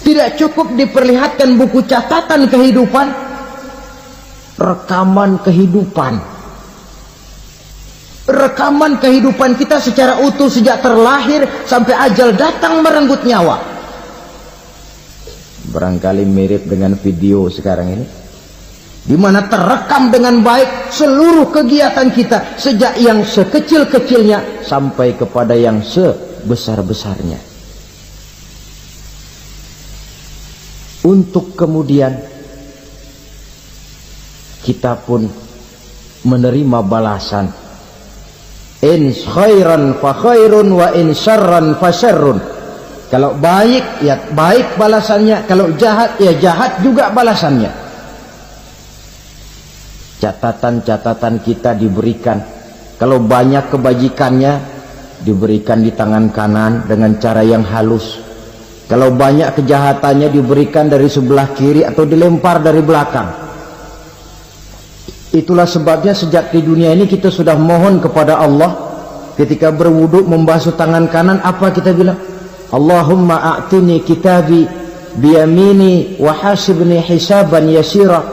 Tidak cukup diperlihatkan buku catatan kehidupan, rekaman kehidupan. Rekaman kehidupan kita secara utuh sejak terlahir sampai ajal datang merenggut nyawa. Barangkali mirip dengan video sekarang ini, di mana terekam dengan baik seluruh kegiatan kita, sejak yang sekecil-kecilnya sampai kepada yang sebesar-besarnya. Untuk kemudian kita pun menerima balasan. In khairan fa khairun wa in syarran fa syarrun. Kalau baik ya baik balasannya, kalau jahat ya jahat juga balasannya. Catatan-catatan kita diberikan. Kalau banyak kebajikannya diberikan di tangan kanan dengan cara yang halus. Kalau banyak kejahatannya diberikan dari sebelah kiri atau dilempar dari belakang. Itulah sebabnya sejak di dunia ini kita sudah mohon kepada Allah. Ketika berwudu membasuh tangan kanan, apa kita bilang? Allahumma a'tini kitabi biyamini wa hasibni hisaban yasira.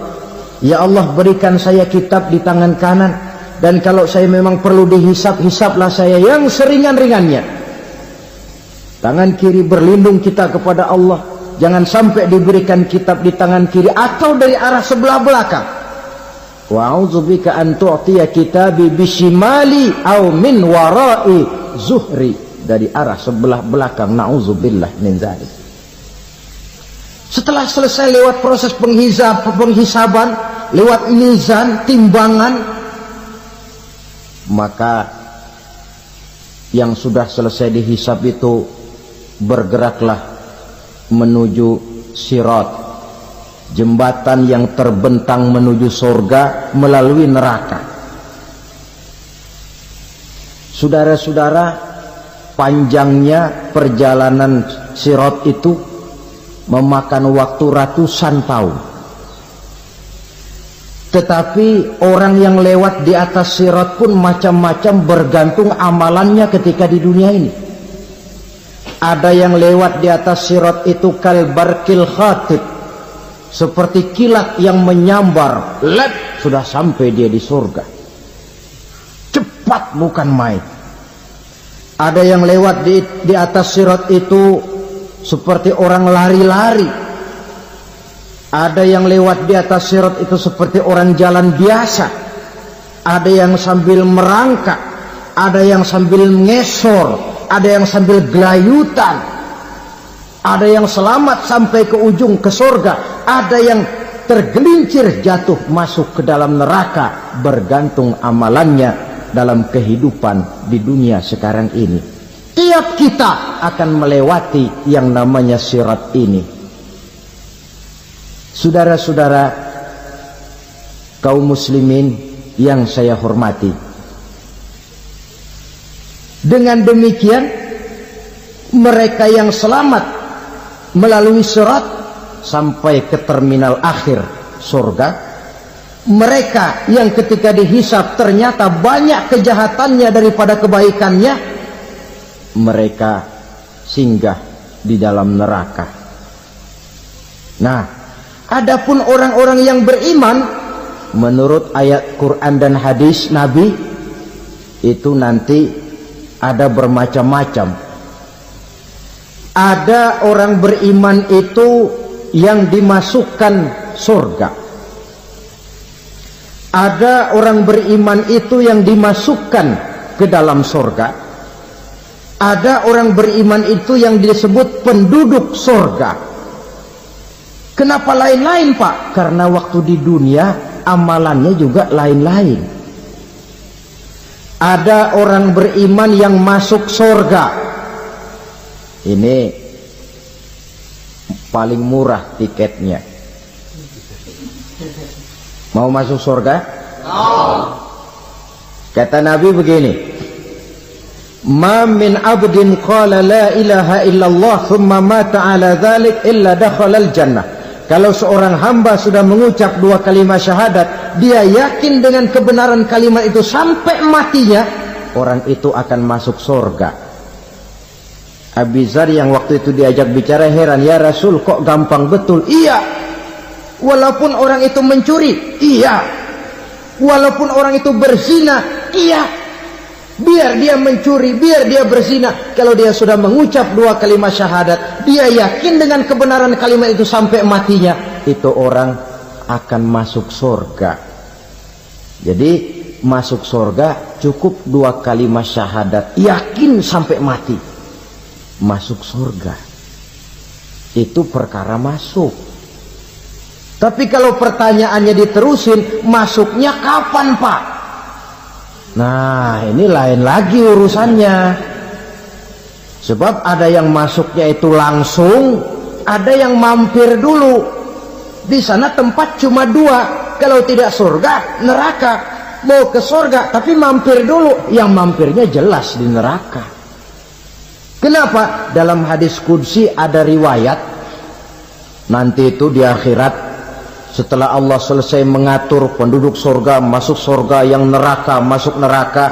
Ya Allah, berikan saya kitab di tangan kanan, dan kalau saya memang perlu dihisab, hisablah saya yang seringan-ringannya. Tangan kiri berlindung kita kepada Allah, jangan sampai diberikan kitab di tangan kiri atau dari arah sebelah belakang. Wa a'udzubika an tu'tiya kitabi bishimali aw min wara'i zuhri, dari arah sebelah belakang. Na'udzubillah min dzalik. Setelah selesai lewat proses penghisaban, lewat mizan, timbangan, maka yang sudah selesai dihisab itu bergeraklah menuju sirat, jembatan yang terbentang menuju surga melalui neraka. Saudara-saudara, panjangnya perjalanan sirat itu memakan waktu ratusan tahun. Tetapi orang yang lewat di atas sirat pun macam-macam, bergantung amalannya ketika di dunia ini. Ada yang lewat di atas sirat itu kalbarkil khatib, seperti kilat yang menyambar, lep, sudah sampai dia di surga. Cepat bukan main. Ada yang lewat di atas sirat itu seperti orang lari-lari. Ada yang lewat di atas sirat itu seperti orang jalan biasa. Ada yang sambil merangkak, ada yang sambil ngesor, ada yang sambil gelayutan, ada yang selamat sampai ke ujung ke surga, ada yang tergelincir jatuh masuk ke dalam neraka, bergantung amalannya dalam kehidupan di dunia sekarang ini. Tiap kita akan melewati yang namanya sirat ini. Saudara-saudara kaum muslimin yang saya hormati, dengan demikian mereka yang selamat melalui sirat sampai ke terminal akhir surga, mereka yang ketika dihisab ternyata banyak kejahatannya daripada kebaikannya, mereka singgah di dalam neraka. Nah, adapun orang-orang yang beriman menurut ayat Quran dan hadis Nabi itu nanti ada bermacam-macam. Ada orang beriman itu yang dimasukkan surga. Ada orang beriman itu yang dimasukkan ke dalam surga. Ada orang beriman itu yang disebut penduduk surga. Kenapa lain-lain, Pak? Karena waktu di dunia amalannya juga lain-lain. Ada orang beriman yang masuk surga. Ini paling murah tiketnya. Mau masuk surga? Kata Nabi begini, ma min abdin qala la ilaha illallah thumma mata ala dhalik illa dakhalal jannah. Kalau seorang hamba sudah mengucap dua kalimat syahadat, dia yakin dengan kebenaran kalimat itu sampai matinya, orang itu akan masuk surga. Abi Dzar yang waktu itu diajak bicara heran, ya Rasul kok gampang betul? Iya, walaupun orang itu mencuri, iya, walaupun orang itu berzina, iya, biar dia mencuri, biar dia berzina, kalau dia sudah mengucap 2 kalimat syahadat, dia yakin dengan kebenaran kalimat itu sampai matinya, itu orang akan masuk surga. Jadi masuk surga cukup 2 kalimat syahadat, yakin sampai mati, masuk surga. Itu perkara masuk. Tapi kalau pertanyaannya diterusin, masuknya kapan Pak? Nah, ini lain lagi urusannya. Sebab ada yang masuknya itu langsung, ada yang mampir dulu. Di sana tempat cuma 2, kalau tidak surga, neraka. Mau ke surga tapi mampir dulu, yang mampirnya jelas di neraka. Kenapa? Dalam hadis qudsi ada riwayat, nanti itu di akhirat, setelah Allah selesai mengatur penduduk surga masuk surga, yang neraka masuk neraka,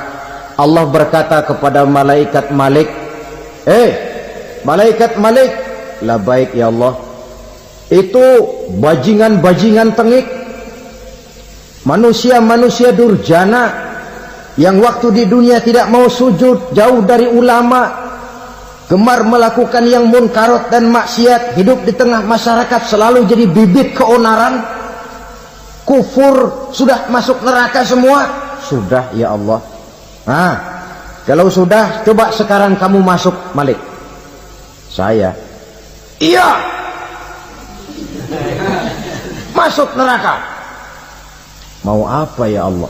Allah berkata kepada malaikat Malik, malaikat Malik, labaik ya Allah, itu bajingan-bajingan tengik, manusia-manusia durjana yang waktu di dunia tidak mau sujud, jauh dari ulama, gemar melakukan yang munkarat dan maksiat, hidup di tengah masyarakat selalu jadi bibit keonaran, kufur, sudah masuk neraka semua. Sudah ya Allah. Nah, kalau sudah, coba sekarang kamu masuk Malik. Saya, iya, masuk neraka. Mau apa ya Allah?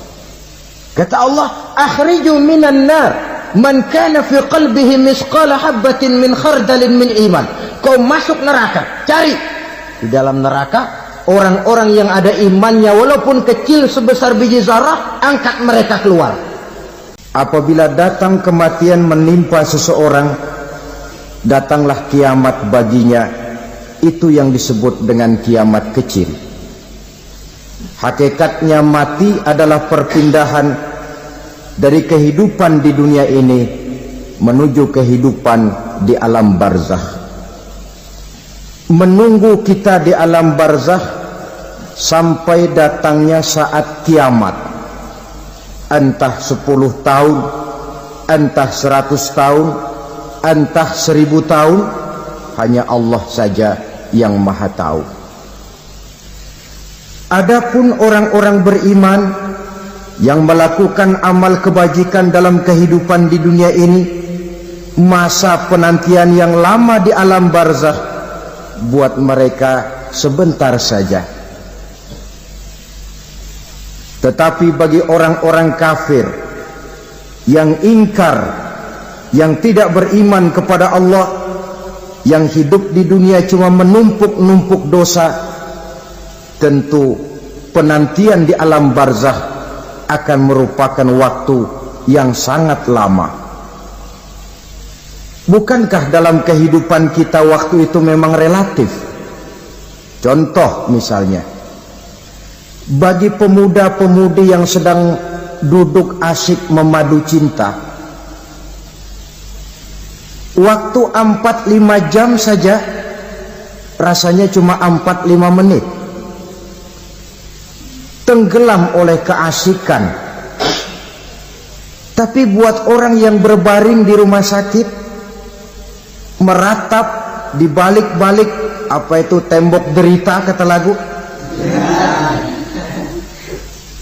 Kata Allah, akhriju minan nar man kana fi qalbihi misqala habatin min khardalin min iman. Kau masuk neraka, cari di dalam neraka orang-orang yang ada imannya walaupun kecil sebesar biji zarah, angkat mereka keluar. Apabila datang kematian menimpa seseorang, datanglah kiamat baginya. Itu yang disebut dengan kiamat kecil. Hakikatnya mati adalah perpindahan dari kehidupan di dunia ini menuju kehidupan di alam barzakh. Menunggu kita di alam barzakh sampai datangnya saat kiamat, entah 10 tahun, entah 100 tahun, entah 1000 tahun, hanya Allah saja yang maha tahu. Adapun orang-orang beriman yang melakukan amal kebajikan dalam kehidupan di dunia ini, masa penantian yang lama di alam barzakh buat mereka sebentar saja. Tetapi bagi orang-orang kafir yang ingkar, yang tidak beriman kepada Allah, yang hidup di dunia cuma menumpuk-numpuk dosa, tentu penantian di alam barzakh akan merupakan waktu yang sangat lama. Bukankah dalam kehidupan kita waktu itu memang relatif? Contoh misalnya, bagi pemuda-pemudi yang sedang duduk asyik memadu cinta, waktu 4-5 jam saja rasanya cuma 4-5 menit, tenggelam oleh keasikan. Tapi buat orang yang berbaring di rumah sakit, meratap di balik-balik apa itu tembok derita kata lagu,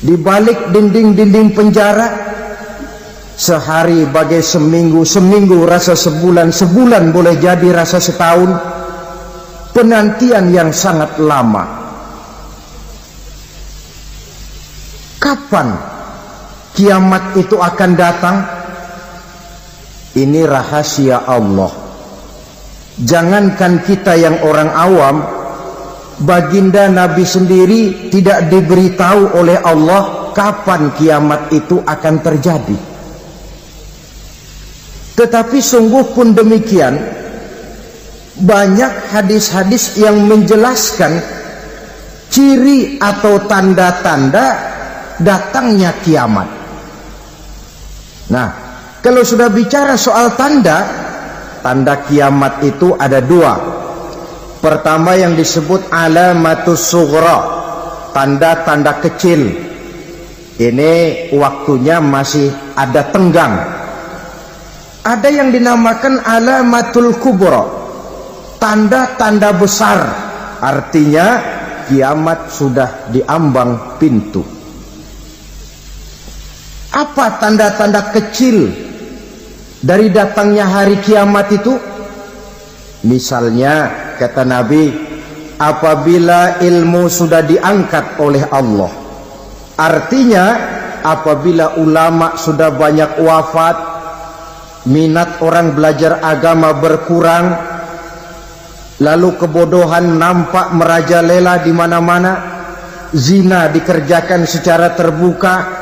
di balik dinding-dinding penjara, sehari bagai seminggu, seminggu rasa sebulan, sebulan boleh jadi rasa setahun, penantian yang sangat lama. Kapan kiamat itu akan datang? Ini rahasia Allah. Jangankan kita yang orang awam, baginda Nabi sendiri tidak diberitahu oleh Allah kapan kiamat itu akan terjadi. Tetapi sungguh pun demikian, banyak hadis-hadis yang menjelaskan ciri atau tanda-tanda datangnya kiamat. Nah, kalau sudah bicara soal tanda, tanda kiamat itu ada dua. Pertama yang disebut alamatus sughra, tanda-tanda kecil. Ini waktunya masih ada tenggang. Ada yang dinamakan alamatul kubra, tanda-tanda besar. Artinya kiamat sudah diambang pintu. Apa tanda-tanda kecil dari datangnya hari kiamat itu? Misalnya kata Nabi, apabila ilmu sudah diangkat oleh Allah, artinya apabila ulama sudah banyak wafat, minat orang belajar agama berkurang, lalu kebodohan nampak merajalela di mana-mana, zina dikerjakan secara terbuka,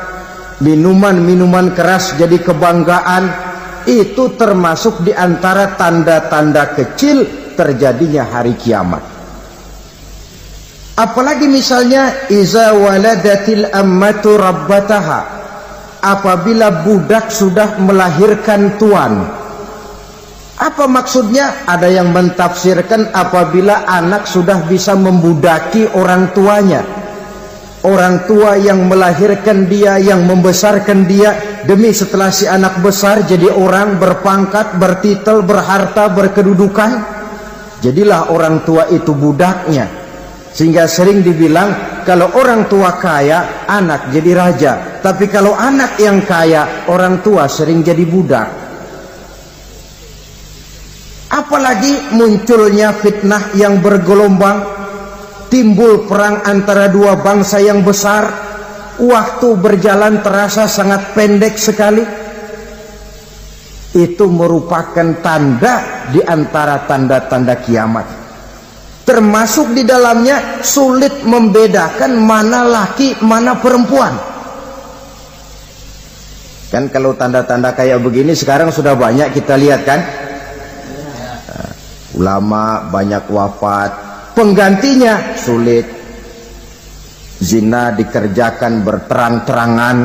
minuman-minuman keras jadi kebanggaan. Itu termasuk di antara tanda-tanda kecil terjadinya hari kiamat. Apalagi misalnya iza waladatil ammatu rabbataha, apabila budak sudah melahirkan tuan. Apa maksudnya? Ada yang mentafsirkan apabila anak sudah bisa membudaki orang tuanya. Orang tua yang melahirkan dia, yang membesarkan dia, demi setelah si anak besar jadi orang berpangkat, bertitel, berharta, berkedudukan, jadilah orang tua itu budaknya. Sehingga sering dibilang kalau orang tua kaya, anak jadi raja. Tapi kalau anak yang kaya, orang tua sering jadi budak. Apalagi munculnya fitnah yang bergelombang, timbul perang antara dua bangsa yang besar, waktu berjalan terasa sangat pendek sekali. Itu merupakan tanda di antara tanda-tanda kiamat. Termasuk di dalamnya sulit membedakan mana laki, mana perempuan. Kan kalau tanda-tanda kayak begini sekarang sudah banyak kita lihat kan. Ulama banyak wafat, penggantinya sulit. Zina dikerjakan berterang-terangan,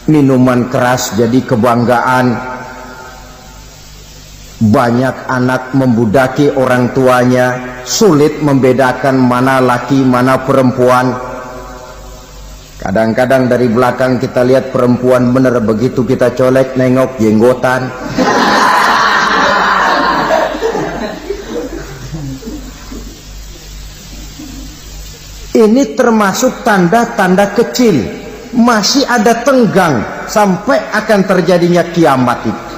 minuman keras jadi kebanggaan, banyak anak membudaki orang tuanya, sulit membedakan mana laki mana perempuan. Kadang-kadang dari belakang kita lihat perempuan bener, begitu kita colek nengok jenggotan. Ini termasuk tanda-tanda kecil, masih ada tenggang sampai akan terjadinya kiamat itu.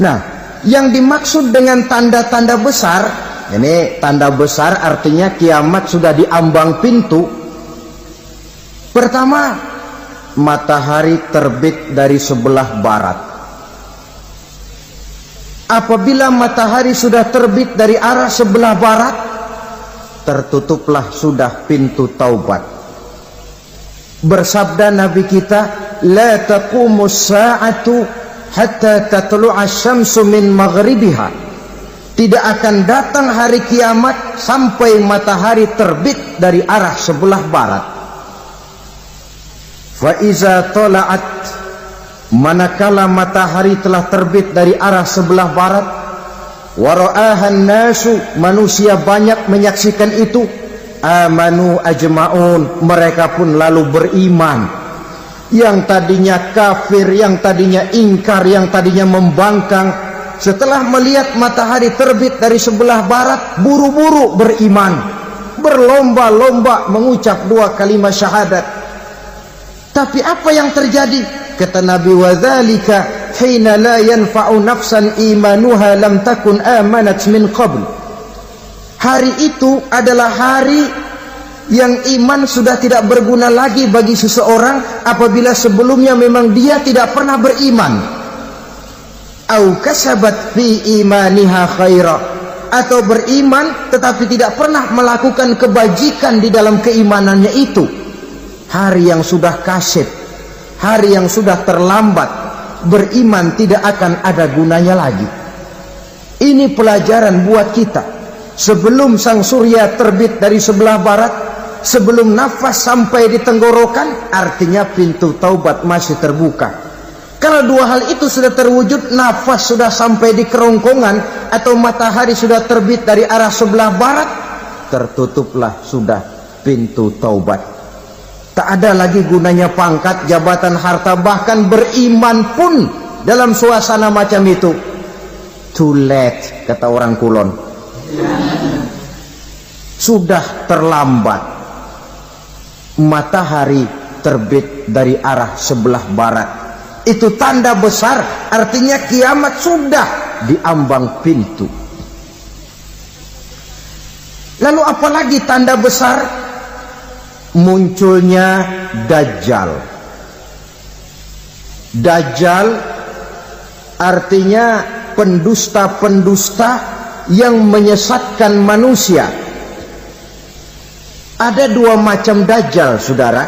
Nah, yang dimaksud dengan tanda-tanda besar, ini tanda besar artinya kiamat sudah diambang pintu. Pertama, matahari terbit dari sebelah barat. Apabila matahari sudah terbit dari arah sebelah barat, tertutuplah sudah pintu taubat. Bersabda Nabi kita, la taqumus sa'atu hatta tatlu'a syamsu min maghribiha. Tidak akan datang hari kiamat sampai matahari terbit dari arah sebelah barat. Fa iza tala'at, manakala matahari telah terbit dari arah sebelah barat, wara'ahan nasu, manusia banyak menyaksikan itu, amanu ajma'un, mereka pun lalu beriman. Yang tadinya kafir, yang tadinya ingkar, yang tadinya membangkang, setelah melihat matahari terbit dari sebelah barat, buru-buru beriman, berlomba-lomba mengucap dua kalimat syahadat. Tapi apa yang terjadi? Kata Nabi, wadzalika hina la yanfa'u nafsan imanuha lam takun amanat min qabl. Hari itu adalah hari yang iman sudah tidak berguna lagi bagi seseorang apabila sebelumnya memang dia tidak pernah beriman. Au kasabat fi imaniha khaira, atau beriman tetapi tidak pernah melakukan kebajikan di dalam keimanannya itu. Hari yang sudah kasib, hari yang sudah terlambat, beriman tidak akan ada gunanya lagi. Ini pelajaran buat kita. Sebelum sang surya terbit dari sebelah barat, sebelum nafas sampai di tenggorokan, artinya pintu taubat masih terbuka. Kalau dua hal itu sudah terwujud, nafas sudah sampai di kerongkongan atau matahari sudah terbit dari arah sebelah barat, tertutuplah sudah pintu taubat. Tak ada lagi gunanya pangkat, jabatan, harta, bahkan beriman pun dalam suasana macam itu. Too late, kata orang Kulon. Sudah terlambat. Matahari terbit dari arah sebelah barat. Itu tanda besar, artinya kiamat sudah diambang pintu. Lalu apalagi tanda besar? Munculnya Dajjal. Dajjal artinya pendusta-pendusta yang menyesatkan manusia. Ada dua macam Dajjal, saudara.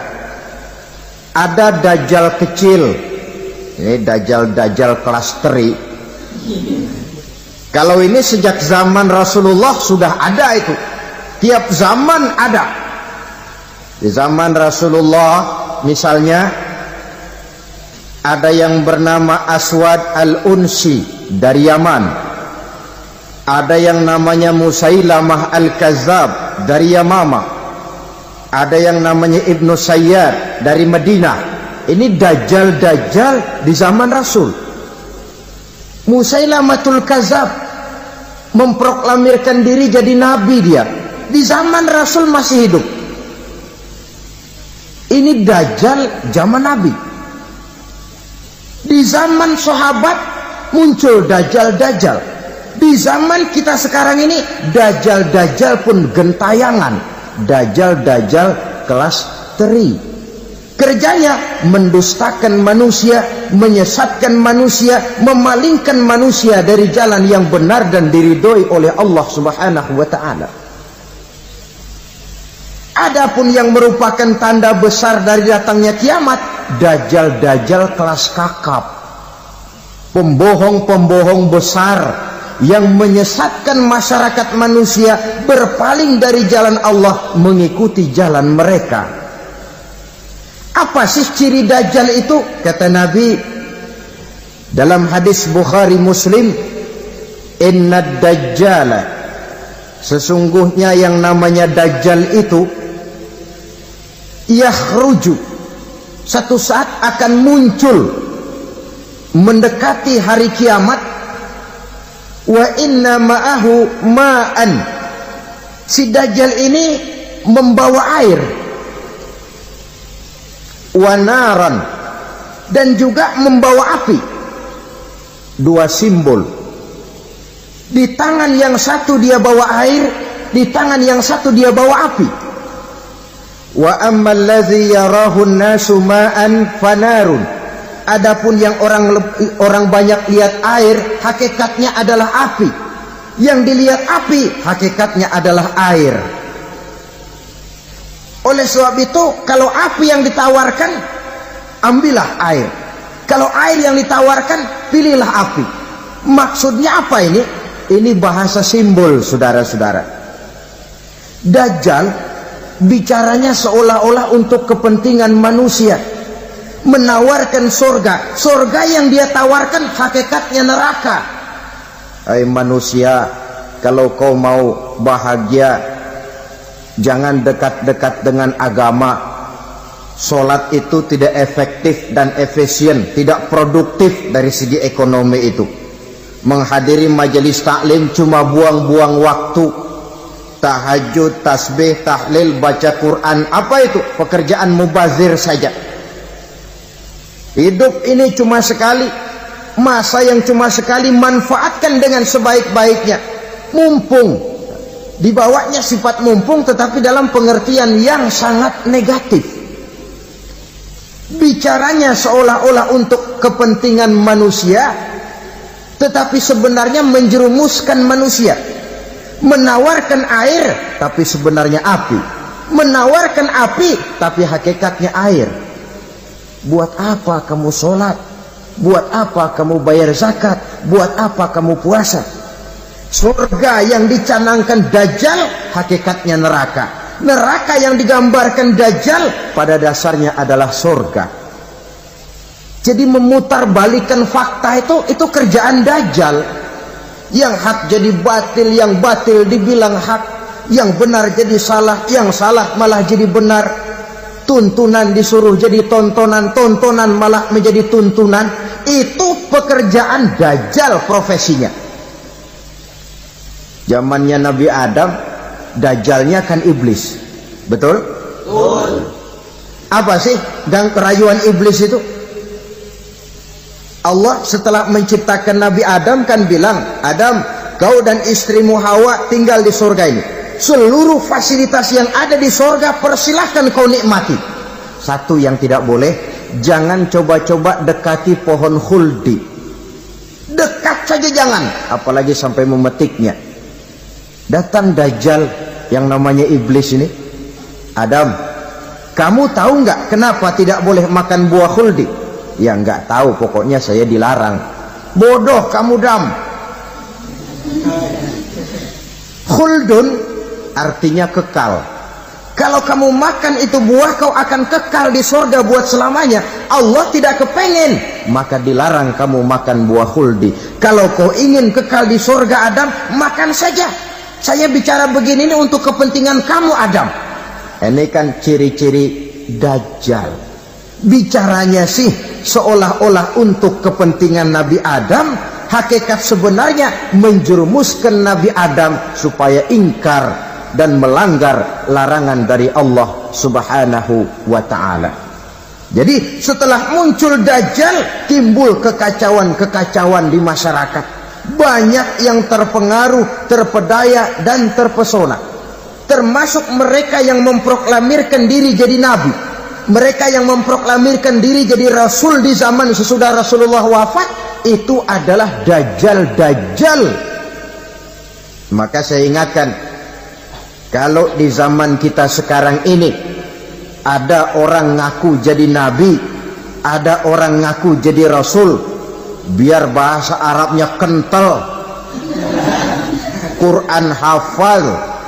Ada Dajjal kecil. Ini Dajjal kelas teri. Kalau ini sejak zaman Rasulullah sudah ada itu. Tiap zaman ada. Di zaman Rasulullah misalnya ada yang bernama Aswad al-Unsi dari Yaman. Ada yang namanya Musailamah al-Kazzab dari Yamama. Ada yang namanya Ibnu Sayyad dari Madinah. Ini Dajjal di zaman Rasul. Musailamatul Kazzab memproklamirkan diri jadi nabi dia. Di zaman Rasul masih hidup. Ini Dajjal zaman Nabi. Di zaman sahabat muncul Dajjal. Di zaman kita sekarang ini Dajjal pun gentayangan. Dajjal kelas teri. Kerjanya mendustakan manusia, menyesatkan manusia, memalingkan manusia dari jalan yang benar dan diridhoi oleh Allah Subhanahu wa taala. Adapun yang merupakan tanda besar dari datangnya kiamat, Dajjal kelas kakap. Pembohong-pembohong besar yang menyesatkan masyarakat manusia berpaling dari jalan Allah mengikuti jalan mereka. Apa sih ciri Dajjal itu? Kata Nabi dalam hadis Bukhari Muslim, "Inna Dajjala", sesungguhnya yang namanya Dajjal itu yakhruju, satu saat akan muncul mendekati hari kiamat. Wa inna ma'ahu ma'an, si Dajjal ini membawa air. Wa naran, dan juga membawa api. Dua simbol. Di tangan yang satu dia bawa air, di tangan yang satu dia bawa api. Wa ammal ladzi yarahu an-nasu ma'an fanarun, adapun yang orang banyak lihat air, hakikatnya adalah api. Yang dilihat api, hakikatnya adalah air. Oleh sebab itu, kalau api yang ditawarkan, ambillah air. Kalau air yang ditawarkan, pilihlah api. Maksudnya apa ini? Ini bahasa simbol, saudara-saudara. Dajjal bicaranya seolah-olah untuk kepentingan manusia, menawarkan surga. Surga yang dia tawarkan hakikatnya neraka. Hai manusia, kalau kau mau bahagia, jangan dekat-dekat dengan agama. Solat itu tidak efektif dan efisien, tidak produktif dari segi ekonomi itu. Menghadiri majelis taklim cuma buang-buang waktu. Tahajud, tasbih, tahlil, baca Quran, apa itu? Pekerjaan mubazir saja. Hidup ini cuma sekali, masa yang cuma sekali, manfaatkan dengan sebaik-baiknya. Mumpung, dibawanya sifat mumpung tetapi dalam pengertian yang sangat negatif. Bicaranya seolah-olah untuk kepentingan manusia, tetapi sebenarnya menjerumuskan manusia. Menawarkan air, tapi sebenarnya api. Menawarkan api, tapi hakikatnya air. Buat apa kamu sholat? Buat apa kamu bayar zakat? Buat apa kamu puasa? Surga yang dicanangkan Dajjal, hakikatnya neraka. Neraka yang digambarkan Dajjal, pada dasarnya adalah surga. Jadi memutarbalikkan fakta itu kerjaan Dajjal. Yang hak jadi batil, yang batil dibilang hak, yang benar jadi salah, yang salah malah jadi benar. Tuntunan disuruh jadi tontonan, tontonan malah menjadi tuntunan. Itu pekerjaan Dajjal profesinya. Zamannya Nabi Adam, Dajjalnya kan iblis. Betul? Betul. Apa sih gang kerayuan iblis itu? Allah setelah menciptakan Nabi Adam kan bilang, Adam, kau dan istrimu Hawa tinggal di surga ini. Seluruh fasilitas yang ada di surga persilahkan kau nikmati. Satu yang tidak boleh, jangan coba-coba dekati pohon khuldi. Dekat saja jangan, apalagi sampai memetiknya. Datang Dajjal yang namanya iblis ini. Adam, kamu tahu nggak kenapa tidak boleh makan buah khuldi? Ya nggak tahu, pokoknya saya dilarang. Bodoh kamu Dam. Khuldun artinya kekal. Kalau kamu makan itu buah, kau akan kekal di surga buat selamanya. Allah tidak kepengen, maka dilarang kamu makan buah khuldi. Kalau kau ingin kekal di surga Adam, makan saja. Saya bicara begini ini untuk kepentingan kamu Adam. Ini kan ciri-ciri Dajjal. Bicaranya sih seolah-olah untuk kepentingan Nabi Adam, hakikat sebenarnya menjerumuskan Nabi Adam supaya ingkar dan melanggar larangan dari Allah Subhanahu wa ta'ala. Jadi setelah muncul Dajjal, timbul kekacauan-kekacauan di masyarakat. Banyak yang terpengaruh, terpedaya dan terpesona, termasuk mereka yang memproklamirkan diri jadi nabi, mereka yang memproklamirkan diri jadi rasul di zaman sesudah Rasulullah wafat. Itu adalah Dajjal. Maka saya ingatkan, kalau di zaman kita sekarang ini ada orang ngaku jadi nabi, ada orang ngaku jadi rasul, biar bahasa Arabnya kental, Quran hafal,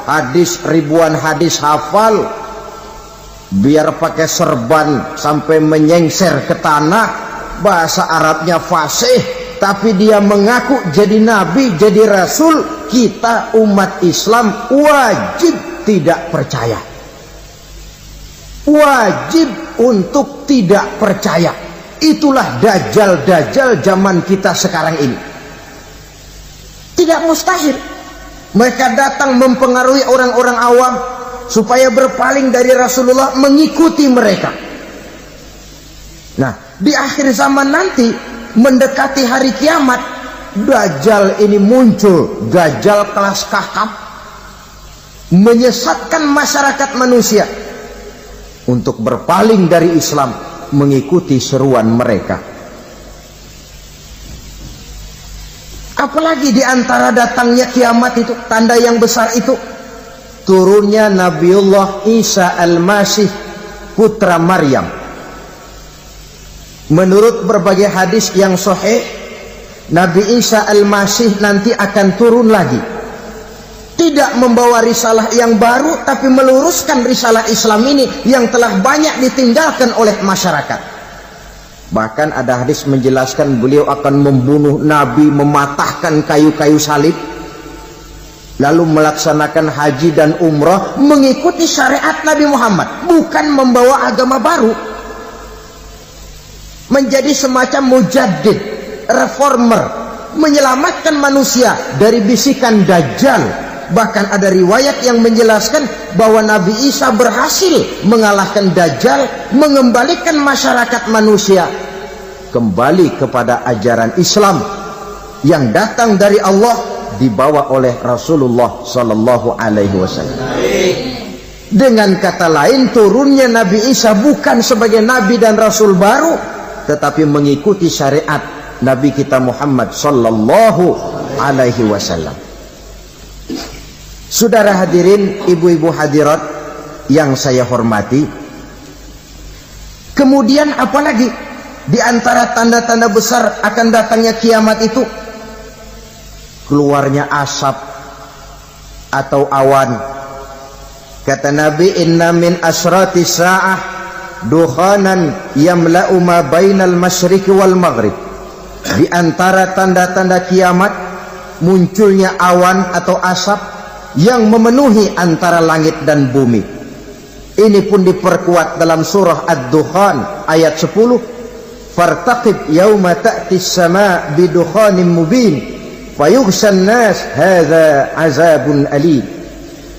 hadis ribuan hadis hafal, biar pakai serban sampai menyengser ke tanah, bahasa Arabnya fasih, tapi dia mengaku jadi nabi, jadi rasul, kita umat Islam wajib tidak percaya. Wajib untuk tidak percaya. Itulah Dajjal zaman kita sekarang ini. Tidak mustahil mereka datang mempengaruhi orang-orang awam supaya berpaling dari Rasulullah, mengikuti mereka. Nah, di akhir zaman nanti, mendekati hari kiamat, Dajjal ini muncul. Dajjal kelas kakap, menyesatkan masyarakat manusia untuk berpaling dari Islam, mengikuti seruan mereka. Apalagi di antara datangnya kiamat itu, tanda yang besar itu, turunnya Nabiullah Isa Al-Masih, putra Maryam. Menurut berbagai hadis yang sahih, Nabi Isa Al-Masih nanti akan turun lagi, tidak membawa risalah yang baru, tapi meluruskan risalah Islam ini yang telah banyak ditinggalkan oleh masyarakat. Bahkan ada hadis menjelaskan beliau akan membunuh Nabi, mematahkan kayu-kayu salib, lalu melaksanakan haji dan umrah mengikuti syariat Nabi Muhammad, bukan membawa agama baru. Menjadi semacam mujaddid, reformer, menyelamatkan manusia dari bisikan Dajjal. Bahkan ada riwayat yang menjelaskan bahwa Nabi Isa berhasil mengalahkan Dajjal, mengembalikan masyarakat manusia kembali kepada ajaran Islam yang datang dari Allah, dibawa oleh Rasulullah Sallallahu Alaihi Wasallam. Dengan kata lain, turunnya Nabi Isa bukan sebagai Nabi dan Rasul baru, tetapi mengikuti syariat Nabi kita Muhammad Sallallahu Alaihi Wasallam. Saudara hadirin, ibu-ibu hadirat yang saya hormati, kemudian apalagi di antara tanda-tanda besar akan datangnya kiamat itu? Keluarnya asap atau awan. Kata Nabi, inna min asrati sa'ah dukhanan yamla'u ma bainal masyriqi wal maghrib. Di antara tanda-tanda kiamat munculnya awan atau asap yang memenuhi antara langit dan bumi. Ini pun diperkuat dalam surah Ad-Dukhan ayat 10. Fartaqib yauma ta'ti as-sama' bidukhanin mubin fayughshan nas hadza azabun alim.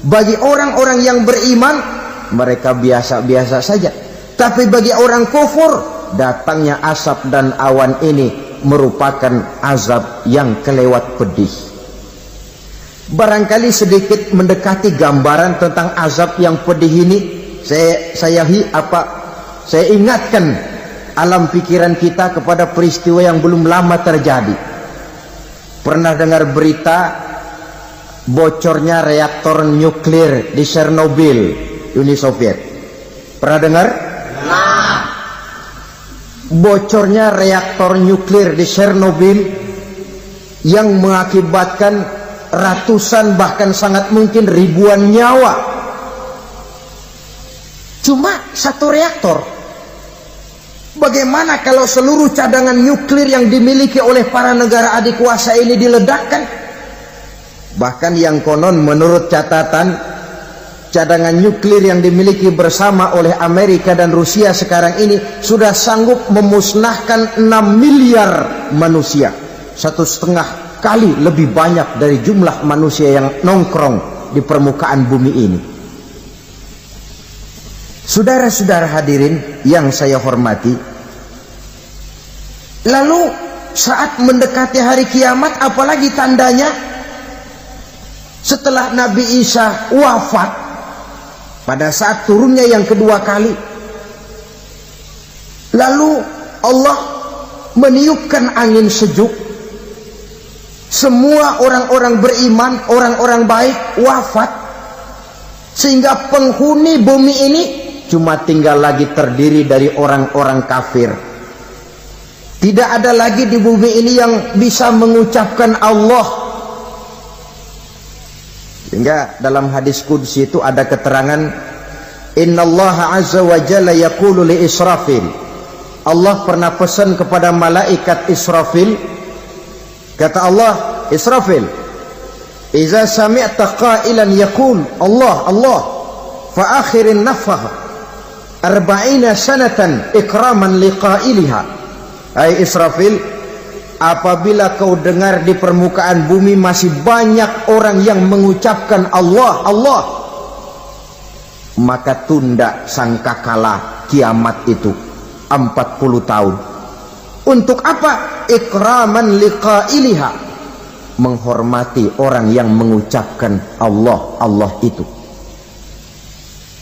Bagi orang-orang yang beriman mereka biasa-biasa saja, tapi bagi orang kufur datangnya asap dan awan ini merupakan azab yang kelewat pedih. Barangkali sedikit mendekati gambaran tentang azab yang pedih ini, saya ingatkan alam pikiran kita kepada peristiwa yang belum lama terjadi. Pernah dengar berita bocornya reaktor nuklir di Chernobyl, Uni Soviet? Pernah dengar? Bocornya reaktor nuklir di Chernobyl yang mengakibatkan ratusan bahkan sangat mungkin ribuan nyawa. Cuma satu reaktor. Bagaimana kalau seluruh cadangan nuklir yang dimiliki oleh para negara adik kuasa ini diledakkan? Bahkan yang konon menurut catatan, cadangan nuklir yang dimiliki bersama oleh Amerika dan Rusia sekarang ini sudah sanggup memusnahkan 6 miliar manusia. 1,5 kali lebih banyak dari jumlah manusia yang nongkrong di permukaan bumi ini. Saudara-saudara hadirin yang saya hormati, lalu saat mendekati hari kiamat, apalagi tandanya? Setelah Nabi Isa wafat, pada saat turunnya yang kedua kali, lalu Allah meniupkan angin sejuk. Semua orang-orang beriman, orang-orang baik wafat, sehingga penghuni bumi ini cuma tinggal lagi terdiri dari orang-orang kafir. Tidak ada lagi di bumi ini yang bisa mengucapkan Allah. Sehingga dalam hadis qudsi itu ada keterangan, innallaha azza wa jalla yaqulu li Israfil. Allah pernah pesan kepada malaikat Israfil, kata Allah, Israfil, iza sami'ta qailan yaqul Allah Allah fa akhirin nafah 40 sanatan ikraman liqailiha. Hai Israfil, apabila kau dengar di permukaan bumi masih banyak orang yang mengucapkan Allah Allah, maka tunda sangkakala kiamat itu 40 tahun. Untuk apa? Ikraman liqailiha, menghormati orang yang mengucapkan Allah Allah itu.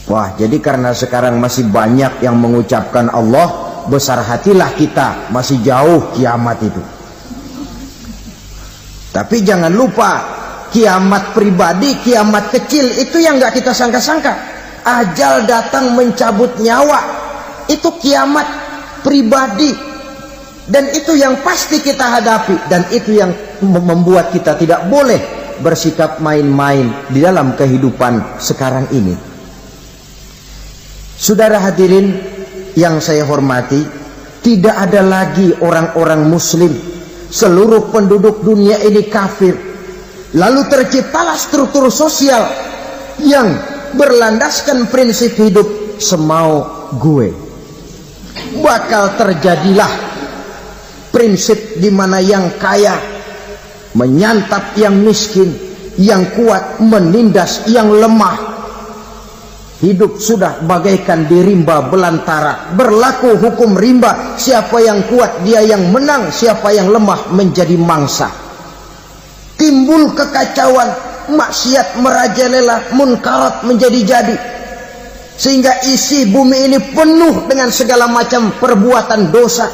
Wah, jadi karena sekarang masih banyak yang mengucapkan Allah, besar hatilah kita, masih jauh kiamat itu. Tapi jangan lupa, kiamat pribadi, kiamat kecil itu yang nggak kita sangka-sangka. Ajal datang mencabut nyawa, itu kiamat pribadi, dan itu yang pasti kita hadapi, dan itu yang membuat kita tidak boleh bersikap main-main di dalam kehidupan sekarang ini. Saudara hadirin yang saya hormati, tidak ada lagi orang-orang muslim. Seluruh penduduk dunia ini kafir. Lalu terciptalah struktur sosial yang berlandaskan prinsip hidup semau gue. Bakal terjadilah prinsip di mana yang kaya menyantap yang miskin, yang kuat menindas yang lemah. Hidup sudah bagaikan di rimba belantara, berlaku hukum rimba. Siapa yang kuat dia yang menang, siapa yang lemah menjadi mangsa. Timbul kekacauan, maksiat merajalela, munkarat menjadi-jadi, sehingga isi bumi ini penuh dengan segala macam perbuatan dosa.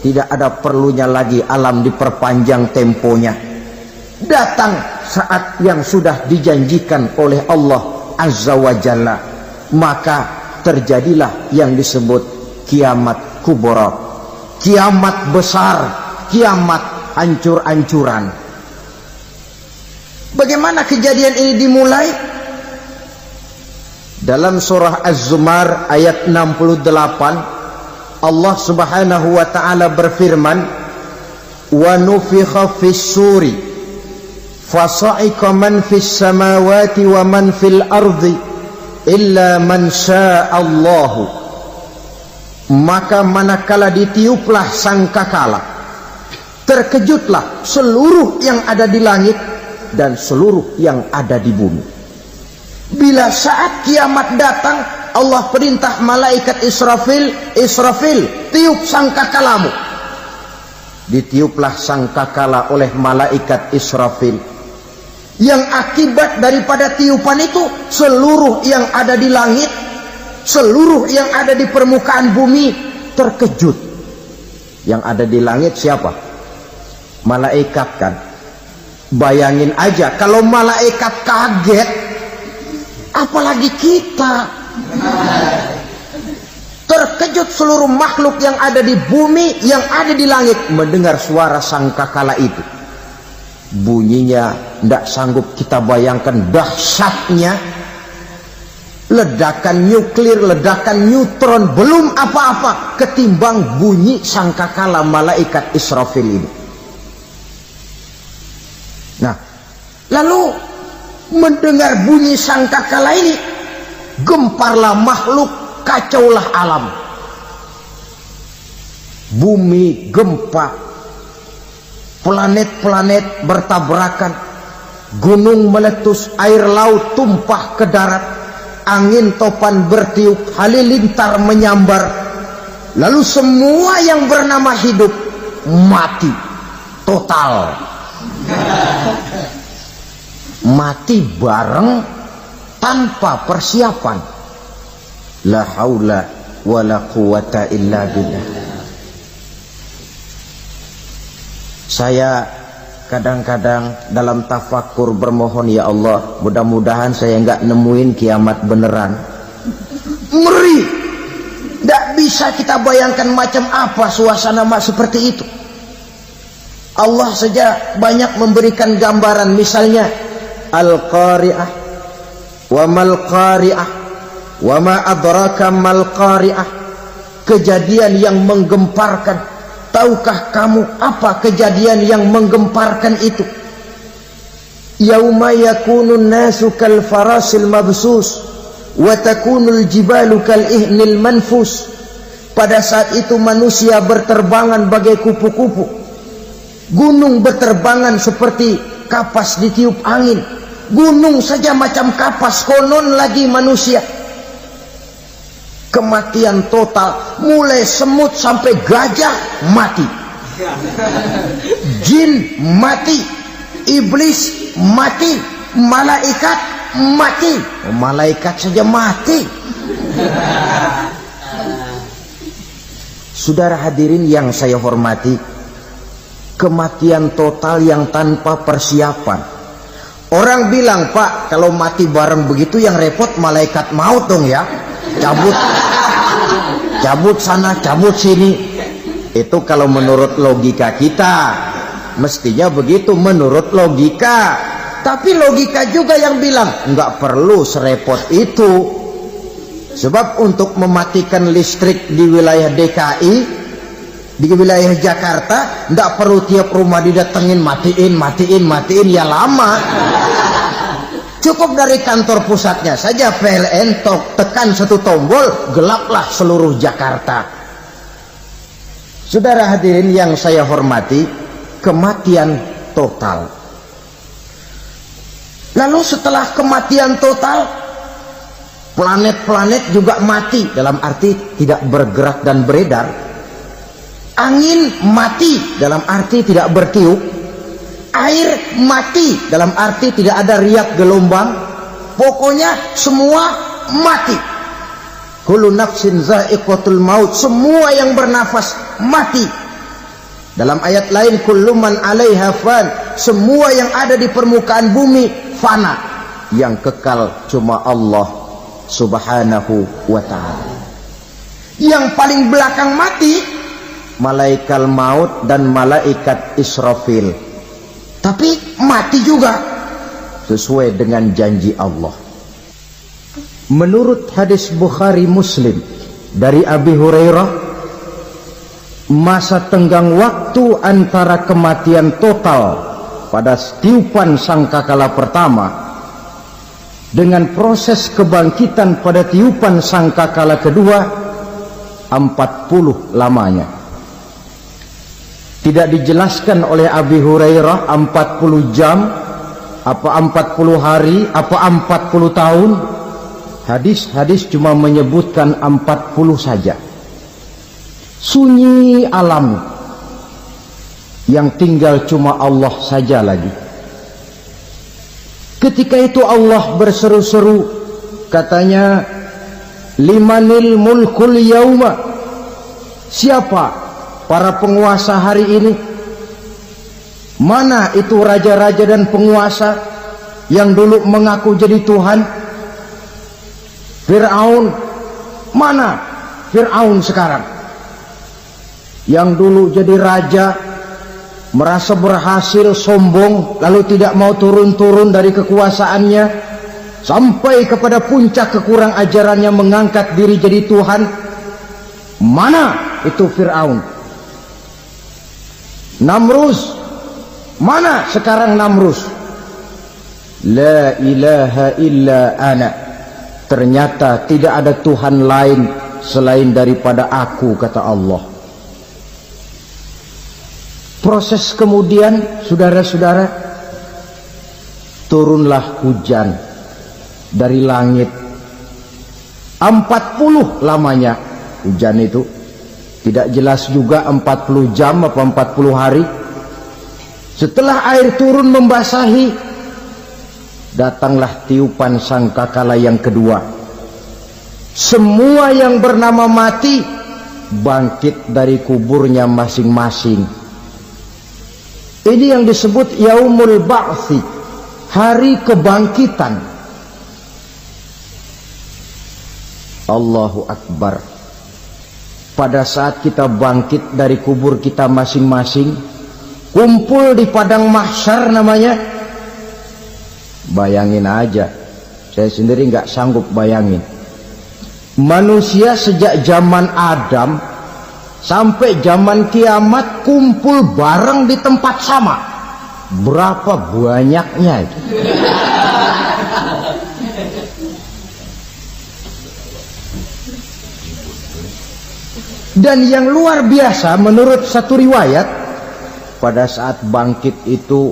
Tidak ada perlunya lagi alam diperpanjang temponya. Datang saat yang sudah dijanjikan oleh Allah Azza wa Jalla, maka terjadilah yang disebut kiamat kubra, kiamat besar, kiamat hancur-hancuran. Bagaimana kejadian ini dimulai? Dalam surah Az-Zumar ayat 68, Allah Subhanahu wa taala berfirman, "Wa nufikha fis-suri fasa'iqa man fis samawati wa man fil ardi illa man sya'allahu." Maka manakala ditiuplah sangkakala, terkejutlah seluruh yang ada di langit dan seluruh yang ada di bumi. Bila saat kiamat datang, Allah perintah malaikat Israfil, tiup sangkakalamu. Ditiuplah sangkakala oleh malaikat Israfil. Yang akibat daripada tiupan itu, seluruh yang ada di langit, seluruh yang ada di permukaan bumi terkejut. Yang ada di langit siapa? Malaikat kan. Bayangin aja kalau malaikat kaget, apalagi kita. Terkejut seluruh makhluk yang ada di bumi, yang ada di langit mendengar suara sangkakala itu. Bunyinya tidak sanggup kita bayangkan dahsyatnya. Ledakan nuklir, ledakan neutron, belum apa-apa ketimbang bunyi sangkakala malaikat Israfil ini. Nah, lalu mendengar bunyi sangkakala ini, gemparlah makhluk, kacaulah alam. Bumi gempa, planet-planet bertabrakan, gunung meletus, air laut tumpah ke darat, angin topan bertiup, halilintar menyambar. Lalu semua yang bernama hidup mati total. Mati bareng tanpa persiapan. La haula wala quwata illa billah. Saya kadang-kadang dalam tafakur bermohon, ya Allah, mudah-mudahan saya enggak nemuin kiamat beneran. Ngeri. Tidak bisa kita bayangkan macam apa suasana seperti itu. Allah saja banyak memberikan gambaran, misalnya Al-Qari'ah, wa mal qari'ah, wa ma adraka mal qari'ah. Kejadian yang menggemparkan. Tahukah kamu apa kejadian yang menggemparkan itu? Yauma yakunun nasu kal farasil mabsus wa takunul jibalu kal ihnil manfus. Pada saat itu manusia berterbangan bagai kupu-kupu. Gunung berterbangan seperti kapas ditiup angin. Gunung saja macam kapas, konon lagi manusia. Kematian total, mulai semut sampai gajah mati, jin mati, iblis mati, malaikat mati. Malaikat saja mati. Saudara hadirin yang saya hormati, kematian total yang tanpa persiapan. Orang bilang, Pak, kalau mati bareng begitu yang repot malaikat maut dong ya. Cabut sana, cabut sini. Itu kalau menurut logika kita. Mestinya begitu menurut logika. Tapi logika juga yang bilang nggak perlu serepot itu. Sebab untuk mematikan listrik di wilayah DKI, di wilayah Jakarta, nggak perlu tiap rumah didatengin matiin, ya lama. Cukup dari kantor pusatnya saja PLN, tekan satu tombol, gelaplah seluruh Jakarta. Saudara hadirin yang saya hormati, kematian total. Lalu setelah kematian total, planet-planet juga mati, dalam arti tidak bergerak dan beredar. Angin mati, dalam arti tidak bertiup. Air mati, dalam arti tidak ada riak gelombang. Pokoknya semua mati. Kullu nafsin za'iqatul maut, semua yang bernafas mati. Dalam ayat lain, kullu man 'alaiha fan, semua yang ada di permukaan bumi fana. Yang kekal cuma Allah Subhanahu wa ta'ala. Yang paling belakang mati malaikat maut dan malaikat Israfil. Tapi mati juga sesuai dengan janji Allah. Menurut hadis Bukhari Muslim dari Abi Hurairah, masa tenggang waktu antara kematian total pada tiupan sangkakala pertama dengan proses kebangkitan pada tiupan sangkakala kedua 40 lamanya. Tidak dijelaskan oleh Abi Hurairah 40 jam, apa 40 hari, apa 40 tahun. Hadis-hadis cuma menyebutkan 40 saja. Sunyi alam yang tinggal cuma Allah saja lagi. Ketika itu Allah berseru-seru, katanya, limanil mulkul yauma, siapa para penguasa hari ini? Mana itu raja-raja dan penguasa yang dulu mengaku jadi Tuhan? Fir'aun, mana Fir'aun sekarang? Yang dulu jadi raja, merasa berhasil, sombong, lalu tidak mau turun-turun dari kekuasaannya, sampai kepada puncak kekurang ajarannya mengangkat diri jadi Tuhan. Mana itu Fir'aun? Namrus, mana sekarang Namrus? La ilaha illa ana, ternyata tidak ada Tuhan lain selain daripada aku, kata Allah. Proses kemudian, saudara-saudara, turunlah hujan dari langit. 40 lamanya hujan itu. Tidak jelas juga 40 jam apa 40 hari. Setelah air turun membasahi, datanglah tiupan sangkakala yang kedua. Semua yang bernama mati bangkit dari kuburnya masing-masing. Ini yang disebut Yaumul Ba'thi, hari kebangkitan. Allahu Akbar. Pada saat kita bangkit dari kubur kita masing-masing, kumpul di padang mahsyar namanya. Bayangin aja, saya sendiri nggak sanggup bayangin. Manusia sejak zaman Adam sampai zaman kiamat kumpul bareng di tempat sama. Berapa banyaknya itu? Dan yang luar biasa, menurut satu riwayat, pada saat bangkit itu,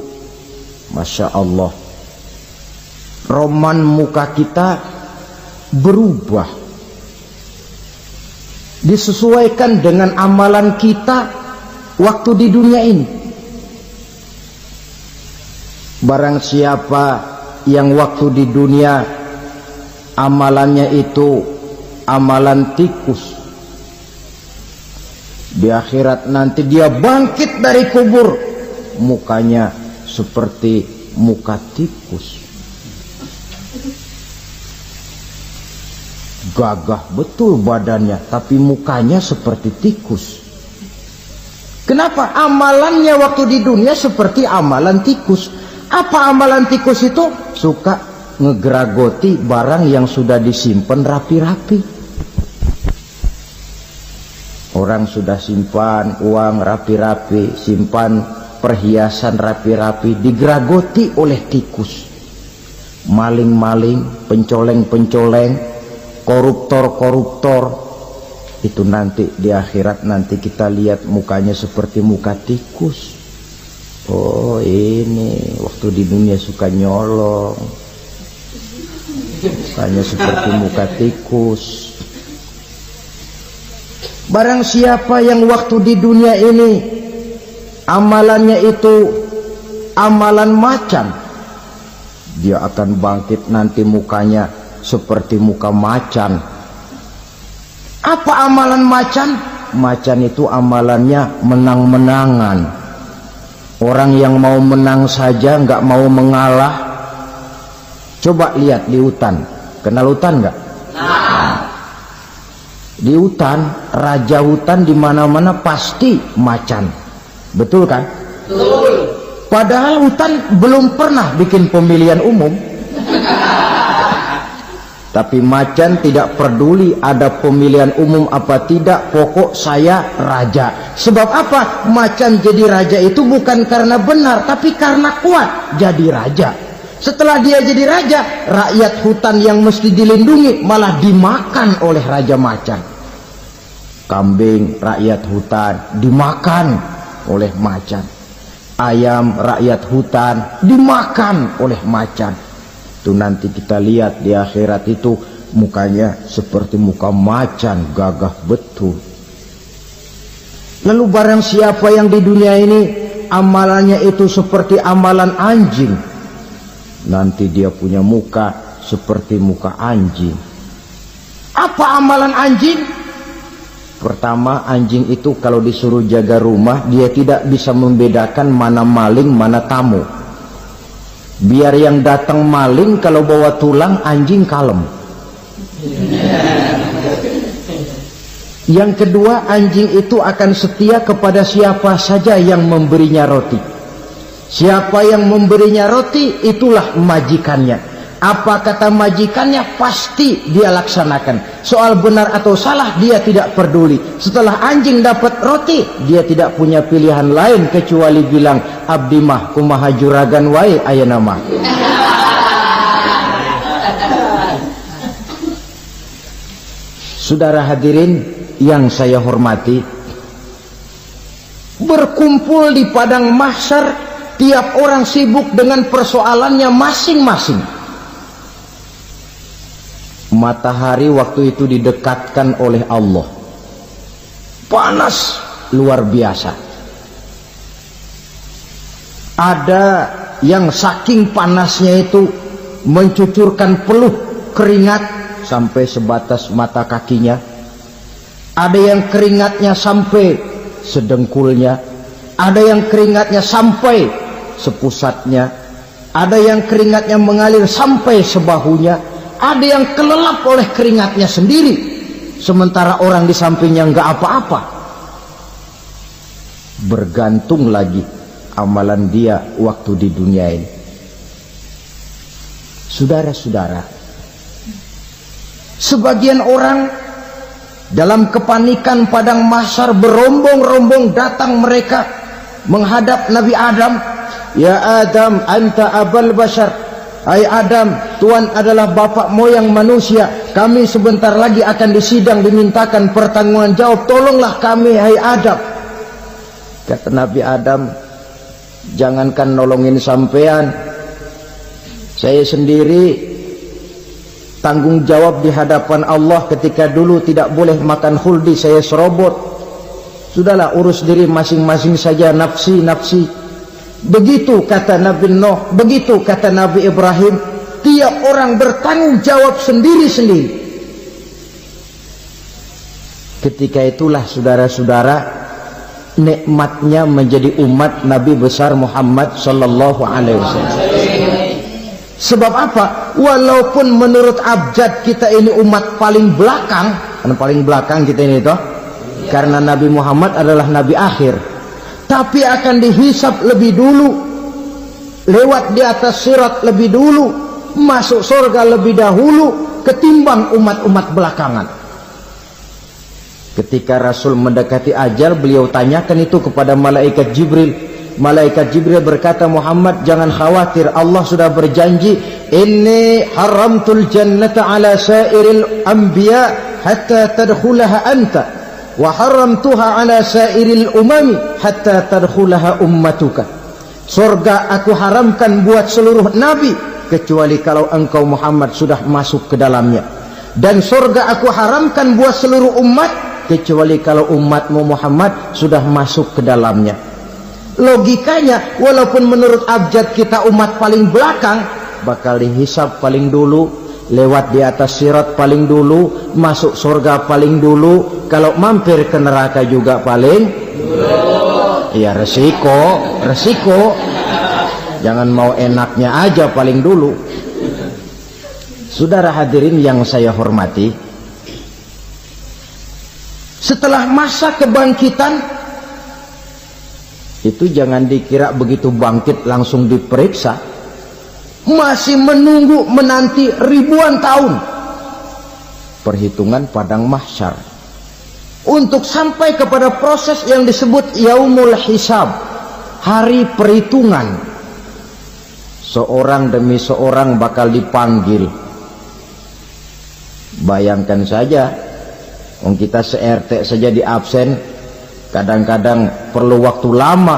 Masya Allah, roman muka kita berubah, disesuaikan dengan amalan kita waktu di dunia ini. Barang siapa yang waktu di dunia amalannya itu amalan tikus, di akhirat nanti dia bangkit dari kubur, mukanya seperti muka tikus. Gagah betul badannya, tapi mukanya seperti tikus. Kenapa? Amalannya waktu di dunia seperti amalan tikus. Apa amalan tikus itu? Suka ngegeragoti barang yang sudah disimpan rapi-rapi. Orang sudah simpan uang rapi-rapi, simpan perhiasan rapi-rapi, digeragoti oleh tikus. Maling-maling, pencoleng-pencoleng, koruptor-koruptor, itu nanti di akhirat nanti kita lihat mukanya seperti muka tikus. Oh, ini waktu di dunia suka nyolong, mukanya seperti muka tikus. Barang siapa yang waktu di dunia ini amalannya itu amalan macan, dia akan bangkit nanti mukanya seperti muka macan. Apa amalan macan? Macan itu amalannya menang-menangan. Orang yang mau menang saja nggak mau mengalah. Coba lihat di hutan, kenal hutan nggak? Nah. Di hutan, raja hutan di mana-mana pasti macan, betul kan? Betul. Padahal hutan belum pernah bikin pemilihan umum. Tapi macan tidak peduli ada pemilihan umum apa tidak, pokok saya raja. Sebab apa? Macan jadi raja itu bukan karena benar, tapi karena kuat jadi raja. Setelah dia jadi raja, rakyat hutan yang mesti dilindungi malah dimakan oleh raja macan. Kambing rakyat hutan dimakan oleh macan. Ayam rakyat hutan dimakan oleh macan. Itu nanti kita lihat di akhirat itu mukanya seperti muka macan, gagah betul. Lalu barang siapa yang di dunia ini amalannya itu seperti amalan anjing, nanti dia punya muka seperti muka anjing. Apa amalan anjing? Pertama, anjing itu kalau disuruh jaga rumah, dia tidak bisa membedakan mana maling mana tamu. Biar yang datang maling kalau bawa tulang, anjing kalem. Yang kedua, anjing itu akan setia kepada siapa saja yang memberinya roti. Siapa yang memberinya roti, itulah majikannya. Apa kata majikannya, pasti dia laksanakan. Soal benar atau salah, dia tidak peduli. Setelah anjing dapat roti, dia tidak punya pilihan lain kecuali bilang, abdi mah kumaha juragan wae ayeuna mah. Saudara hadirin yang saya hormati, berkumpul di padang mahsyar, tiap orang sibuk dengan persoalannya masing-masing. Matahari waktu itu didekatkan oleh Allah, panas luar biasa. Ada yang saking panasnya itu mencucurkan peluh keringat sampai sebatas mata kakinya. Ada yang keringatnya sampai sedengkulnya, ada yang keringatnya sampai sepusatnya, ada yang keringatnya mengalir sampai sebahunya. Ada yang kelelap oleh keringatnya sendiri, sementara orang di sampingnya nggak apa-apa. Bergantung lagi amalan dia waktu di dunia ini. Saudara-saudara, sebagian orang dalam kepanikan padang mahsyar berombong-rombong datang mereka menghadap Nabi Adam. Ya Adam, anta abal bashar. Hai Adam, Tuhan adalah bapak moyang manusia. Kami sebentar lagi akan disidang, dimintakan pertanggungan jawab. Tolonglah kami, hai Adam. Kata Nabi Adam, jangankan nolongin sampean, saya sendiri tanggung jawab di hadapan Allah. Ketika dulu tidak boleh makan khuldi, saya serobot. Sudahlah, urus diri masing-masing saja, nafsi. Begitu kata Nabi Nuh, begitu kata Nabi Ibrahim. Tiap orang bertanggung jawab sendiri-sendiri. Ketika itulah saudara-saudara, nikmatnya menjadi umat Nabi besar Muhammad sallallahu alaihi wasallam. Sebab apa? Walaupun menurut abjad kita ini umat paling belakang, karena paling belakang kita ini toh, karena Nabi Muhammad adalah Nabi akhir, tapi akan dihisap lebih dulu, lewat di atas sirat lebih dulu, masuk surga lebih dahulu ketimbang umat-umat belakangan. Ketika Rasul mendekati ajal, beliau tanyakan itu kepada malaikat Jibril. Malaikat Jibril berkata, Muhammad jangan khawatir, Allah sudah berjanji, inni haramtul jannata ala sairil anbiya hatta tadkhulaha anta, wa haramtuha ala sairil umami hatta tadkhulaha ummatuka. Surga aku haramkan buat seluruh nabi kecuali kalau engkau Muhammad sudah masuk ke dalamnya, dan surga aku haramkan buat seluruh umat kecuali kalau umatmu Muhammad sudah masuk ke dalamnya. Logikanya, walaupun menurut abjad kita umat paling belakang, bakal dihisab paling dulu, lewat di atas sirat paling dulu, masuk surga paling dulu, kalau mampir ke neraka juga paling dulu. Ya resiko. Jangan mau enaknya aja paling dulu. Saudara hadirin yang saya hormati, setelah masa kebangkitan itu jangan dikira begitu bangkit langsung diperiksa. Masih menunggu menanti ribuan tahun perhitungan padang mahsyar, untuk sampai kepada proses yang disebut yaumul hisab, hari perhitungan. Seorang demi seorang bakal dipanggil. Bayangkan saja, kita se-RT saja di absen, kadang-kadang perlu waktu lama.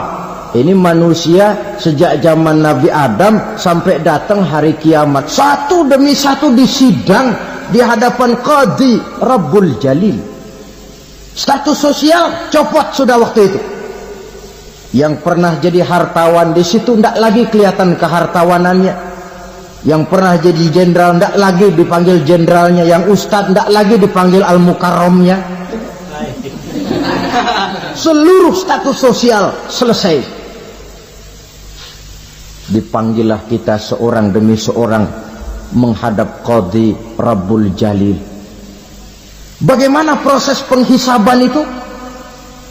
Ini manusia sejak zaman Nabi Adam sampai datang hari kiamat, satu demi satu disidang di hadapan Qadhi Rabbul Jalil. Status sosial copot sudah waktu itu. Yang pernah jadi hartawan di situ tidak lagi kelihatan kehartawanannya. Yang pernah jadi jenderal tidak lagi dipanggil jenderalnya. Yang ustadz tidak lagi dipanggil al-mukarramnya. Seluruh status sosial selesai. Dipanggillah kita seorang demi seorang menghadap Qadhi Rabbul Jalil. Bagaimana proses penghisaban itu?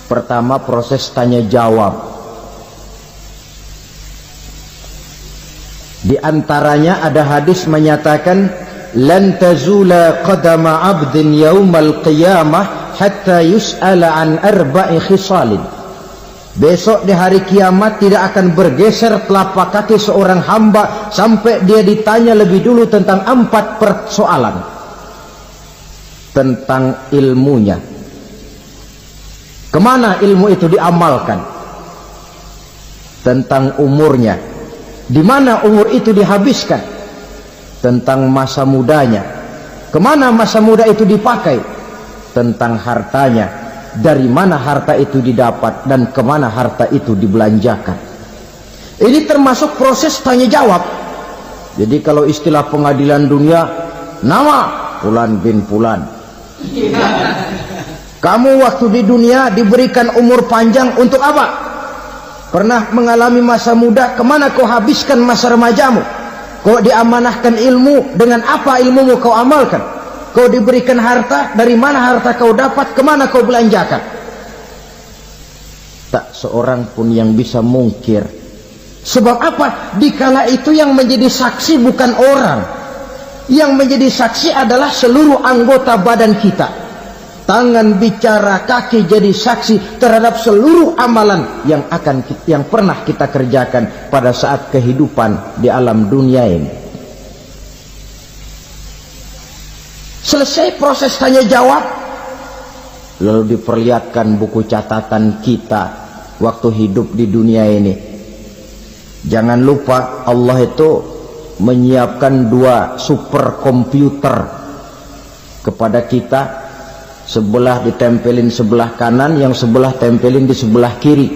Pertama, proses tanya jawab. Di antaranya ada hadis menyatakan, lan tazula qadama 'abdin yaumal qiyamah hatta yus'ala an arba'i khisalin. Besok di hari kiamat tidak akan bergeser telapak kaki seorang hamba sampai dia ditanya lebih dulu tentang 4 persoalan. Tentang ilmunya, kemana ilmu itu diamalkan. Tentang umurnya, di mana umur itu dihabiskan. Tentang masa mudanya, kemana masa muda itu dipakai. Tentang hartanya, dari mana harta itu didapat dan kemana harta itu dibelanjakan. Ini termasuk proses tanya jawab. Jadi kalau istilah pengadilan dunia, nama Fulan bin Fulan. Kamu waktu di dunia diberikan umur panjang untuk apa? Pernah mengalami masa muda, kemana kau habiskan masa remajamu? Kau diamanahkan ilmu, dengan apa ilmumu kau amalkan? Kau diberikan harta, dari mana harta kau dapat, kemana kau belanjakan? Tak seorang pun yang bisa mungkir. Sebab apa? Dikala itu yang menjadi saksi bukan orang. Yang menjadi saksi adalah seluruh anggota badan kita. Tangan bicara, kaki jadi saksi terhadap seluruh amalan yang pernah kita kerjakan pada saat kehidupan di alam dunia ini. Selesai proses tanya jawab, lalu diperlihatkan buku catatan kita waktu hidup di dunia ini. Jangan lupa Allah itu menyiapkan 2 superkomputer kepada kita. Sebelah ditempelin sebelah kanan, yang sebelah tempelin di sebelah kiri.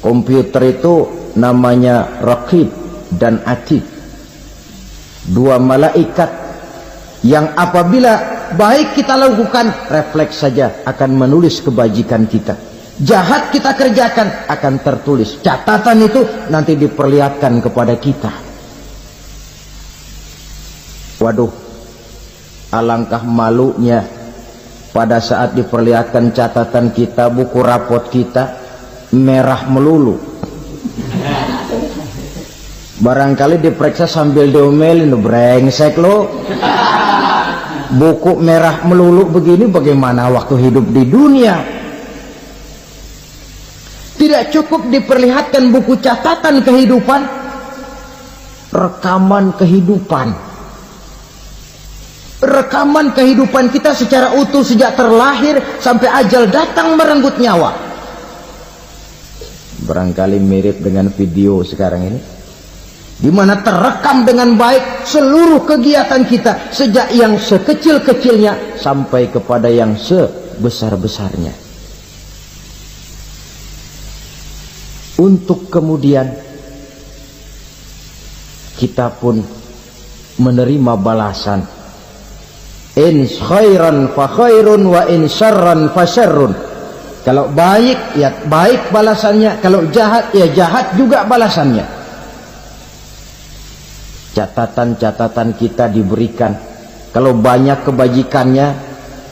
Komputer itu namanya Raqib dan Atid. 2 malaikat yang apabila baik kita lakukan, refleks saja akan menulis kebajikan kita. Jahat kita kerjakan akan tertulis. Catatan itu nanti diperlihatkan kepada kita. Waduh, alangkah malunya pada saat diperlihatkan catatan kita, buku rapot kita merah melulu. Barangkali diperiksa sambil diomelin, brengsek lo. Buku merah melulu begini, bagaimana waktu hidup di dunia? Tidak cukup diperlihatkan buku catatan kehidupan, rekaman kehidupan. Rekaman kehidupan kita secara utuh sejak terlahir sampai ajal datang merenggut nyawa. Barangkali mirip dengan video sekarang ini, di mana terekam dengan baik seluruh kegiatan kita sejak yang sekecil-kecilnya sampai kepada yang sebesar-besarnya. Untuk kemudian kita pun menerima balasan. In khairan fa khairun wa in syarran fa syarrun. Kalau baik ya baik balasannya, kalau jahat ya jahat juga balasannya. Catatan-catatan kita diberikan. Kalau banyak kebajikannya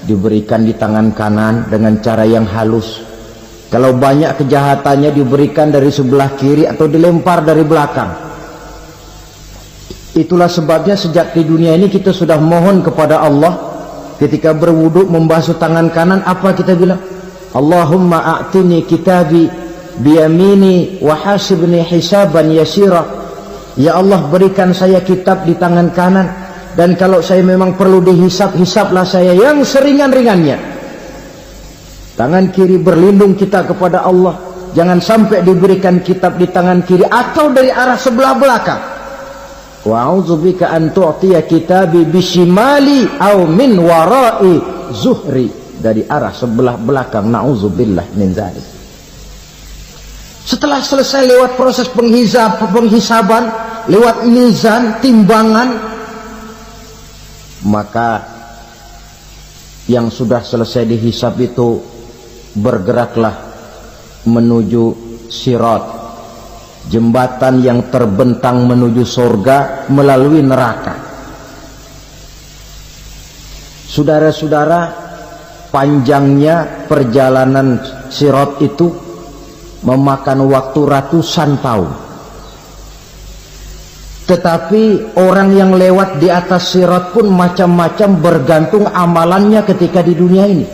diberikan di tangan kanan dengan cara yang halus. Kalau banyak kejahatannya diberikan dari sebelah kiri atau dilempar dari belakang. Itulah sebabnya sejak di dunia ini kita sudah mohon kepada Allah ketika berwudu membasuh tangan kanan, apa kita bilang? Allahumma a'tini kitabi biyamini wa hasibni hisaban yasira. Ya Allah, berikan saya kitab di tangan kanan, dan kalau saya memang perlu dihisab, hisablah saya yang seringan-ringannya. Tangan kiri berlindung kita kepada Allah, jangan sampai diberikan kitab di tangan kiri atau dari arah sebelah belakang. Wa a'udzubika an tu'tiya kitabi bishimali aw min wara'i zuhri, dari arah sebelah belakang. Na'udzubillah min dzalik. Setelah selesai lewat proses penghisaban, lewat mizan, timbangan, maka yang sudah selesai dihisab itu bergeraklah menuju sirat, jembatan yang terbentang menuju surga melalui neraka. Saudara-saudara, panjangnya perjalanan sirat itu memakan waktu ratusan tahun. Tetapi orang yang lewat di atas sirat pun macam-macam, bergantung amalannya ketika di dunia ini.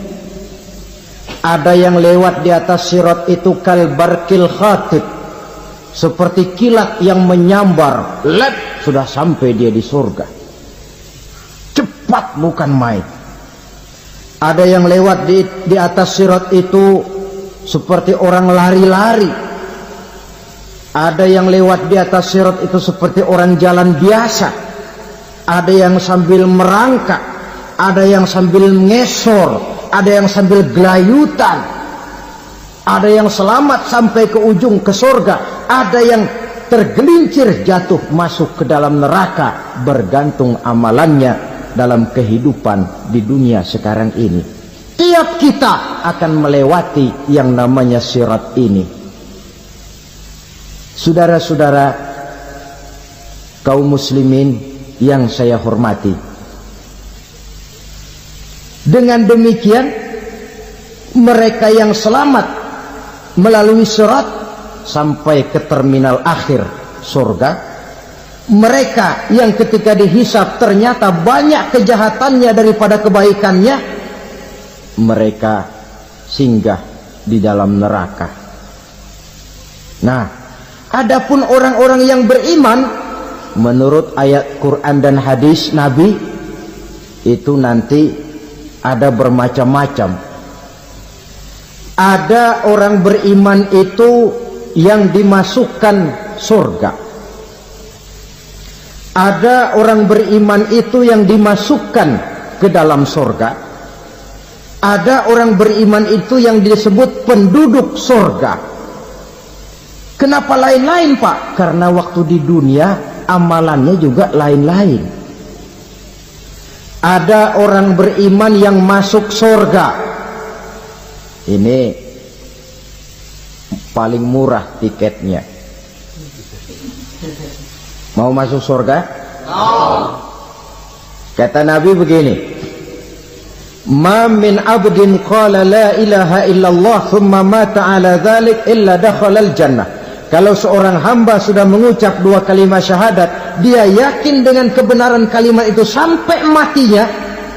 Ada yang lewat di atas sirat itu kal barqil khatib, seperti kilat yang menyambar, lep, sudah sampai dia di surga. Cepat bukan main. Ada yang lewat di atas sirat itu seperti orang lari-lari. Ada yang lewat di atas sirat itu seperti orang jalan biasa. Ada yang sambil merangkak, ada yang sambil ngesor, ada yang sambil gelayutan, ada yang selamat sampai ke ujung ke surga, ada yang tergelincir jatuh masuk ke dalam neraka, bergantung amalannya dalam kehidupan di dunia sekarang ini. Tiap kita akan melewati yang namanya sirat ini. Saudara-saudara kaum muslimin yang saya hormati, dengan demikian mereka yang selamat melalui sirat sampai ke terminal akhir surga, mereka yang ketika dihisab ternyata banyak kejahatannya daripada kebaikannya, mereka singgah di dalam neraka. Nah, adapun orang-orang yang beriman menurut ayat Quran dan hadis Nabi itu nanti ada bermacam-macam. Ada orang beriman itu yang dimasukkan surga. Ada orang beriman itu yang dimasukkan ke dalam surga. Ada orang beriman itu yang disebut penduduk surga. Kenapa lain-lain, Pak? Karena waktu di dunia amalannya juga lain-lain. Ada orang beriman yang masuk surga. Ini paling murah tiketnya. Mau masuk surga? Kata Nabi begini, ma min abdin qala la ilaha illallah thumma mata ala dhalik illa dakhalal jannah. Kalau seorang hamba sudah mengucap dua kalimat syahadat, dia yakin dengan kebenaran kalimat itu sampai matinya,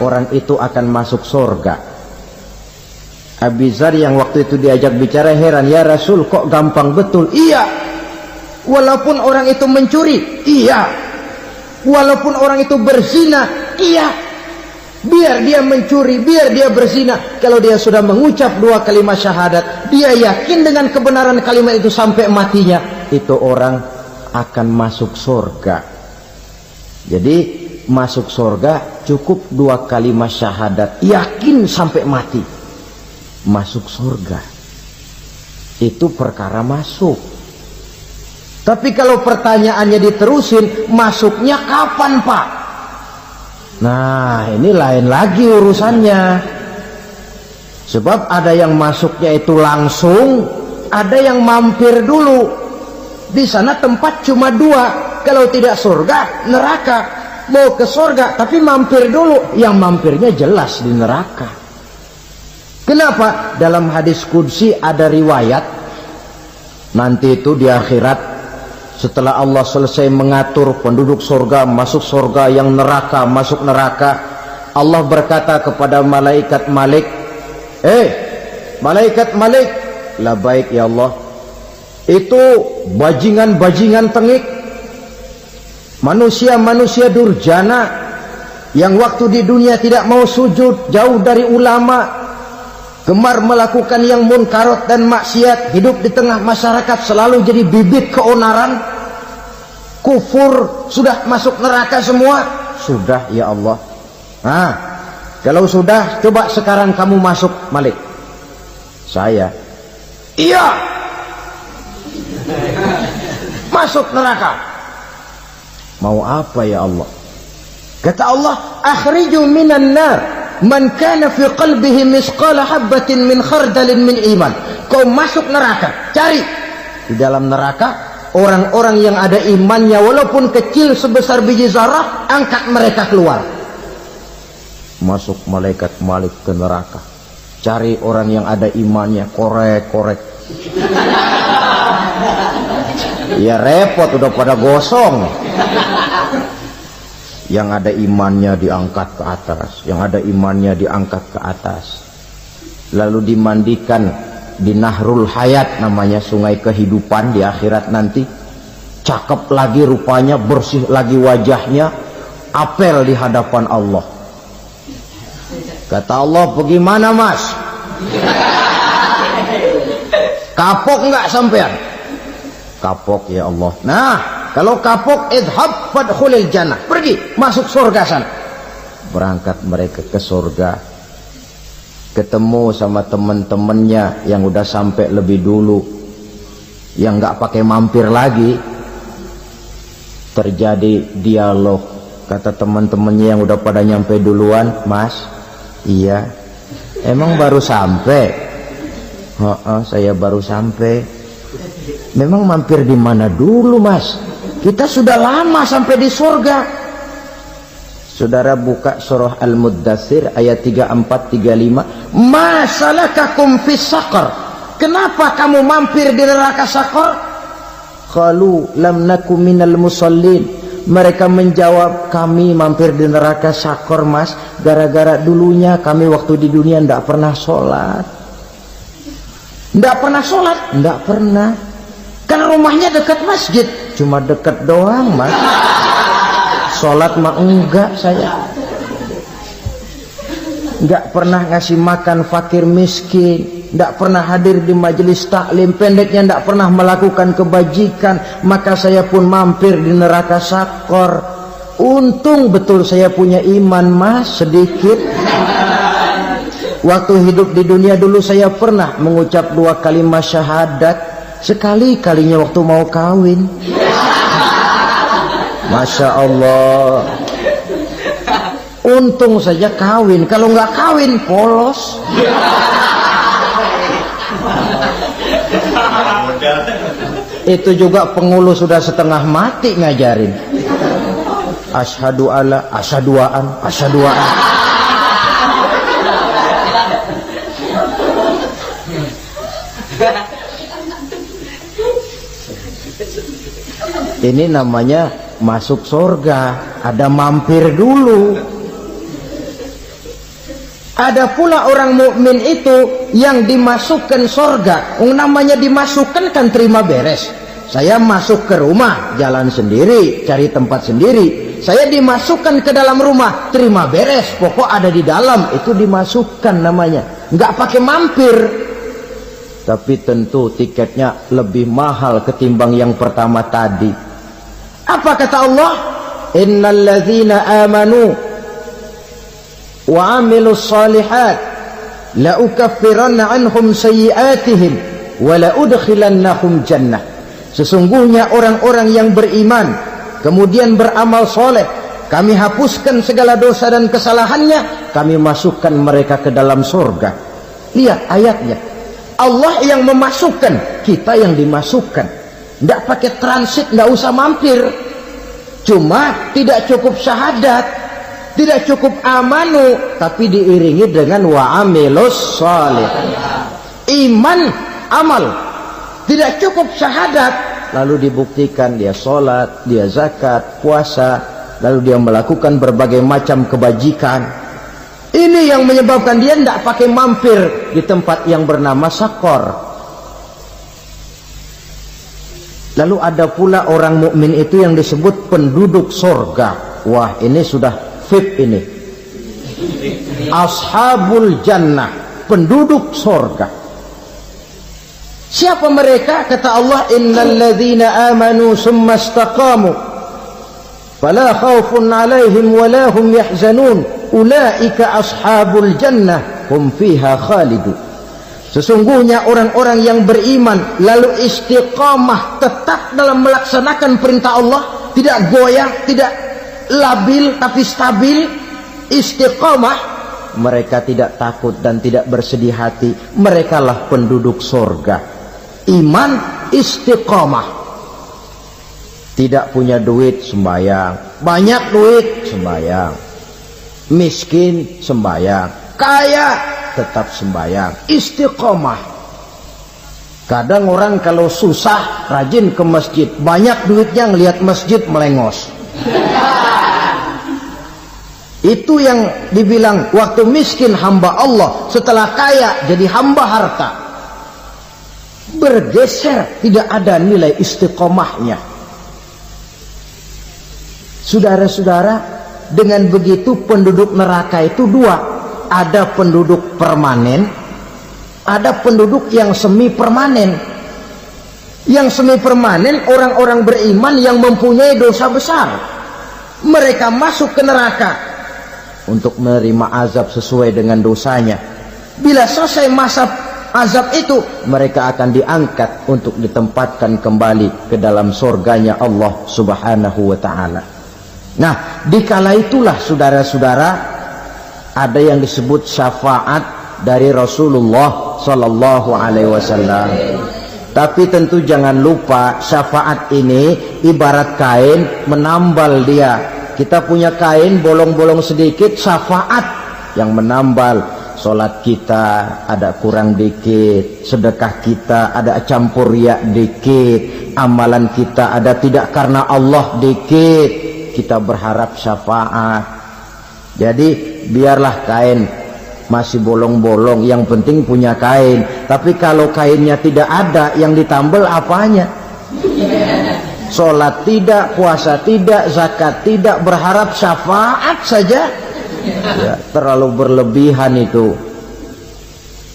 orang itu akan masuk surga. Abi Dzar yang waktu itu diajak bicara heran, ya Rasul kok gampang betul? Iya. Walaupun orang itu mencuri, iya. Walaupun orang itu berzina, iya. Biar dia mencuri, biar dia berzina, kalau dia sudah mengucap dua kalimat syahadat, dia yakin dengan kebenaran kalimat itu sampai matinya, itu orang akan masuk surga. Jadi masuk surga cukup dua kalimat syahadat, yakin sampai mati, masuk surga. Itu perkara masuk. Tapi kalau pertanyaannya diterusin, masuknya kapan, Pak? Nah, ini lain lagi urusannya. Sebab ada yang masuknya itu langsung, ada yang mampir dulu. Di sana tempat cuma dua, kalau tidak surga, neraka. Mau ke surga, tapi mampir dulu. Yang mampirnya jelas di neraka. Kenapa? Dalam hadis qudsi ada riwayat, nanti itu di akhirat, setelah Allah selesai mengatur penduduk surga masuk surga, yang neraka masuk neraka, Allah berkata kepada malaikat Malik, malaikat Malik, labaik ya Allah. Itu bajingan-bajingan tengik, manusia-manusia durjana yang waktu di dunia tidak mau sujud, jauh dari ulama, gemar melakukan yang munkarat dan maksiat, hidup di tengah masyarakat selalu jadi bibit keonaran, kufur, sudah masuk neraka semua. Sudah ya Allah. Nah, kalau sudah, coba sekarang kamu masuk, Malik. Saya, iya, masuk neraka. Mau apa ya Allah? Kata Allah, akhriju minan nar man kana fi qalbihi misqala habatin min khardalin min iman. Kau masuk neraka, cari di dalam neraka orang-orang yang ada imannya walaupun kecil sebesar biji zarah, angkat mereka keluar. Masuk malaikat Malik ke neraka, cari orang yang ada imannya, korek-korek. Ya repot, udah pada gosong. Yang ada imannya diangkat ke atas, yang ada imannya diangkat ke atas, lalu dimandikan di Nahrul Hayat, namanya sungai kehidupan di akhirat nanti. Cakep lagi rupanya, bersih lagi wajahnya, apel di hadapan Allah. Kata Allah, bagaimana mas? Kapok nggak sampean? Kapok ya Allah. Nah, kalau kapok, idhab fadkhulil jannah, pergi masuk surga sana. Berangkat mereka ke surga, ketemu sama teman-temannya yang udah sampai lebih dulu, yang nggak pakai mampir lagi. Terjadi dialog. Kata teman-temannya yang udah pada nyampe duluan, mas, iya, emang baru sampai? Saya baru sampai. Memang mampir di mana dulu mas? Kita sudah lama sampai di surga. Saudara buka surah Al-Muddathir ayat 34-35. Ma salakakum fis saqar? Kenapa kamu mampir di neraka Saqar? Qalu lam naku minal musallin. Mereka menjawab, kami mampir di neraka Saqar mas, gara-gara dulunya kami waktu di dunia tidak pernah sholat. Tidak pernah sholat? Tidak pernah. Karena rumahnya dekat masjid, cuma dekat doang mas. Sholat mah enggak saya. Enggak pernah ngasih makan fakir miskin, enggak pernah hadir di majelis taklim, pendeknya enggak pernah melakukan kebajikan. Maka saya pun mampir di neraka Saqar. Untung betul saya punya iman mas, sedikit. Waktu hidup di dunia dulu saya pernah mengucap 2 kalimat syahadat, sekali-kalinya waktu mau kawin. Masya Allah. Untung saja kawin, kalau nggak kawin polos. Itu juga pengulu sudah setengah mati ngajarin. Asyhadu alla, asyaduaan, asyaduaan. Ini namanya masuk surga, ada mampir dulu. Ada pula orang mukmin itu yang dimasukkan surga. Namanya dimasukkan kan terima beres. Saya masuk ke rumah, jalan sendiri, cari tempat sendiri. Saya dimasukkan ke dalam rumah, terima beres, pokok ada di dalam, itu dimasukkan namanya. Nggak pakai mampir. Tapi tentu tiketnya lebih mahal ketimbang yang pertama tadi. Apa kata Allah? Innal ladzina amanu wa amilus salihat la ukaffiranna anhum sayyi'atihim wa la udkhilannahum jannah. Sesungguhnya orang-orang yang beriman kemudian beramal soleh, kami hapuskan segala dosa dan kesalahannya, kami masukkan mereka ke dalam surga. Lihat ayatnya, Allah yang memasukkan, kita yang dimasukkan. Tidak pakai transit, tidak usah mampir. Cuma tidak cukup syahadat, tidak cukup amanu, tapi diiringi dengan wa'amilus salih. Iman, amal. Tidak cukup syahadat, lalu dibuktikan dia sholat, dia zakat, puasa, lalu dia melakukan berbagai macam kebajikan. Ini yang menyebabkan dia tidak pakai mampir di tempat yang bernama Sakor. Lalu ada pula orang mukmin itu yang disebut penduduk sorga. Wah, ini sudah VIP ini. Ashabul jannah, penduduk sorga. Siapa mereka? Kata Allah, innal ladzina amanu summa istaqamu fala khaufun alaihim wala hum yahzanun ulaika ashabul jannah hum fiha khalidun. Sesungguhnya orang-orang yang beriman lalu istiqamah, tetap dalam melaksanakan perintah Allah, tidak goyah, tidak labil tapi stabil, istiqamah, mereka tidak takut dan tidak bersedih hati. Merekalah penduduk sorga. Iman, istiqamah. Tidak punya duit, sembahyang. Banyak duit, sembahyang. Miskin, sembahyang. Kaya, tetap sembahyang. Istiqamah. Kadang orang kalau susah rajin ke masjid, banyak duitnya ngelihat masjid melengos. Itu yang dibilang waktu miskin hamba Allah, setelah kaya jadi hamba harta. Bergeser, tidak ada nilai istiqomahnya. Saudara-saudara, dengan begitu penduduk neraka itu dua. Ada penduduk permanen, ada penduduk yang semi permanen. Yang semi permanen orang-orang beriman yang mempunyai dosa besar. Mereka masuk ke neraka untuk menerima azab sesuai dengan dosanya. Bila selesai masa azab itu, mereka akan diangkat untuk ditempatkan kembali ke dalam surganya Allah Subhanahu wa ta'ala. Nah, dikala itulah saudara-saudara, ada yang disebut syafaat dari Rasulullah Sallallahu Alaihi Wasallam. Tapi tentu jangan lupa, syafaat ini ibarat kain menambal dia. Kita punya kain bolong-bolong sedikit, syafaat yang menambal. Solat kita ada kurang dikit, sedekah kita ada campur riak dikit, amalan kita ada tidak karena Allah dikit, kita berharap syafaat. Jadi biarlah kain masih bolong-bolong, yang penting punya kain. Tapi kalau kainnya tidak ada, yang ditambal apanya? Sholat tidak, puasa tidak, zakat tidak, berharap syafaat saja, ya, terlalu berlebihan itu.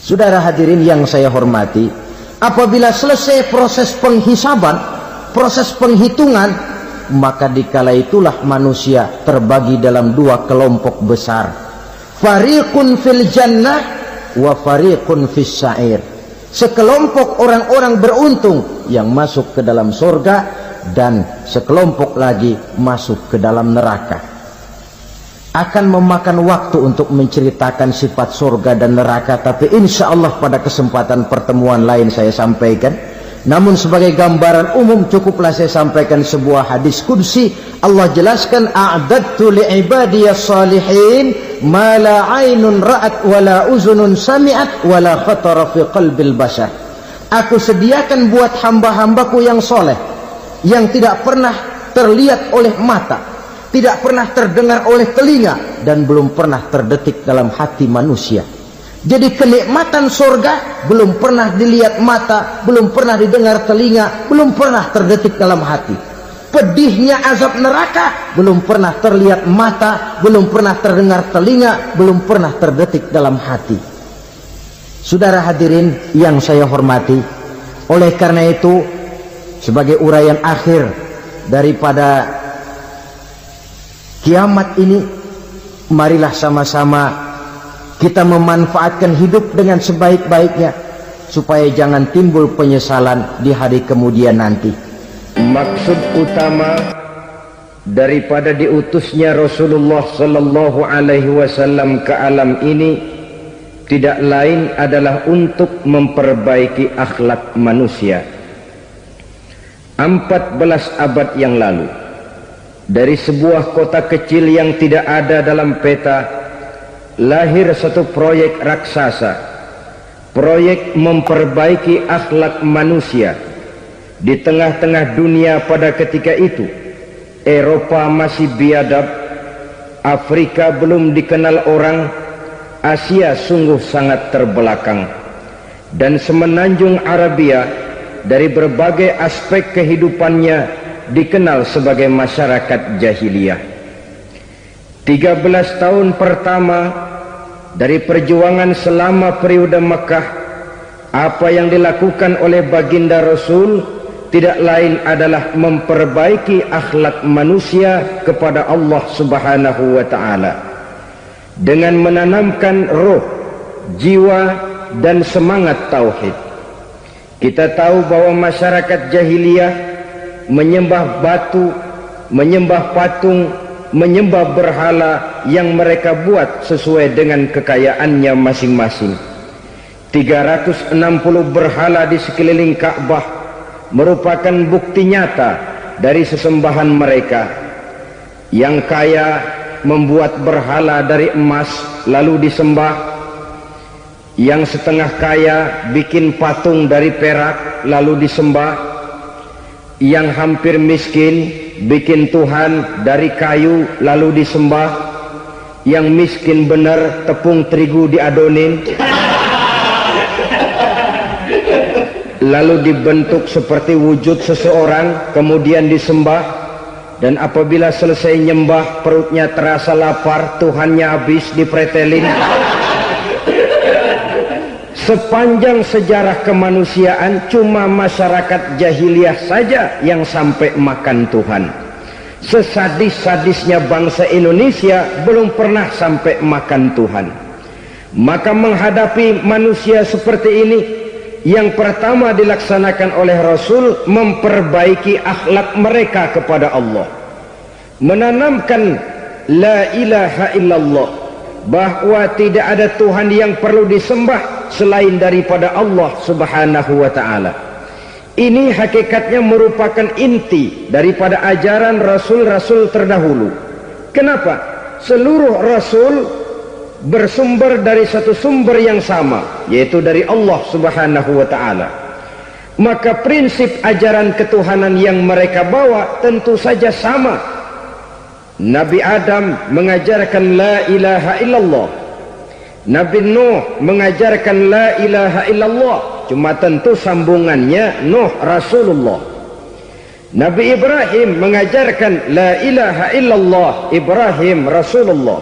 Saudara hadirin yang saya hormati, apabila selesai proses penghisaban, proses penghitungan, maka dikala itulah manusia terbagi dalam dua kelompok besar. Fariqun fil jannah wa fariqun fis sa'ir. Sekelompok orang-orang beruntung yang masuk ke dalam surga, dan sekelompok lagi masuk ke dalam neraka. Akan memakan waktu untuk menceritakan sifat surga dan neraka, tapi insya Allah pada kesempatan pertemuan lain saya sampaikan. Namun sebagai gambaran umum cukuplah saya sampaikan sebuah hadis qudsi. Allah jelaskan, a'dadtu li'ibadiyas salihin ma la 'ainun ra'at wa la uzunun sami'at wa la khatara fi qalbil bashar. Aku sediakan buat hamba-hambaku yang soleh, yang tidak pernah terlihat oleh mata, tidak pernah terdengar oleh telinga, dan belum pernah terdetik dalam hati manusia. Jadi kenikmatan surga belum pernah dilihat mata, belum pernah didengar telinga, belum pernah terdetik dalam hati. Pedihnya azab neraka belum pernah terlihat mata, belum pernah terdengar telinga, belum pernah terdetik dalam hati. Saudara hadirin yang saya hormati, oleh karena itu, sebagai uraian akhir daripada kiamat ini, marilah sama-sama kita memanfaatkan hidup dengan sebaik-baiknya, supaya jangan timbul penyesalan di hari kemudian nanti. Maksud utama daripada diutusnya Rasulullah Sallallahu Alaihi Wasallam ke alam ini tidak lain adalah untuk memperbaiki akhlak manusia. 14 abad yang lalu, dari sebuah kota kecil yang tidak ada dalam peta, lahir satu proyek raksasa, proyek memperbaiki akhlak manusia. Di tengah-tengah dunia pada ketika itu, Eropa masih biadab, Afrika belum dikenal orang, Asia sungguh sangat terbelakang, dan semenanjung Arabia dari berbagai aspek kehidupannya dikenal sebagai masyarakat jahiliyah. 13 tahun pertama dari perjuangan selama periode Mekah, apa yang dilakukan oleh baginda Rasul tidak lain adalah memperbaiki akhlak manusia kepada Allah Subhanahu wa ta'ala dengan menanamkan roh, jiwa dan semangat tauhid. Kita tahu bahwa masyarakat jahiliyah menyembah batu, menyembah patung, menyembah berhala yang mereka buat sesuai dengan kekayaannya masing-masing. 360 berhala di sekeliling Ka'bah merupakan bukti nyata dari sesembahan mereka. Yang kaya membuat berhala dari emas lalu disembah, yang setengah kaya bikin patung dari perak lalu disembah, yang hampir miskin bikin Tuhan dari kayu lalu disembah, yang miskin benar tepung terigu diadonin lalu dibentuk seperti wujud seseorang kemudian disembah. Dan apabila selesai nyembah perutnya terasa lapar, Tuhannya habis dipretelin. Sepanjang sejarah kemanusiaan cuma masyarakat jahiliyah saja yang sampai makan Tuhan. Sesadis-sadisnya bangsa Indonesia belum pernah sampai makan Tuhan. Maka menghadapi manusia seperti ini, yang pertama dilaksanakan oleh Rasul memperbaiki akhlak mereka kepada Allah, menanamkan la ilaha illallah, bahwa tidak ada Tuhan yang perlu disembah selain daripada Allah Subhanahu wa ta'ala. Ini hakikatnya merupakan inti daripada ajaran Rasul-Rasul terdahulu. Kenapa? Seluruh Rasul bersumber dari satu sumber yang sama, yaitu dari Allah Subhanahu wa ta'ala. Maka prinsip ajaran ketuhanan yang mereka bawa tentu saja sama. Nabi Adam mengajarkan la ilaha illallah, Nabi Nuh mengajarkan la ilaha illallah, cuma tentu sambungannya Nuh Rasulullah. Nabi Ibrahim mengajarkan la ilaha illallah, Ibrahim Rasulullah.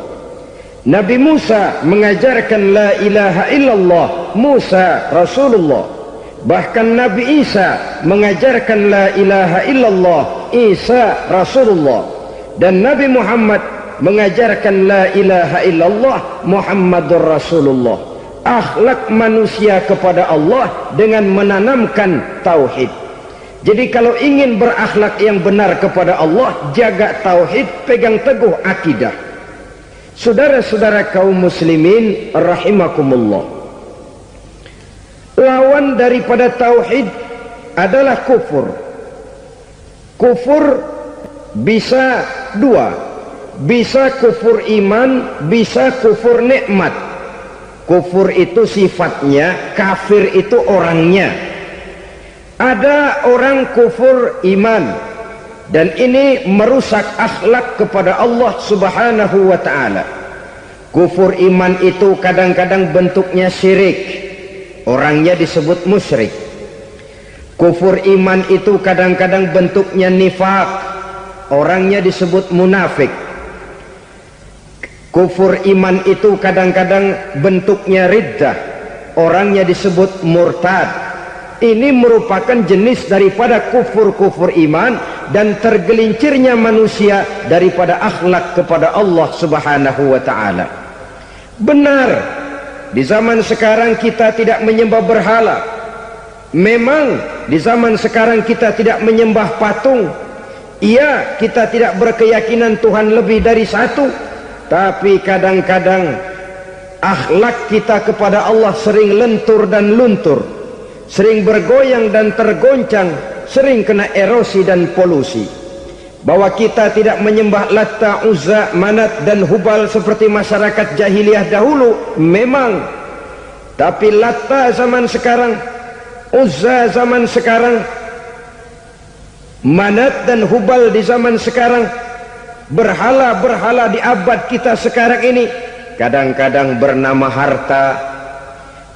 Nabi Musa mengajarkan la ilaha illallah, Musa Rasulullah. Bahkan Nabi Isa mengajarkan la ilaha illallah, Isa Rasulullah. Dan Nabi Muhammad mengajarkan la ilaha illallah, Muhammadur Rasulullah. Akhlak manusia kepada Allah dengan menanamkan tauhid. Jadi kalau ingin berakhlak yang benar kepada Allah, jaga tauhid, pegang teguh akidah. Saudara-saudara kaum muslimin rahimakumullah, lawan daripada tauhid adalah kufur. Kufur bisa dua, bisa kufur iman, bisa kufur nikmat. Kufur itu sifatnya, kafir itu orangnya. Ada orang kufur iman, dan ini merusak akhlak kepada Allah Subhanahu wa ta'ala. Kufur iman itu kadang-kadang bentuknya syirik, orangnya disebut musyrik. Kufur iman itu kadang-kadang bentuknya nifaq, orangnya disebut munafik. Kufur iman itu kadang-kadang bentuknya riddah, orangnya disebut murtad. Ini merupakan jenis daripada kufur-kufur iman dan tergelincirnya manusia daripada akhlak kepada Allah Subhanahu wa ta'ala. Benar, di zaman sekarang kita tidak menyembah berhala. Memang di zaman sekarang kita tidak menyembah patung. Iya, kita tidak berkeyakinan Tuhan lebih dari satu. Tapi kadang-kadang akhlak kita kepada Allah sering lentur dan luntur, sering bergoyang dan tergoncang, sering kena erosi dan polusi. Bahwa kita tidak menyembah Latta, Uzza, Manat dan Hubal seperti masyarakat jahiliyah dahulu, memang. Tapi Latta zaman sekarang, Uzza zaman sekarang, Manat dan Hubal di zaman sekarang, berhala-berhala di abad kita sekarang ini kadang-kadang bernama harta,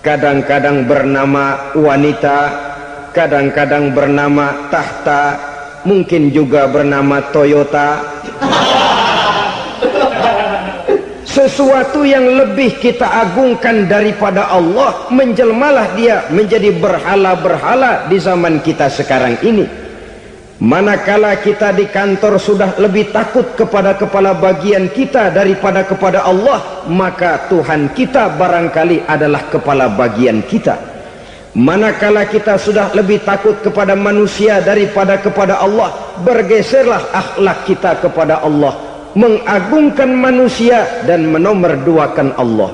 kadang-kadang bernama wanita, kadang-kadang bernama tahta, mungkin juga bernama Toyota. Sesuatu yang lebih kita agungkan daripada Allah, menjelmalah dia menjadi berhala-berhala di zaman kita sekarang ini. Manakala kita di kantor sudah lebih takut kepada kepala bagian kita daripada kepada Allah, maka Tuhan kita barangkali adalah kepala bagian kita. Manakala kita sudah lebih takut kepada manusia daripada kepada Allah, bergeserlah akhlak kita kepada Allah, mengagungkan manusia dan menomorduakan Allah.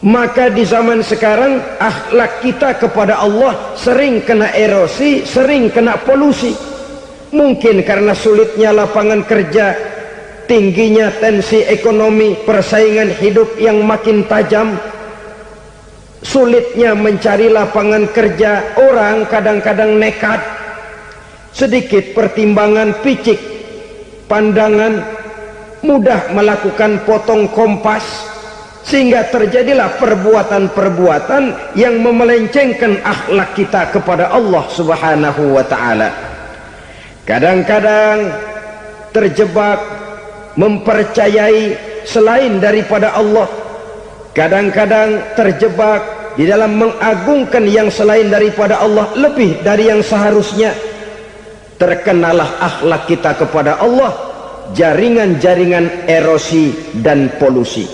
Maka di zaman sekarang akhlak kita kepada Allah sering kena erosi, sering kena polusi. Mungkin karena sulitnya lapangan kerja, tingginya tensi ekonomi, persaingan hidup yang makin tajam, sulitnya mencari lapangan kerja, orang kadang-kadang nekat, sedikit pertimbangan, picik pandangan, mudah melakukan potong kompas, sehingga terjadilah perbuatan-perbuatan yang memelencengkan akhlak kita kepada Allah Subhanahu wa ta'ala. Kadang-kadang terjebak mempercayai selain daripada Allah, kadang-kadang terjebak di dalam mengagungkan yang selain daripada Allah lebih dari yang seharusnya. Terkenalah akhlak kita kepada Allah jaringan-jaringan erosi dan polusi.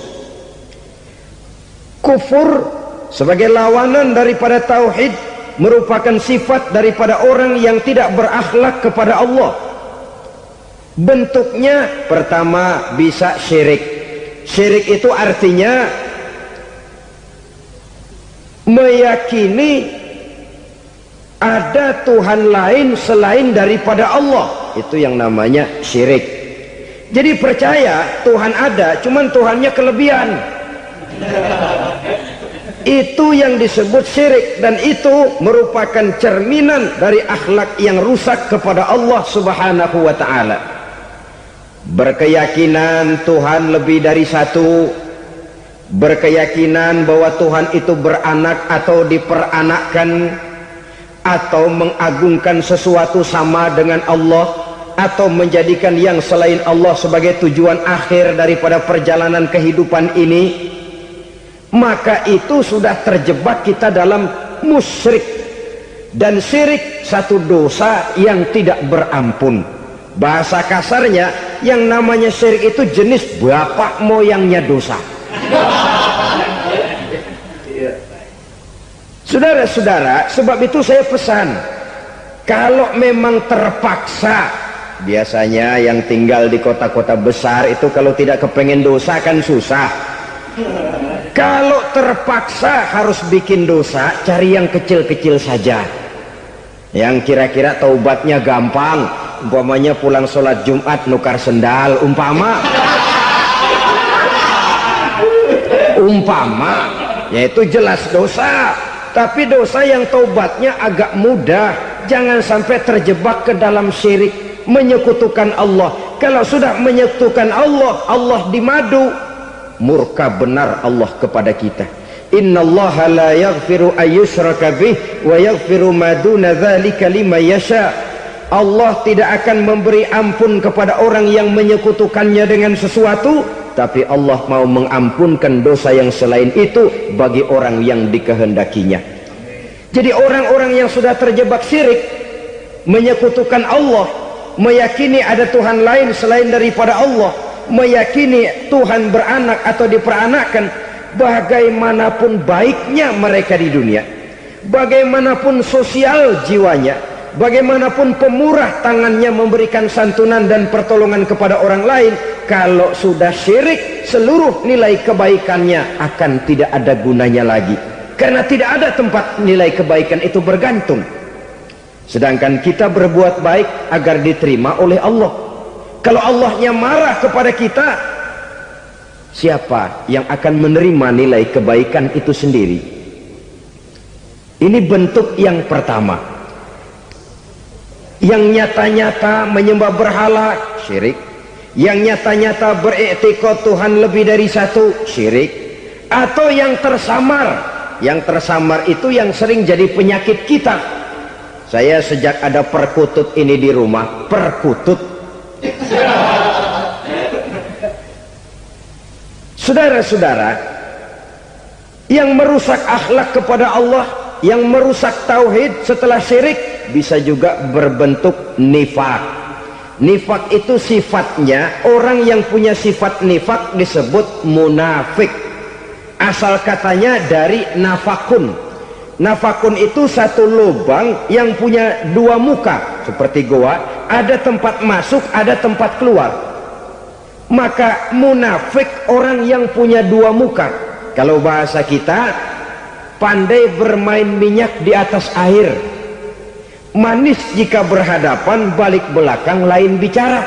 Kufur sebagai lawanan daripada tauhid merupakan sifat daripada orang yang tidak berakhlak kepada Allah. Bentuknya pertama bisa syirik. Syirik itu artinya meyakini ada Tuhan lain selain daripada Allah. Itu yang namanya syirik. Jadi percaya Tuhan ada, cuman Tuhannya kelebihan. Itu yang disebut syirik, dan itu merupakan cerminan dari akhlak yang rusak kepada Allah Subhanahu wa ta'ala. Berkeyakinan Tuhan lebih dari satu, berkeyakinan bahwa Tuhan itu beranak atau diperanakkan, atau mengagungkan sesuatu sama dengan Allah, atau menjadikan yang selain Allah sebagai tujuan akhir daripada perjalanan kehidupan ini, maka itu sudah terjebak kita dalam musyrik. Dan syirik satu dosa yang tidak berampun. Bahasa kasarnya, yang namanya syirik itu jenis bapak moyangnya dosa. Saudara-saudara, sebab itu saya pesan, kalau memang terpaksa, biasanya yang tinggal di kota-kota besar itu kalau tidak kepengen dosa kan susah. Kalau terpaksa harus bikin dosa, cari yang kecil-kecil saja, yang kira-kira taubatnya gampang. Umpamanya pulang sholat Jumat nukar sendal, umpama yaitu jelas dosa. Tapi dosa yang taubatnya agak mudah. Jangan sampai terjebak ke dalam syirik, menyekutukan Allah. Kalau sudah menyekutukan Allah, Allah dimadu, murka benar Allah kepada kita. Innallaha la yaghfiru ayyushraka bih wa yaghfiru ma duna dzalika liman yasha. Allah tidak akan memberi ampun kepada orang yang menyekutukannya dengan sesuatu, tapi Allah mau mengampunkan dosa yang selain itu bagi orang yang dikehendakinya. Jadi orang-orang yang sudah terjebak syirik, menyekutukan Allah, meyakini ada Tuhan lain selain daripada Allah, meyakini Tuhan beranak atau diperanakkan, bagaimanapun baiknya mereka di dunia, bagaimanapun sosial jiwanya, bagaimanapun pemurah tangannya memberikan santunan dan pertolongan kepada orang lain, kalau sudah syirik, seluruh nilai kebaikannya akan tidak ada gunanya lagi, karena tidak ada tempat nilai kebaikan itu bergantung. Sedangkan kita berbuat baik agar diterima oleh Allah. Kalau Allahnya marah kepada kita, siapa yang akan menerima nilai kebaikan itu sendiri? Ini bentuk yang pertama. Yang nyata-nyata menyembah berhala, syirik. yang nyata-nyata beriktikad Tuhan lebih dari satu, syirik. Atau yang tersamar. Yang tersamar itu yang sering jadi penyakit kita. Saya sejak ada perkutut ini di rumah, perkutut. Saudara-saudara, yang merusak akhlak kepada Allah, yang merusak tauhid setelah syirik, bisa juga berbentuk nifak. Nifak itu sifatnya, orang yang punya sifat nifak disebut munafik. Asal katanya dari nafakun. Nafakun itu satu lubang yang punya dua muka, seperti goa, ada tempat masuk, ada tempat keluar. Maka munafik orang yang punya dua muka. Kalau bahasa kita, pandai bermain minyak di atas air, manis jika berhadapan, balik belakang lain bicara.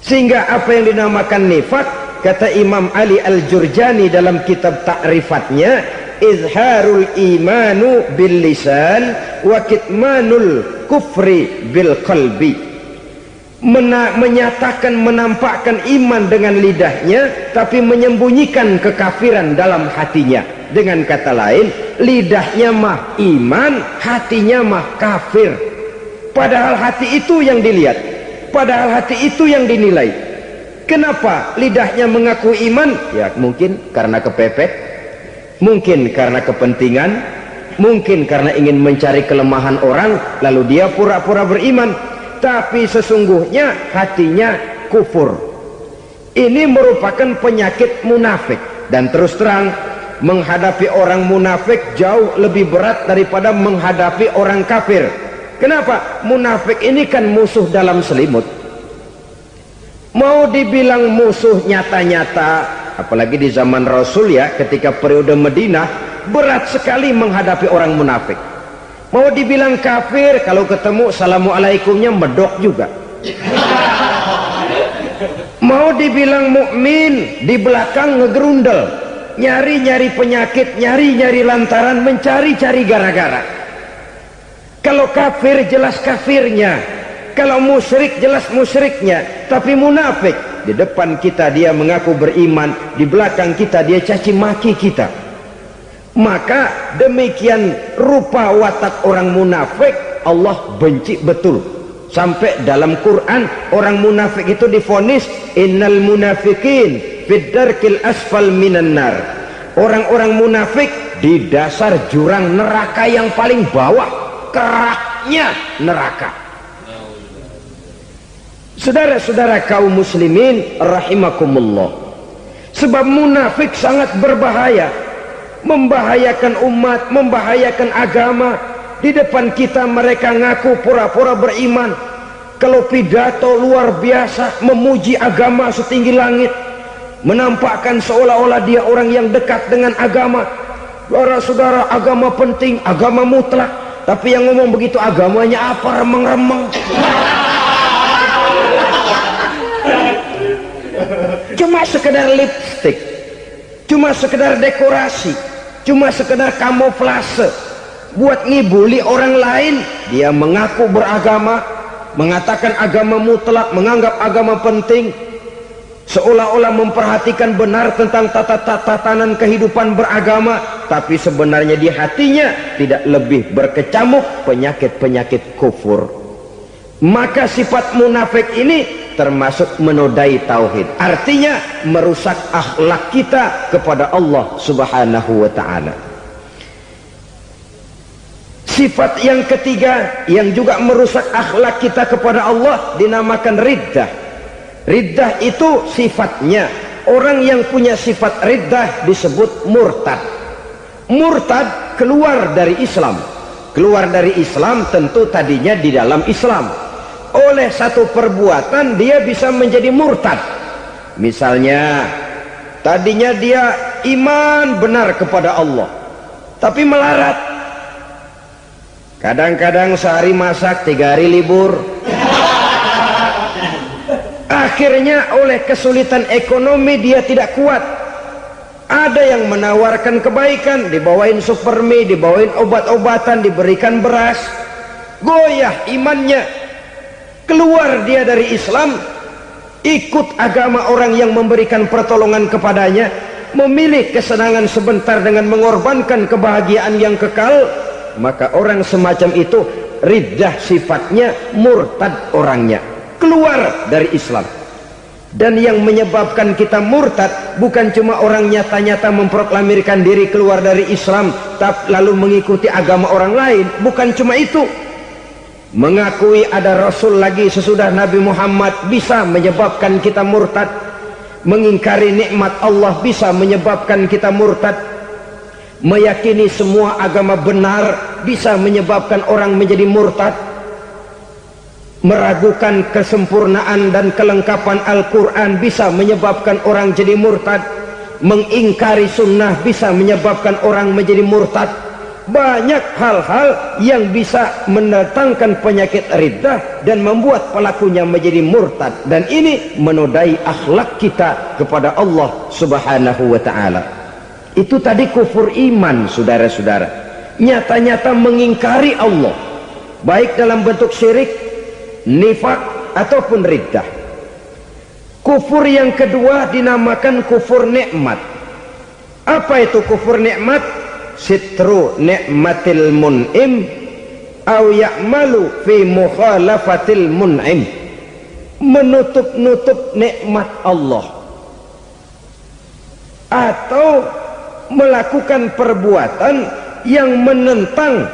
Sehingga apa yang dinamakan nifak, kata Imam Ali Al-Jurjani dalam kitab ta'rifatnya, izharul imanu bil lisan wa kitmanul kufri bil qalbi. Menyatakan, menampakkan iman dengan lidahnya, tapi menyembunyikan kekafiran dalam hatinya. Dengan kata lain, lidahnya mah iman, hatinya mah kafir. Padahal hati itu yang dilihat, padahal hati itu yang dinilai. Kenapa lidahnya mengaku iman? Ya mungkin karena kepepet, mungkin karena kepentingan, mungkin karena ingin mencari kelemahan orang, lalu dia pura-pura beriman, tapi sesungguhnya hatinya kufur. Ini merupakan penyakit munafik. Dan terus terang, menghadapi orang munafik jauh lebih berat daripada menghadapi orang kafir. Kenapa? Munafik ini kan musuh dalam selimut. Mau dibilang musuh nyata-nyata, apalagi di zaman Rasul ya, ketika periode Madinah, berat sekali menghadapi orang munafik. Mau dibilang kafir, kalau ketemu assalamualaikumnya medok juga. Mau dibilang mukmin, di belakang ngegerundel, nyari-nyari penyakit, nyari-nyari lantaran, mencari-cari gara-gara. Kalau kafir jelas kafirnya, kalau musyrik jelas musyriknya. Tapi munafik, di depan kita dia mengaku beriman, di belakang kita dia caci maki kita. Maka demikian rupa watak orang munafik, Allah benci betul. Sampai dalam Quran orang munafik itu divonis innal munafikin fid darkil asfal minan nar. Orang-orang munafik di dasar jurang neraka yang paling bawah, keraknya neraka. Saudara-saudara kaum muslimin rahimakumullah, sebab munafik sangat berbahaya, membahayakan umat, membahayakan agama. Di depan kita mereka ngaku pura-pura beriman, kalau pidato luar biasa, memuji agama setinggi langit, menampakkan seolah-olah dia orang yang dekat dengan agama. Saudara-saudara, agama penting, agama mutlak, tapi yang ngomong begitu agamanya apa, remeng-remeng. Cuma sekedar lipstick, cuma sekedar dekorasi, cuma sekedar kamuflase buat ngibuli orang lain. Dia mengaku beragama, mengatakan agama mutlak, menganggap agama penting, seolah-olah memperhatikan benar tentang tatanan kehidupan beragama, tapi sebenarnya di hatinya tidak lebih berkecamuk penyakit-penyakit kufur. Maka sifat munafik ini termasuk menodai tauhid, artinya merusak akhlak kita kepada Allah Subhanahu wa ta'ala. Sifat yang ketiga yang juga merusak akhlak kita kepada Allah dinamakan riddah. Riddah itu sifatnya, orang yang punya sifat riddah disebut murtad. Murtad keluar dari Islam. Keluar dari Islam tentu tadinya di dalam Islam. Oleh satu perbuatan dia bisa menjadi murtad. Misalnya tadinya dia iman benar kepada Allah, tapi melarat. Kadang-kadang sehari masak, 3 hari libur. Akhirnya oleh kesulitan ekonomi dia tidak kuat. Ada yang menawarkan kebaikan, dibawain supermi, dibawain obat-obatan, diberikan beras. Goyah imannya, keluar dia dari Islam, ikut agama orang yang memberikan pertolongan kepadanya, memilih kesenangan sebentar dengan mengorbankan kebahagiaan yang kekal, maka orang semacam itu riddah sifatnya, murtad orangnya, keluar dari Islam. Dan yang menyebabkan kita murtad bukan cuma orang nyata-nyata memproklamirkan diri keluar dari Islam tapi lalu mengikuti agama orang lain, bukan cuma itu. Mengakui ada Rasul lagi sesudah Nabi Muhammad bisa menyebabkan kita murtad. Mengingkari nikmat Allah bisa menyebabkan kita murtad. Meyakini semua agama benar bisa menyebabkan orang menjadi murtad. Meragukan kesempurnaan dan kelengkapan Al-Quran bisa menyebabkan orang jadi murtad. Mengingkari sunnah bisa menyebabkan orang menjadi murtad. Banyak hal-hal yang bisa mendatangkan penyakit riddah dan membuat pelakunya menjadi murtad, dan ini menodai akhlak kita kepada Allah Subhanahu wa ta'ala. Itu tadi kufur iman, saudara-saudara, nyata-nyata mengingkari Allah, baik dalam bentuk syirik, nifak ataupun riddah. Kufur yang kedua dinamakan kufur nikmat. Apa itu kufur nikmat? Sitru ni'matil mun'im au ya'malu fi mukhalafatil mun'im, menutup-nutup nikmat Allah atau melakukan perbuatan yang menentang,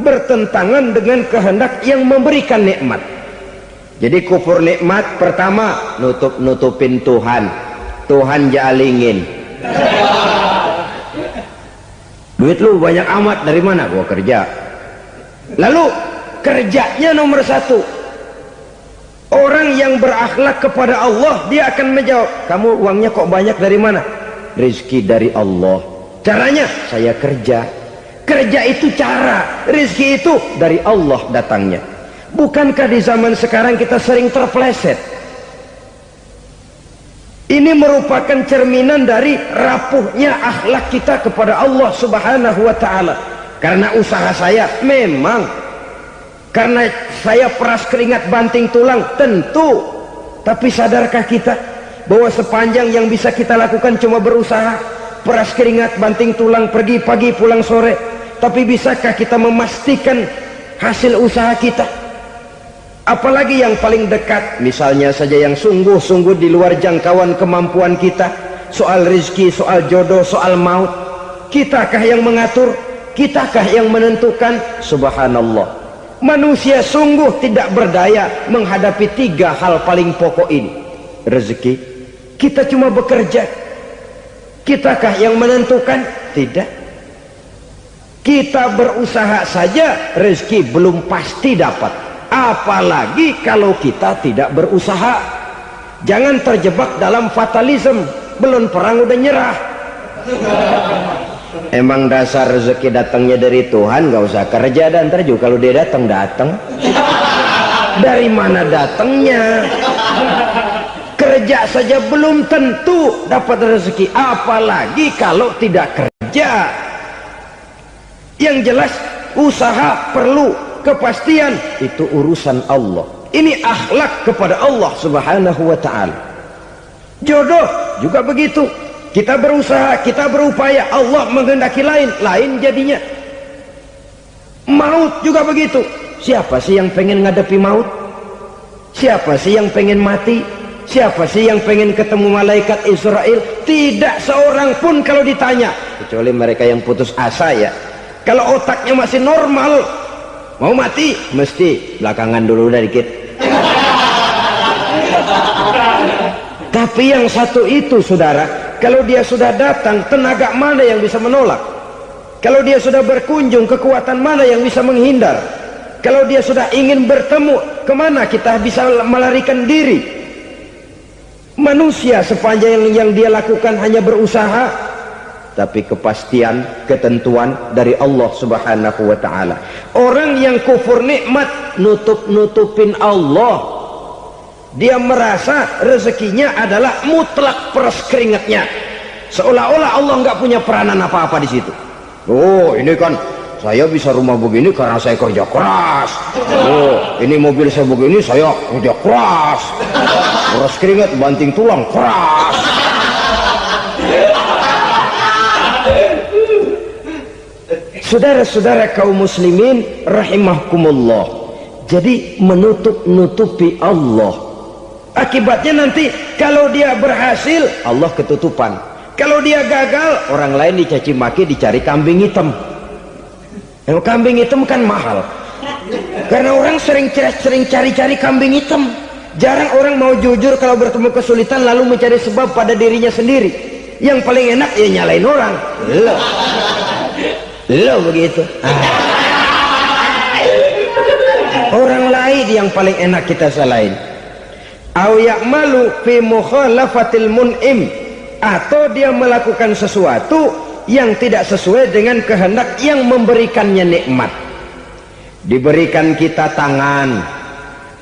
bertentangan dengan kehendak yang memberikan nikmat. Jadi kufur nikmat pertama, nutup-nutupin Tuhan. Tuhan jalingin. Duit lu banyak amat, dari mana? Gua kerja. Lalu kerjanya nomor satu. Orang yang berakhlak kepada Allah, dia akan menjawab, kamu uangnya kok banyak, dari mana? Rizki dari Allah. Caranya, saya kerja. Kerja itu cara, rizki itu dari Allah datangnya. Bukankah di zaman sekarang kita sering terpleset? Ini merupakan cerminan dari rapuhnya akhlak kita kepada Allah Subhanahu wa ta'ala. Karena usaha saya memang, karena saya peras keringat banting tulang, tentu. Tapi sadarkah kita bahwa sepanjang yang bisa kita lakukan cuma berusaha, peras keringat banting tulang, pergi pagi pulang sore? Tapi bisakah kita memastikan hasil usaha kita? Apalagi yang paling dekat, misalnya saja yang sungguh-sungguh di luar jangkauan kemampuan kita, soal rezeki, soal jodoh, soal maut, kitakah yang mengatur? Kitakah yang menentukan? Subhanallah, manusia sungguh tidak berdaya menghadapi tiga hal paling pokok ini. Rezeki, kita cuma bekerja. Kitakah yang menentukan? Tidak. Kita berusaha saja rezeki belum pasti dapat, apalagi kalau kita tidak berusaha. Jangan terjebak dalam fatalisme, belum perang udah nyerah. Emang dasar rezeki datangnya dari Tuhan, gak usah kerja, dan ntar juga kalau dia datang. Dari mana datangnya? Kerja saja belum tentu dapat rezeki, apalagi kalau tidak kerja. Yang jelas usaha perlu, kepastian itu urusan Allah. Ini akhlak kepada Allah Subhanahu wa ta'ala. Jodoh juga begitu, kita berusaha, kita berupaya, Allah menghendaki lain jadinya. Maut juga begitu. Siapa sih yang pengen ngadepi maut? Siapa sih yang pengen mati? Siapa sih yang pengen ketemu malaikat Israel? Tidak seorang pun kalau ditanya, kecuali mereka yang putus asa ya. Kalau otaknya masih normal, mau mati mesti belakangan dulu udah dikit. Tapi yang satu itu, saudara, kalau dia sudah datang, tenaga mana yang bisa menolak? Kalau dia sudah berkunjung, kekuatan mana yang bisa menghindar? Kalau dia sudah ingin bertemu, kemana kita bisa melarikan diri? Manusia sepanjang yang dia lakukan hanya berusaha, tapi kepastian, ketentuan dari Allah Subhanahu wa ta'ala. Orang yang kufur nikmat, nutup-nutupin Allah. Dia merasa rezekinya adalah mutlak peras keringatnya, seolah-olah Allah nggak punya peranan apa-apa di situ. Oh, ini kan saya bisa rumah begini karena saya kerja keras. Oh, ini mobil saya begini, saya kerja keras. Nguras keringat, banting tulang, keras. Saudara-saudara kaum muslimin rahimahkumullah, jadi menutup-nutupi Allah. Akibatnya nanti kalau dia berhasil, Allah ketutupan. Kalau dia gagal, orang lain dicaci maki, dicari kambing hitam. Yang kambing hitam kan mahal, karena orang sering cari-cari kambing hitam. Jarang orang mau jujur kalau bertemu kesulitan lalu mencari sebab pada dirinya sendiri. Yang paling enak ya nyalain orang. Lo begitu. Orang lain yang paling enak kita salahin. Au ya'malu fi mukhalafatil mun'im, atau dia melakukan sesuatu yang tidak sesuai dengan kehendak yang memberikannya nikmat. Diberikan kita tangan,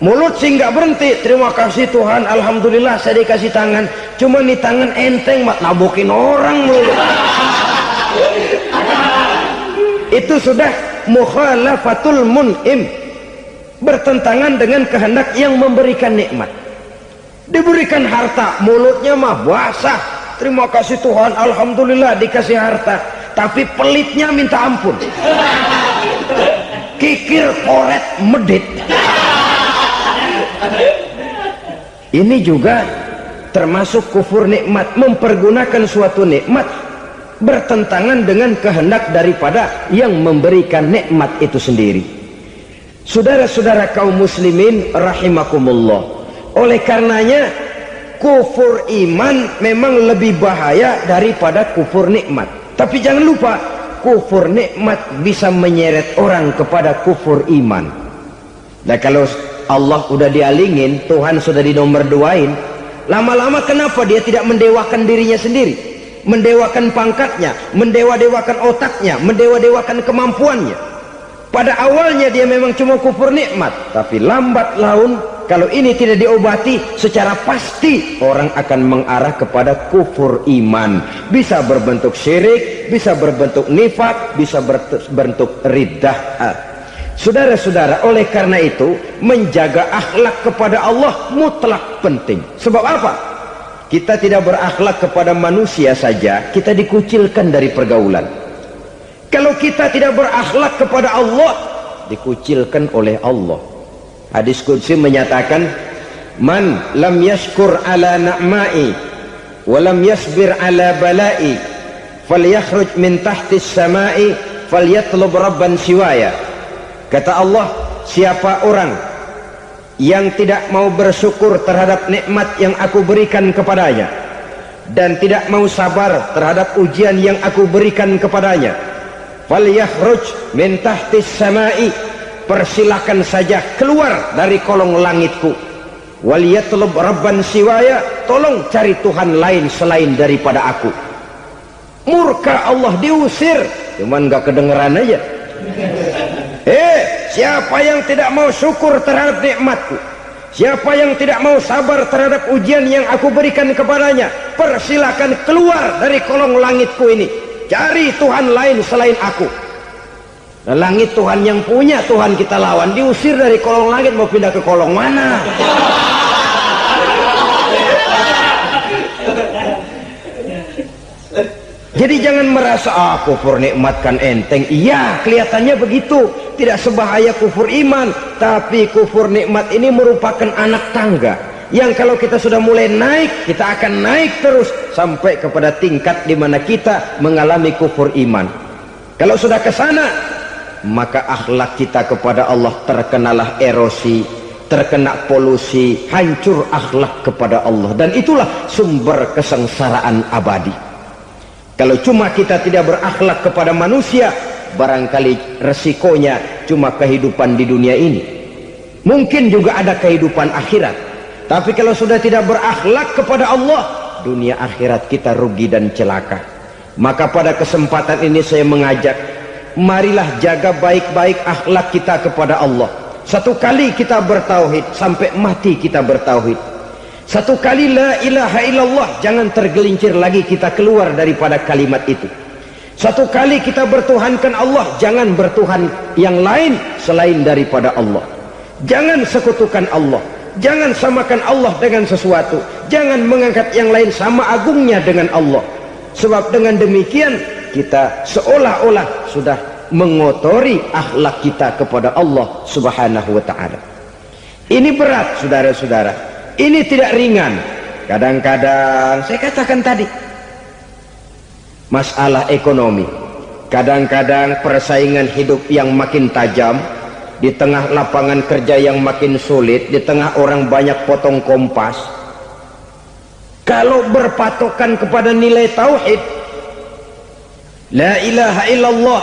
mulut sih nggak berhenti, terima kasih Tuhan, alhamdulillah saya dikasih tangan. Cuma nih tangan enteng mat nabokin orang mulu. Itu sudah mukhalafatul mun'im, bertentangan dengan kehendak yang memberikan nikmat. Diberikan harta, mulutnya mah basah, terima kasih Tuhan, alhamdulillah dikasih harta, tapi pelitnya minta ampun, kikir koret medit. Ini juga termasuk kufur nikmat, mempergunakan suatu nikmat bertentangan dengan kehendak daripada yang memberikan nikmat itu sendiri. Saudara-saudara kaum muslimin rahimakumullah, oleh karenanya kufur iman memang lebih bahaya daripada kufur nikmat. Tapi jangan lupa, kufur nikmat bisa menyeret orang kepada kufur iman. Nah kalau Allah udah dialingin, Tuhan sudah dinomor duain, lama-lama kenapa dia tidak mendewakan dirinya sendiri, mendewakan pangkatnya, mendewa-dewakan otaknya, mendewa-dewakan kemampuannya? Pada awalnya dia memang cuma kufur nikmat, tapi lambat laun kalau ini tidak diobati secara pasti, orang akan mengarah kepada kufur iman. Bisa berbentuk syirik, bisa berbentuk nifak, bisa berbentuk riddah. Saudara-saudara, oleh karena itu menjaga akhlak kepada Allah mutlak penting. Sebab apa? Kita tidak berakhlak kepada manusia saja, kita dikucilkan dari pergaulan. Kalau kita tidak berakhlak kepada Allah, dikucilkan oleh Allah. Hadis qudsi menyatakan, man lam yashkur ala na'ma'i wa lam yasbir ala bala'i falyakhruj min tahtis sama'i falyatlub rabban siwaya. Kata Allah, siapa orang yang tidak mau bersyukur terhadap nikmat yang aku berikan kepadanya dan tidak mau sabar terhadap ujian yang aku berikan kepadanya, falyakhruj min tahtis sama'i, persilakan saja keluar dari kolong langitku, waliyatlub rabban siwaya, tolong cari Tuhan lain selain daripada aku. Murka Allah, diusir, cuman gak kedengeran aja. Siapa yang tidak mau syukur terhadap nikmatku, siapa yang tidak mau sabar terhadap ujian yang aku berikan kepadanya, persilakan keluar dari kolong langitku ini, cari Tuhan lain selain aku. Nah, langit Tuhan yang punya, Tuhan kita lawan, diusir dari kolong langit, mau pindah ke kolong mana? Jadi jangan merasa kufur nikmat kan enteng. Iya, kelihatannya begitu, tidak sebahaya kufur iman. Tapi kufur nikmat ini merupakan anak tangga yang kalau kita sudah mulai naik, kita akan naik terus sampai kepada tingkat di mana kita mengalami kufur iman. Kalau sudah ke sana, maka akhlak kita kepada Allah terkenalah erosi, terkena polusi, hancur akhlak kepada Allah, dan itulah sumber kesengsaraan abadi. Kalau cuma kita tidak berakhlak kepada manusia, barangkali resikonya cuma kehidupan di dunia ini. Mungkin juga ada kehidupan akhirat. Tapi kalau sudah tidak berakhlak kepada Allah, dunia akhirat kita rugi dan celaka. Maka pada kesempatan ini saya mengajak, marilah jaga baik-baik akhlak kita kepada Allah. Satu kali kita bertauhid, sampai mati kita bertauhid. Satu kali la ilaha illallah, jangan tergelincir lagi kita keluar daripada kalimat itu. Satu kali kita bertuhankan Allah, jangan bertuhan yang lain selain daripada Allah. Jangan sekutukan Allah, jangan samakan Allah dengan sesuatu, jangan mengangkat yang lain sama agungnya dengan Allah. Sebab dengan demikian kita seolah-olah sudah mengotori akhlak kita kepada Allah Subhanahu wa ta'ala. Ini berat, saudara-saudara. Ini tidak ringan. Kadang-kadang saya katakan tadi, masalah ekonomi, kadang-kadang persaingan hidup yang makin tajam, di tengah lapangan kerja yang makin sulit, di tengah orang banyak potong kompas. Kalau berpatokan kepada nilai tauhid, la ilaha illallah,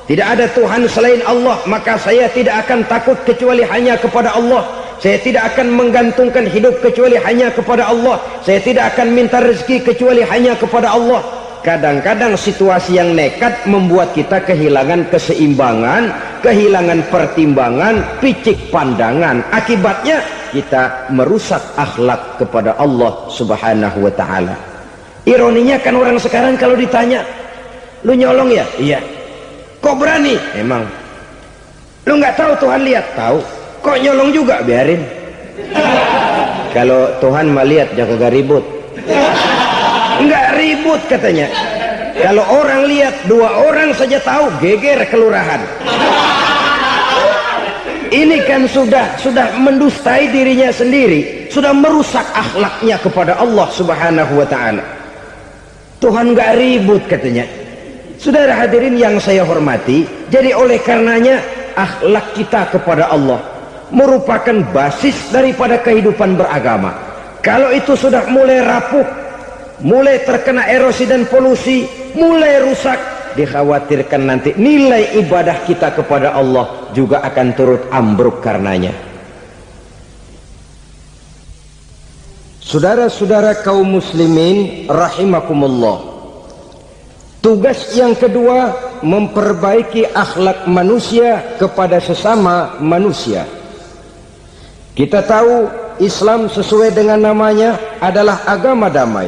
tidak ada Tuhan selain Allah, maka saya tidak akan takut kecuali hanya kepada Allah. Saya tidak akan menggantungkan hidup kecuali hanya kepada Allah. Saya tidak akan minta rezeki kecuali hanya kepada Allah. Kadang-kadang situasi yang nekat membuat kita kehilangan keseimbangan, kehilangan pertimbangan, picik pandangan. Akibatnya kita merusak akhlak kepada Allah Subhanahu wa ta'ala. Ironinya kan orang sekarang kalau ditanya, lu nyolong ya? Iya. Kok berani? Emang. Lu nggak tahu Tuhan lihat? Tahu. Kok nyolong juga? Biarin. Kalau Tuhan mah lihat, jaga ribut. Enggak ribut katanya. Kalau orang lihat, 2 orang saja tahu, geger kelurahan. Ini kan sudah mendustai dirinya sendiri, sudah merusak akhlaknya kepada Allah Subhanahu wa ta'ala. Tuhan enggak ribut katanya. Saudara hadirin yang saya hormati, jadi oleh karenanya akhlak kita kepada Allah merupakan basis daripada kehidupan beragama. Kalau itu sudah mulai rapuh, mulai terkena erosi dan polusi, mulai rusak, dikhawatirkan nanti nilai ibadah kita kepada Allah juga akan turut ambruk karenanya. Saudara-saudara kaum muslimin rahimakumullah, tugas yang kedua, memperbaiki akhlak manusia kepada sesama manusia. Kita tahu Islam sesuai dengan namanya adalah agama damai.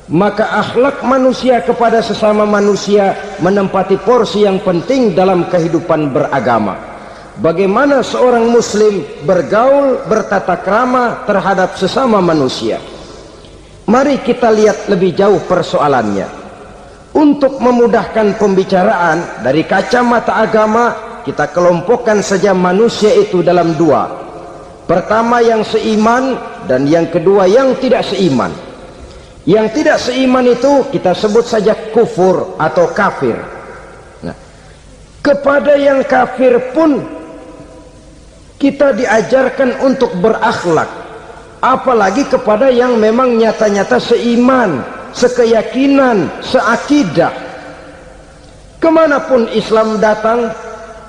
Maka akhlak manusia kepada sesama manusia menempati porsi yang penting dalam kehidupan beragama. Bagaimana seorang muslim bergaul, bertata krama terhadap sesama manusia. Mari kita lihat lebih jauh persoalannya. Untuk memudahkan pembicaraan dari kacamata agama, kita kelompokkan saja manusia itu dalam 2. Pertama yang seiman, dan yang kedua yang tidak seiman. Yang tidak seiman itu kita sebut saja kufur atau kafir. Nah, kepada yang kafir pun kita diajarkan untuk berakhlak, apalagi kepada yang memang nyata-nyata seiman, sekeyakinan, seakidah. Kemanapun Islam datang,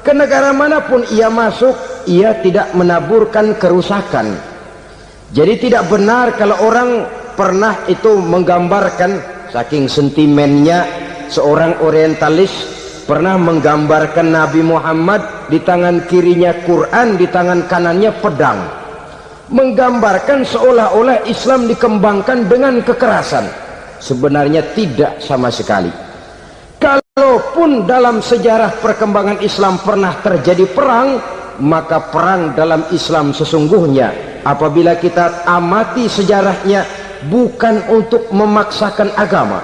ke negara manapun ia masuk, ia tidak menaburkan kerusakan. Jadi tidak benar kalau orang pernah itu menggambarkan, saking sentimennya seorang orientalis pernah menggambarkan Nabi Muhammad di tangan kirinya Quran, di tangan kanannya pedang, menggambarkan seolah-olah Islam dikembangkan dengan kekerasan. Sebenarnya tidak sama sekali. Kalaupun dalam sejarah perkembangan Islam pernah terjadi perang, maka perang dalam Islam sesungguhnya apabila kita amati sejarahnya bukan untuk memaksakan agama,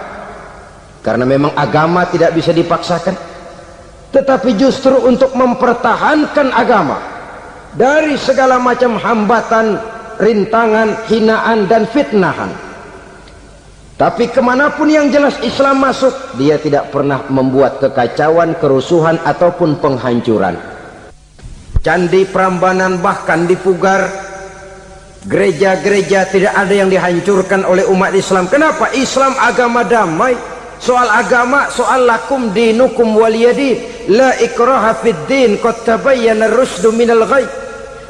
karena memang agama tidak bisa dipaksakan, tetapi justru untuk mempertahankan agama dari segala macam hambatan, rintangan, hinaan dan fitnahan. Tapi kemanapun yang jelas Islam masuk, dia tidak pernah membuat kekacauan, kerusuhan ataupun penghancuran. Candi Prambanan bahkan dipugar, gereja-gereja tidak ada yang dihancurkan oleh umat Islam. Kenapa? Islam agama damai. Soal agama, soal lakum dinukum waliyadin, la ikraha fid din, qad tabayyana ar-rusdu minal ghayy.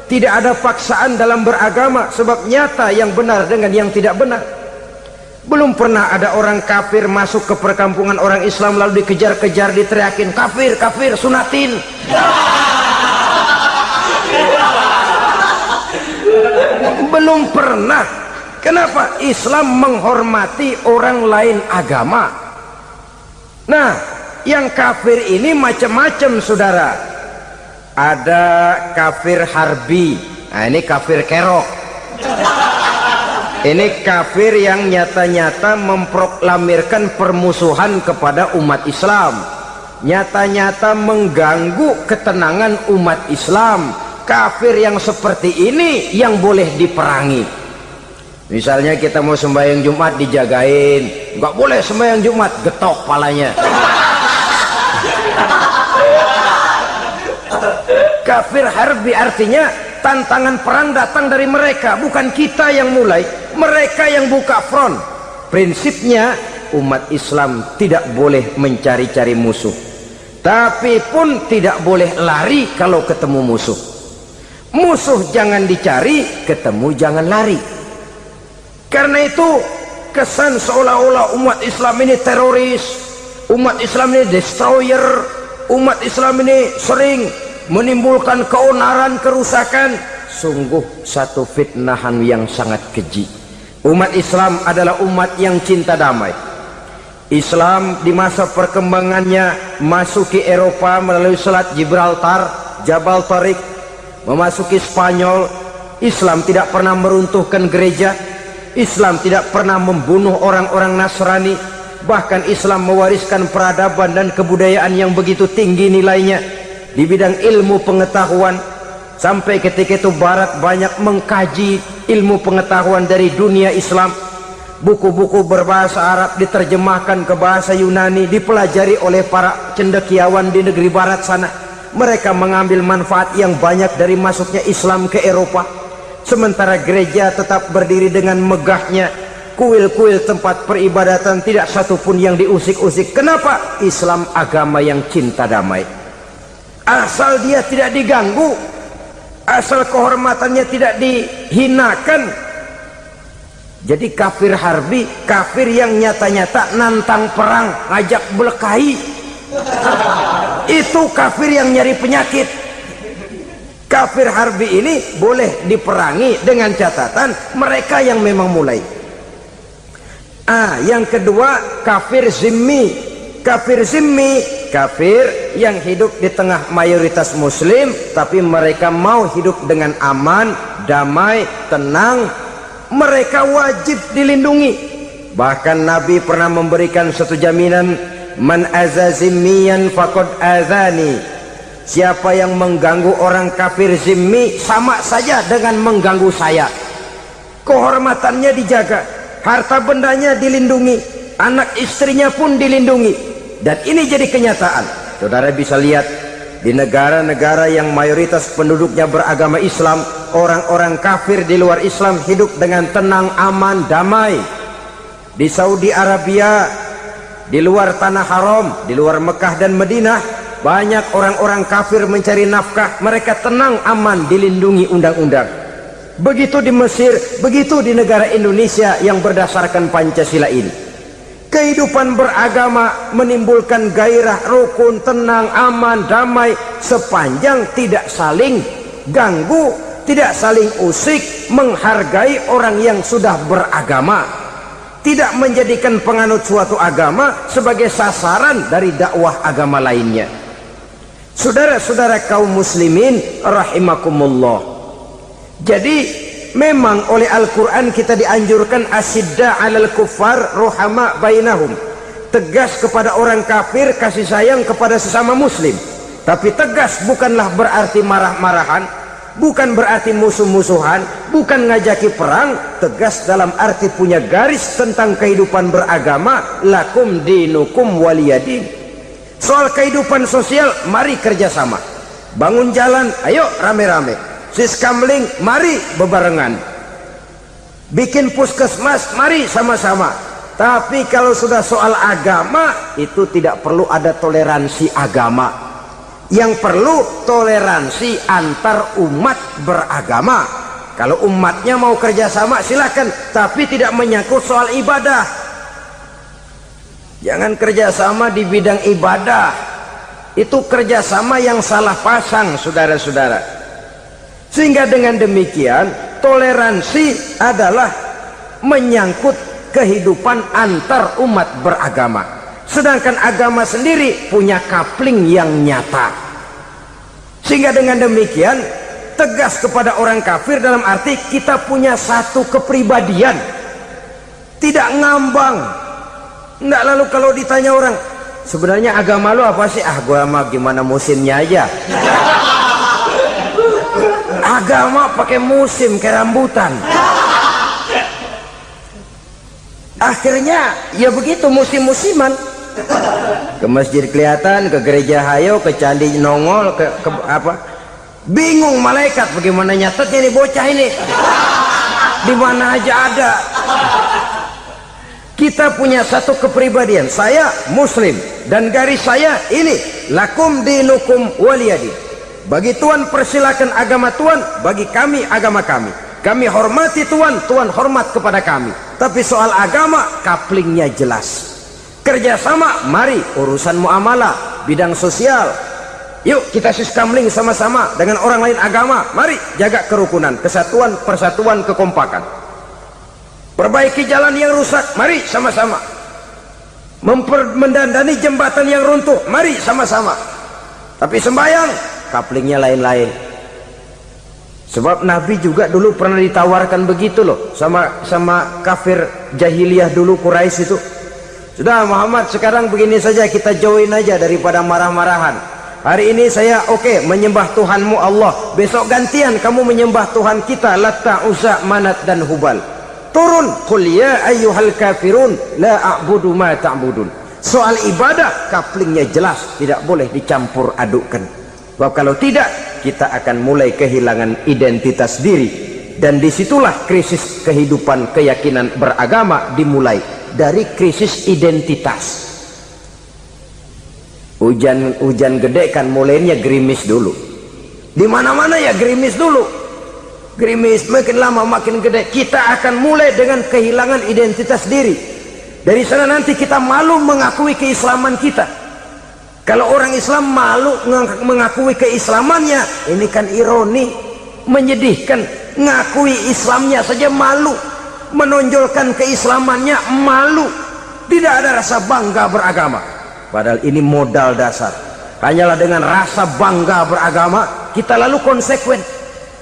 Tidak ada paksaan dalam beragama, sebab nyata yang benar dengan yang tidak benar. Belum pernah ada orang kafir masuk ke perkampungan orang Islam lalu dikejar-kejar, diteriakin kafir, kafir, sunatin. Belum pernah. Kenapa? Islam menghormati orang lain agama. Nah, yang kafir ini macam-macam saudara. Ada kafir harbi. Nah, ini kafir kerok. Ini kafir yang nyata-nyata memproklamirkan permusuhan kepada umat Islam, nyata-nyata mengganggu ketenangan umat Islam. Kafir yang seperti ini yang boleh diperangi. Misalnya kita mau sembahyang Jumat dijagain, nggak boleh sembahyang Jumat, getok palanya. Kafir harbi artinya tantangan perang datang dari mereka, bukan kita yang mulai, mereka yang buka front. Prinsipnya umat Islam tidak boleh mencari-cari musuh, tapi pun tidak boleh lari kalau ketemu musuh. Musuh jangan dicari, ketemu jangan lari. Karena itu kesan seolah-olah umat Islam ini teroris, umat Islam ini destroyer, umat Islam ini sering menimbulkan keonaran, kerusakan. Sungguh satu fitnahan yang sangat keji. Umat Islam adalah umat yang cinta damai. Islam di masa perkembangannya masuki Eropa melalui Selat Gibraltar, Jabal Tariq, memasuki Spanyol. Islam tidak pernah meruntuhkan gereja, Islam tidak pernah membunuh orang-orang Nasrani. Bahkan Islam mewariskan peradaban dan kebudayaan yang begitu tinggi nilainya di bidang ilmu pengetahuan, sampai ketika itu Barat banyak mengkaji ilmu pengetahuan dari dunia Islam. Buku-buku berbahasa Arab diterjemahkan ke bahasa Yunani, dipelajari oleh para cendekiawan di negeri Barat sana. Mereka mengambil manfaat yang banyak dari masuknya Islam ke Eropa. Sementara gereja tetap berdiri dengan megahnya. Kuil-kuil tempat peribadatan tidak satupun yang diusik-usik. Kenapa? Islam agama yang cinta damai. Asal dia tidak diganggu, asal kehormatannya tidak dihinakan. Jadi kafir harbi, kafir yang nyata-nyata nantang perang, ngajak berkelahi, itu kafir yang nyari penyakit. Kafir harbi ini boleh diperangi dengan catatan mereka yang memang mulai. Yang kedua kafir zimmi. Kafir zimmi, kafir yang hidup di tengah mayoritas muslim, tapi mereka mau hidup dengan aman, damai, tenang. Mereka wajib dilindungi. Bahkan Nabi pernah memberikan satu jaminan, man aza zimmiyan faqad azani. Siapa yang mengganggu orang kafir zimmi sama saja dengan mengganggu saya. Kehormatannya dijaga, harta bendanya dilindungi, anak istrinya pun dilindungi. Dan ini jadi kenyataan. Saudara bisa lihat di negara-negara yang mayoritas penduduknya beragama Islam, orang-orang kafir di luar Islam hidup dengan tenang, aman, damai. Di Saudi Arabia, di luar tanah haram, di luar Mekah dan Madinah, banyak orang-orang kafir mencari nafkah. Mereka tenang, aman, dilindungi undang-undang. Begitu di Mesir, begitu di negara Indonesia yang berdasarkan Pancasila ini. Kehidupan beragama menimbulkan gairah, rukun, tenang, aman, damai, sepanjang tidak saling ganggu, tidak saling usik, menghargai orang yang sudah beragama, tidak menjadikan penganut suatu agama sebagai sasaran dari dakwah agama lainnya. Saudara-saudara kaum muslimin rahimakumullah. Jadi memang oleh Al-Quran kita dianjurkan asidda alal kuffar ruhama bainahum. Tegas kepada orang kafir, kasih sayang kepada sesama muslim. Tapi tegas bukanlah berarti marah-marahan, bukan berarti musuh-musuhan, bukan ngajaki perang. Tegas dalam arti punya garis tentang kehidupan beragama, lakum dinukum waliyadin. Soal kehidupan sosial, mari kerjasama. Bangun jalan, ayo rame-rame. Siskamling, mari bebarengan. Bikin puskesmas, mari sama-sama. Tapi kalau sudah soal agama, itu tidak perlu ada toleransi agama. Yang perlu toleransi antar umat beragama. Kalau umatnya mau kerjasama silakan, tapi tidak menyangkut soal ibadah. Jangan kerjasama di bidang ibadah. Itu kerjasama yang salah pasang, saudara-saudara. Sehingga dengan demikian toleransi adalah menyangkut kehidupan antar umat beragama. sedangkan agama sendiri punya coupling yang nyata. Sehingga dengan demikian tegas kepada orang kafir dalam arti kita punya satu kepribadian, tidak ngambang. Enggak, lalu kalau ditanya orang, sebenarnya agama lu apa sih? Ah, gua mah gimana musimnya aja. Agama pakai musim kayak rambutan. Akhirnya ya begitu, musim-musiman. Ke masjid kelihatan, ke gereja hayo, ke candi nongol, ke apa? Bingung malaikat bagaimana nyatetnya nih bocah ini. Di mana aja ada. Kita punya satu kepribadian. Saya Muslim dan garis saya ini, lakum dinukum waliyadin. Bagi Tuhan persilakan agama Tuhan, bagi kami agama kami. Kami hormati Tuhan, Tuhan hormat kepada kami. Tapi soal agama, couplingnya jelas. Kerjasama, mari urusan muamalah, bidang sosial. Yuk kita siskamling sama-sama dengan orang lain agama. Mari jaga kerukunan, kesatuan, persatuan, kekompakan. Perbaiki jalan yang rusak, mari sama-sama. Mendandani jembatan yang runtuh, mari sama-sama. Tapi sembahyang, couplingnya lain-lain. Sebab Nabi juga dulu pernah ditawarkan begitu loh sama kafir jahiliyah dulu, Quraisy itu. Sudah Muhammad, sekarang begini saja, kita join aja daripada marah-marahan. Hari ini saya oke menyembah Tuhanmu Allah, besok gantian kamu menyembah Tuhan kita Latta, Uzza, Manat dan Hubal. Turun, qul ya ayyuhal kafirun la a'budu ma ta'budun. Soal ibadah couplingnya jelas, tidak boleh dicampur adukkan. Sebab kalau tidak, kita akan mulai kehilangan identitas diri, dan disitulah krisis kehidupan keyakinan beragama dimulai, dari krisis identitas. Hujan gede kan mulainya gerimis dulu. Di mana-mana ya gerimis dulu. Gerimis makin lama makin gede. Kita akan mulai dengan kehilangan identitas diri. Dari sana nanti kita malu mengakui keislaman kita. Kalau orang Islam malu mengakui keislamannya, ini kan ironi, menyedihkan. Ngakui Islamnya saja malu, menonjolkan keislamannya malu, tidak ada rasa bangga beragama. Padahal ini modal dasar. Hanyalah dengan rasa bangga beragama kita lalu konsekuen.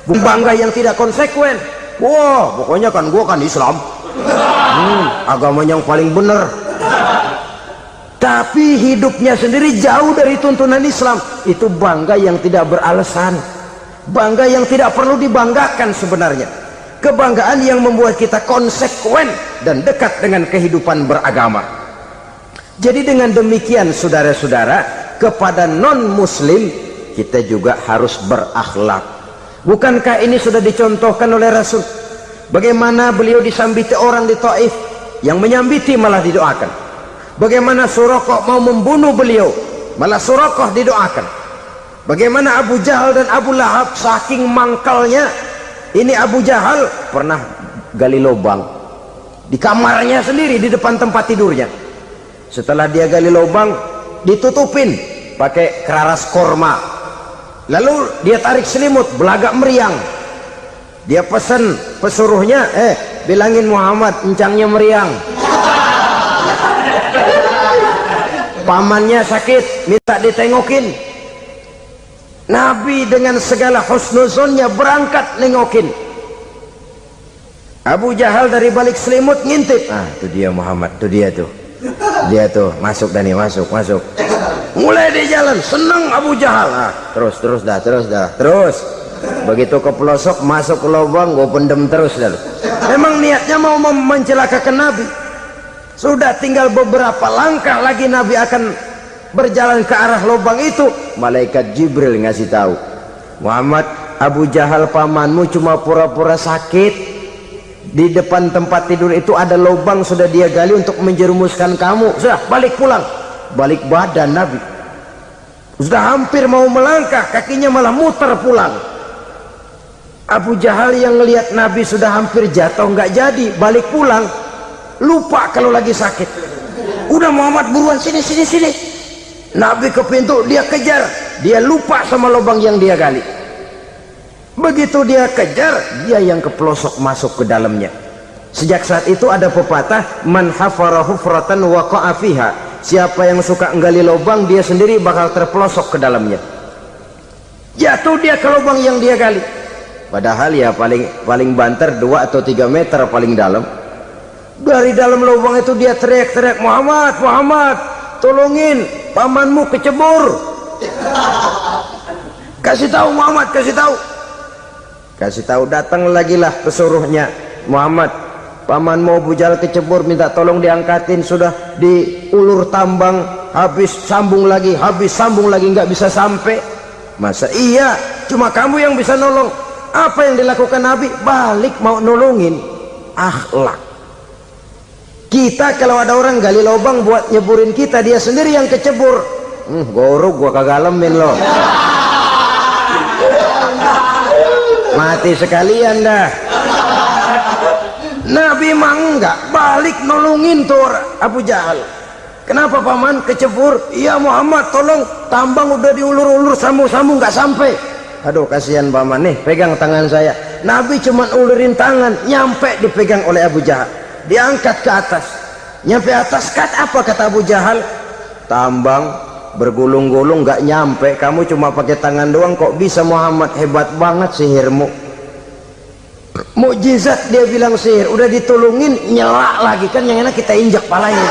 Bangga yang tidak konsekuen, wah pokoknya kan gua kan Islam, agama yang paling benar. Tapi hidupnya sendiri jauh dari tuntunan Islam. Itu bangga yang tidak beralasan, bangga yang tidak perlu dibanggakan sebenarnya. Kebanggaan yang membuat kita konsekuen dan dekat dengan kehidupan beragama. Jadi dengan demikian saudara-saudara, kepada non-muslim kita juga harus berakhlak. Bukankah ini sudah dicontohkan oleh Rasul? Bagaimana beliau disambiti orang di Taif, yang menyambiti malah didoakan. Bagaimana Suraqah mau membunuh beliau, malah Suraqah didoakan. Bagaimana Abu Jahal dan Abu Lahab saking mangkalnya. Ini Abu Jahal pernah gali lubang di kamarnya sendiri, di depan tempat tidurnya. Setelah dia gali lubang, ditutupin pakai keraras korma. Lalu dia tarik selimut, belagak meriang. Dia pesan pesuruhnya, bilangin Muhammad encangnya meriang. Pamannya sakit, minta ditengokin. Nabi dengan segala husnuzonnya berangkat nengokin. Abu Jahal dari balik selimut ngintip. Itu dia Muhammad, itu dia tuh. Dia tuh, masuk Dani, masuk. Mulai di jalan, senang Abu Jahal. Terus dah. Begitu ke pelosok, masuk ke lubang, gue pendem terus dah. Memang niatnya mau mencelakakan Nabi. Sudah tinggal beberapa langkah lagi Nabi akan berjalan ke arah lubang itu. Malaikat Jibril ngasih tahu, Muhammad, Abu Jahal pamanmu cuma pura-pura sakit. Di depan tempat tidur itu ada lubang sudah dia gali untuk menjerumuskan kamu. Sudah balik pulang. Balik badan Nabi. Sudah hampir mau melangkah, kakinya malah muter pulang. Abu Jahal yang ngelihat Nabi sudah hampir jatuh nggak jadi, balik pulang. Lupa kalau lagi sakit. Udah Muhammad buruan sini. Nabi ke pintu, dia kejar. Dia lupa sama lubang yang dia gali. Begitu dia kejar, dia yang ke pelosok masuk ke dalamnya. Sejak saat itu ada pepatah, man hafara hufratan waqa'a fiha. siapa yang suka nggali lubang, dia sendiri bakal terpelosok ke dalamnya. Jatuh dia ke lubang yang dia gali. Padahal ya paling banter 2 atau 3 meter paling dalam. Dari dalam lubang itu dia teriak-teriak, Muhammad, Muhammad, tolongin, pamanmu kecebur. Kasih tahu Muhammad, kasih tahu. Kasih tahu, datang lagi lah pesuruhnya, Muhammad, pamanmu Abu Jahal kecebur, minta tolong diangkatin, sudah diulur tambang, habis sambung lagi, nggak bisa sampai. Masa iya cuma kamu yang bisa nolong? Apa yang dilakukan Nabi? Balik mau nolongin. Akhlak. Kita kalau ada orang gali lubang buat nyeburin kita, dia sendiri yang kecebur. Gorok gua kagak lemin loh. Mati sekalian dah. Nabi mah enggak, balik nolongin tuh Abu Jahal. Kenapa paman kecebur? Iya Muhammad, tolong, tambang udah diulur-ulur, sambung-sambung nggak sampai. Aduh kasihan paman, nih pegang tangan saya. Nabi cuma ulurin tangan, nyampe dipegang oleh Abu Jahal, diangkat ke atas. Nyampe atas, apa kata Abu Jahal? Tambang bergulung-gulung nggak nyampe, kamu cuma pakai tangan doang, kok bisa Muhammad? Hebat banget sihirmu. Mukjizat dia bilang sihir, udah ditolongin nyelak lagi, kan yang enak kita injak palanya.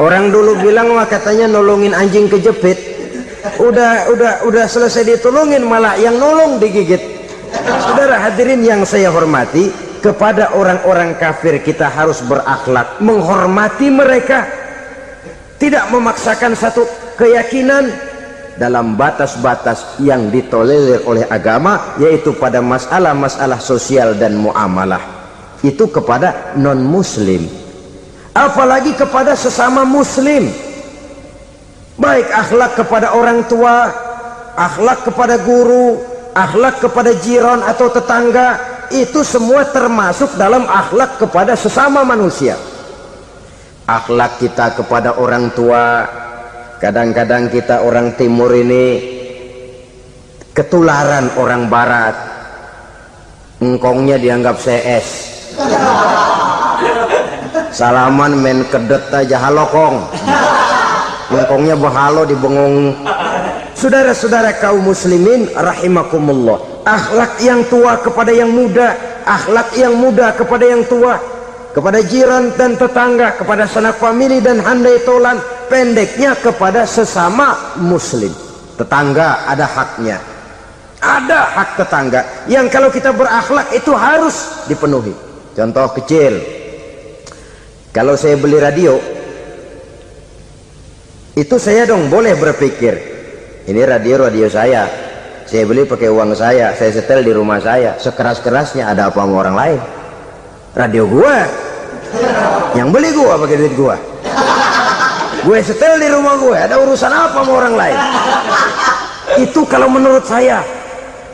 Orang dulu bilang mah katanya nolongin anjing kejepit, udah selesai ditolongin malah yang nolong digigit. Saudara hadirin yang saya hormati, kepada orang-orang kafir kita harus berakhlak, menghormati mereka, tidak memaksakan satu keyakinan dalam batas-batas yang ditolerir oleh agama, yaitu pada masalah-masalah sosial dan muamalah. Itu kepada non muslim, apalagi kepada sesama muslim. Baik akhlak kepada orang tua, akhlak kepada guru, akhlak kepada jiran atau tetangga, itu semua termasuk dalam akhlak kepada sesama manusia. Akhlak kita kepada orang tua, kadang-kadang kita orang timur ini ketularan orang barat. Engkongnya dianggap CS, salaman main kedet aja, halo kong, engkongnya bahalo dibengong. Saudara-saudara kaum muslimin rahimakumullah, akhlak yang tua kepada yang muda, akhlak yang muda kepada yang tua, kepada jiran dan tetangga, kepada sanak famili dan handai tolan, pendeknya kepada sesama muslim. Tetangga ada haknya, ada hak tetangga yang kalau kita berakhlak itu harus dipenuhi. Contoh kecil, kalau saya beli radio, itu saya dong boleh berpikir, ini radio saya beli pakai uang saya setel di rumah saya, sekeras-kerasnya ada apa sama orang lain? Radio gua, yang beli gua pakai duit gua, gue setel di rumah gue, ada urusan apa sama orang lain? Itu kalau menurut saya.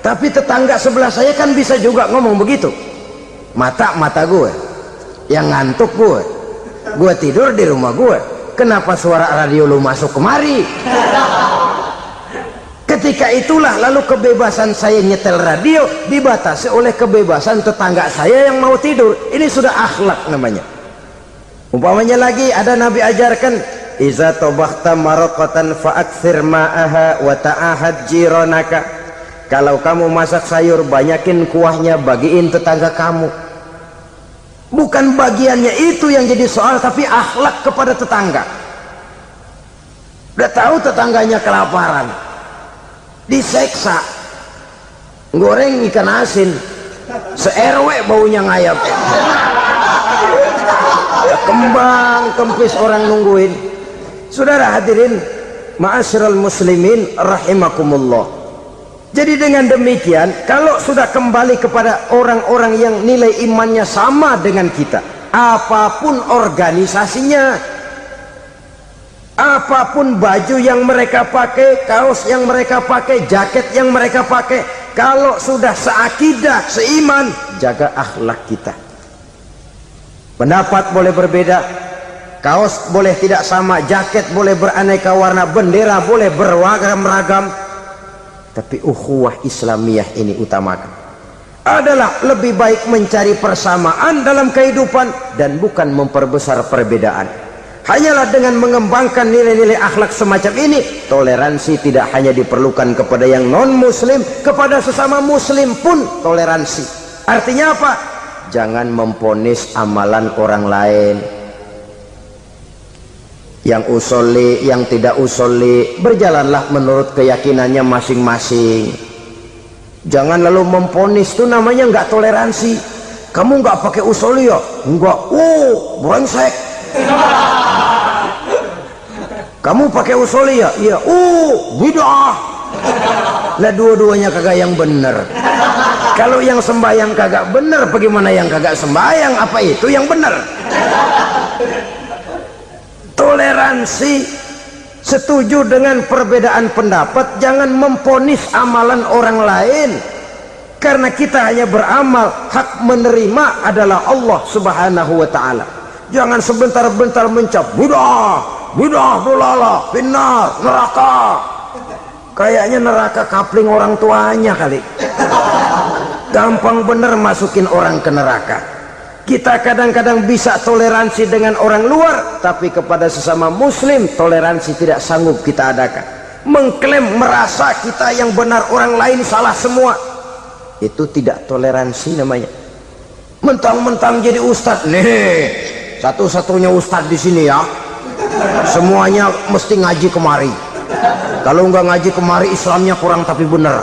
Tapi tetangga sebelah saya kan bisa juga ngomong begitu. Mata gue yang ngantuk, gue tidur di rumah gue, kenapa suara radio lu masuk kemari? Ketika itulah lalu kebebasan saya nyetel radio dibatasi oleh kebebasan tetangga saya yang mau tidur. Ini sudah akhlak namanya. Umpamanya lagi ada Nabi ajarkan, iza tobakhta maraqatan fa'akthir ma'aha wa ta'ahad jiranaka. Kalau kamu masak sayur, banyakin kuahnya, bagiin tetangga kamu. Bukan bagiannya itu yang jadi soal, tapi akhlak kepada tetangga. Udah tahu tetangganya kelaparan, diseksa, goreng ikan asin, se-RW baunya ngayap, kembang kempis orang nungguin. Saudara hadirin ma'asyiral muslimin rahimakumullah. Jadi dengan demikian, kalau sudah kembali kepada orang-orang yang nilai imannya sama dengan kita, apapun organisasinya, apapun baju yang mereka pakai, kaos yang mereka pakai, jaket yang mereka pakai, kalau sudah seakidah, seiman, jaga akhlak kita. Pendapat boleh berbeda, kaos boleh tidak sama, jaket boleh beraneka warna, bendera boleh beragam-ragam, tapi ukhuwah Islamiyah ini utamakan. adalah lebih baik mencari persamaan dalam kehidupan dan bukan memperbesar perbedaan. Hanyalah dengan mengembangkan nilai-nilai akhlak semacam ini, toleransi tidak hanya diperlukan kepada yang non-muslim, kepada sesama muslim pun toleransi. Artinya apa? Jangan memponis amalan orang lain. Yang usolli, yang tidak usolli, berjalanlah menurut keyakinannya masing-masing. Jangan lalu memponis, itu namanya nggak toleransi. Kamu nggak pakai usolli ya? Enggak. Brengsek. Kamu pakai usolli ya? Iya. Bid'ah. Lah dua-duanya kagak yang bener. Kalau yang sembahyang kagak bener, bagaimana yang kagak sembahyang? Apa itu yang bener? Toleransi. Setuju dengan perbedaan pendapat, jangan memponis amalan orang lain. Karena kita hanya beramal, hak menerima adalah Allah Subhanahu wa ta'ala. Jangan sebentar-bentar mencap bid'ah dolalah, finnar, neraka. Kayaknya neraka kapling orang tuanya kali. Gampang bener masukin orang ke neraka. Kita kadang-kadang bisa toleransi dengan orang luar, tapi kepada sesama muslim toleransi tidak sanggup kita adakan. Mengklaim merasa kita yang benar, orang lain salah semua, itu tidak toleransi namanya. Mentang-mentang jadi ustadz, nih satu-satunya ustadz di sini ya, semuanya mesti ngaji kemari. Kalau nggak ngaji kemari Islamnya kurang tapi benar.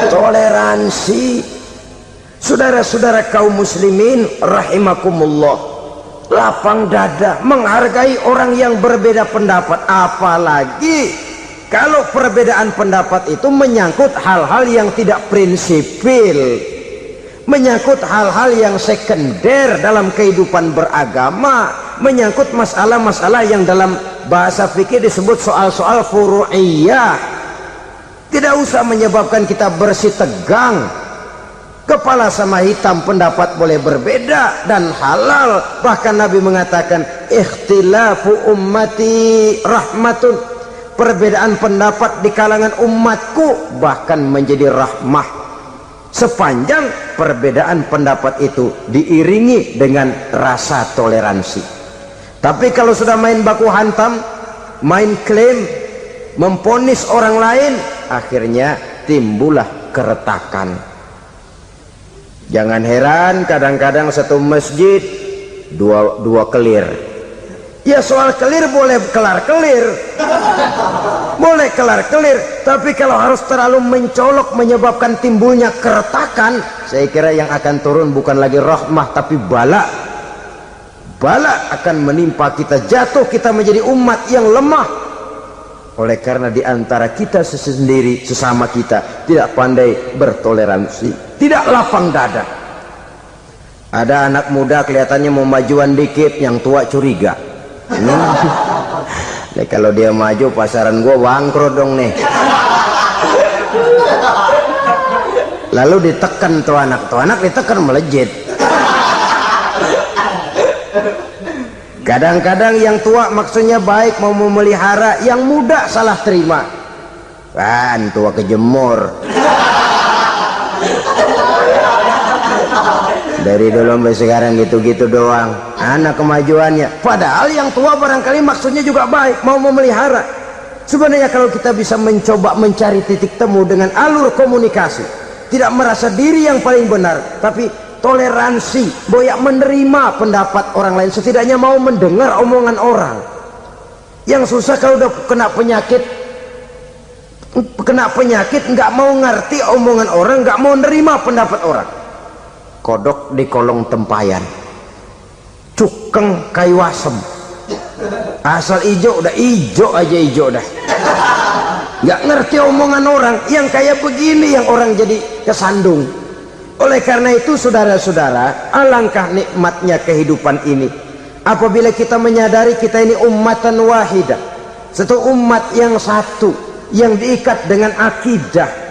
Toleransi. Saudara-saudara kaum muslimin rahimakumullah, lapang dada menghargai orang yang berbeda pendapat, apalagi kalau perbedaan pendapat itu menyangkut hal-hal yang tidak prinsipil, menyangkut hal-hal yang sekunder dalam kehidupan beragama, menyangkut masalah-masalah yang dalam bahasa fikih disebut soal-soal furu'iyah. Tidak usah menyebabkan kita bersih tegang. Kepala sama hitam pendapat boleh berbeda dan halal. Bahkan Nabi mengatakan ikhtilafu ummati rahmatun. Perbedaan pendapat di kalangan umatku bahkan menjadi rahmah, sepanjang perbedaan pendapat itu diiringi dengan rasa toleransi. Tapi kalau sudah main baku hantam, main klaim, memponis orang lain, akhirnya timbullah keretakan. Jangan heran kadang-kadang satu masjid dua kelir. Ya soal kelir boleh kelar-kelir, boleh kelar-kelir, tapi kalau harus terlalu mencolok menyebabkan timbulnya keretakan, saya kira yang akan turun bukan lagi rahmah tapi bala. Bala akan menimpa kita, jatuh kita menjadi umat yang lemah. Oleh karena di antara kita sendiri, sesama kita tidak pandai bertoleransi, tidak lapang dada. Ada anak muda kelihatannya mau majuan dikit, yang tua curiga. Nah, kalau dia maju pasaran gua bangkrut dong nih. Lalu ditekan tuh anak ditekan melejit. Kadang-kadang yang tua maksudnya baik, mau memelihara, yang muda salah terima. Kan tua kejemur. Dari dulu sampai sekarang gitu-gitu doang, anak kemajuannya. Padahal yang tua barangkali maksudnya juga baik, mau memelihara. Sebenarnya kalau kita bisa mencoba mencari titik temu dengan alur komunikasi, tidak merasa diri yang paling benar, tapi toleransi, boyak menerima pendapat orang lain, setidaknya mau mendengar omongan orang. Yang susah kalau udah kena penyakit nggak mau ngerti omongan orang, nggak mau nerima pendapat orang. Kodok di kolong tempayan, cukeng kayu asem, asal ijo udah ijo aja, ijo dah, nggak ngerti omongan orang. Yang kayak begini yang orang jadi kesandung. Oleh karena itu saudara-saudara, alangkah nikmatnya kehidupan ini apabila kita menyadari kita ini ummatan wahidah, satu umat yang satu, yang diikat dengan akidah.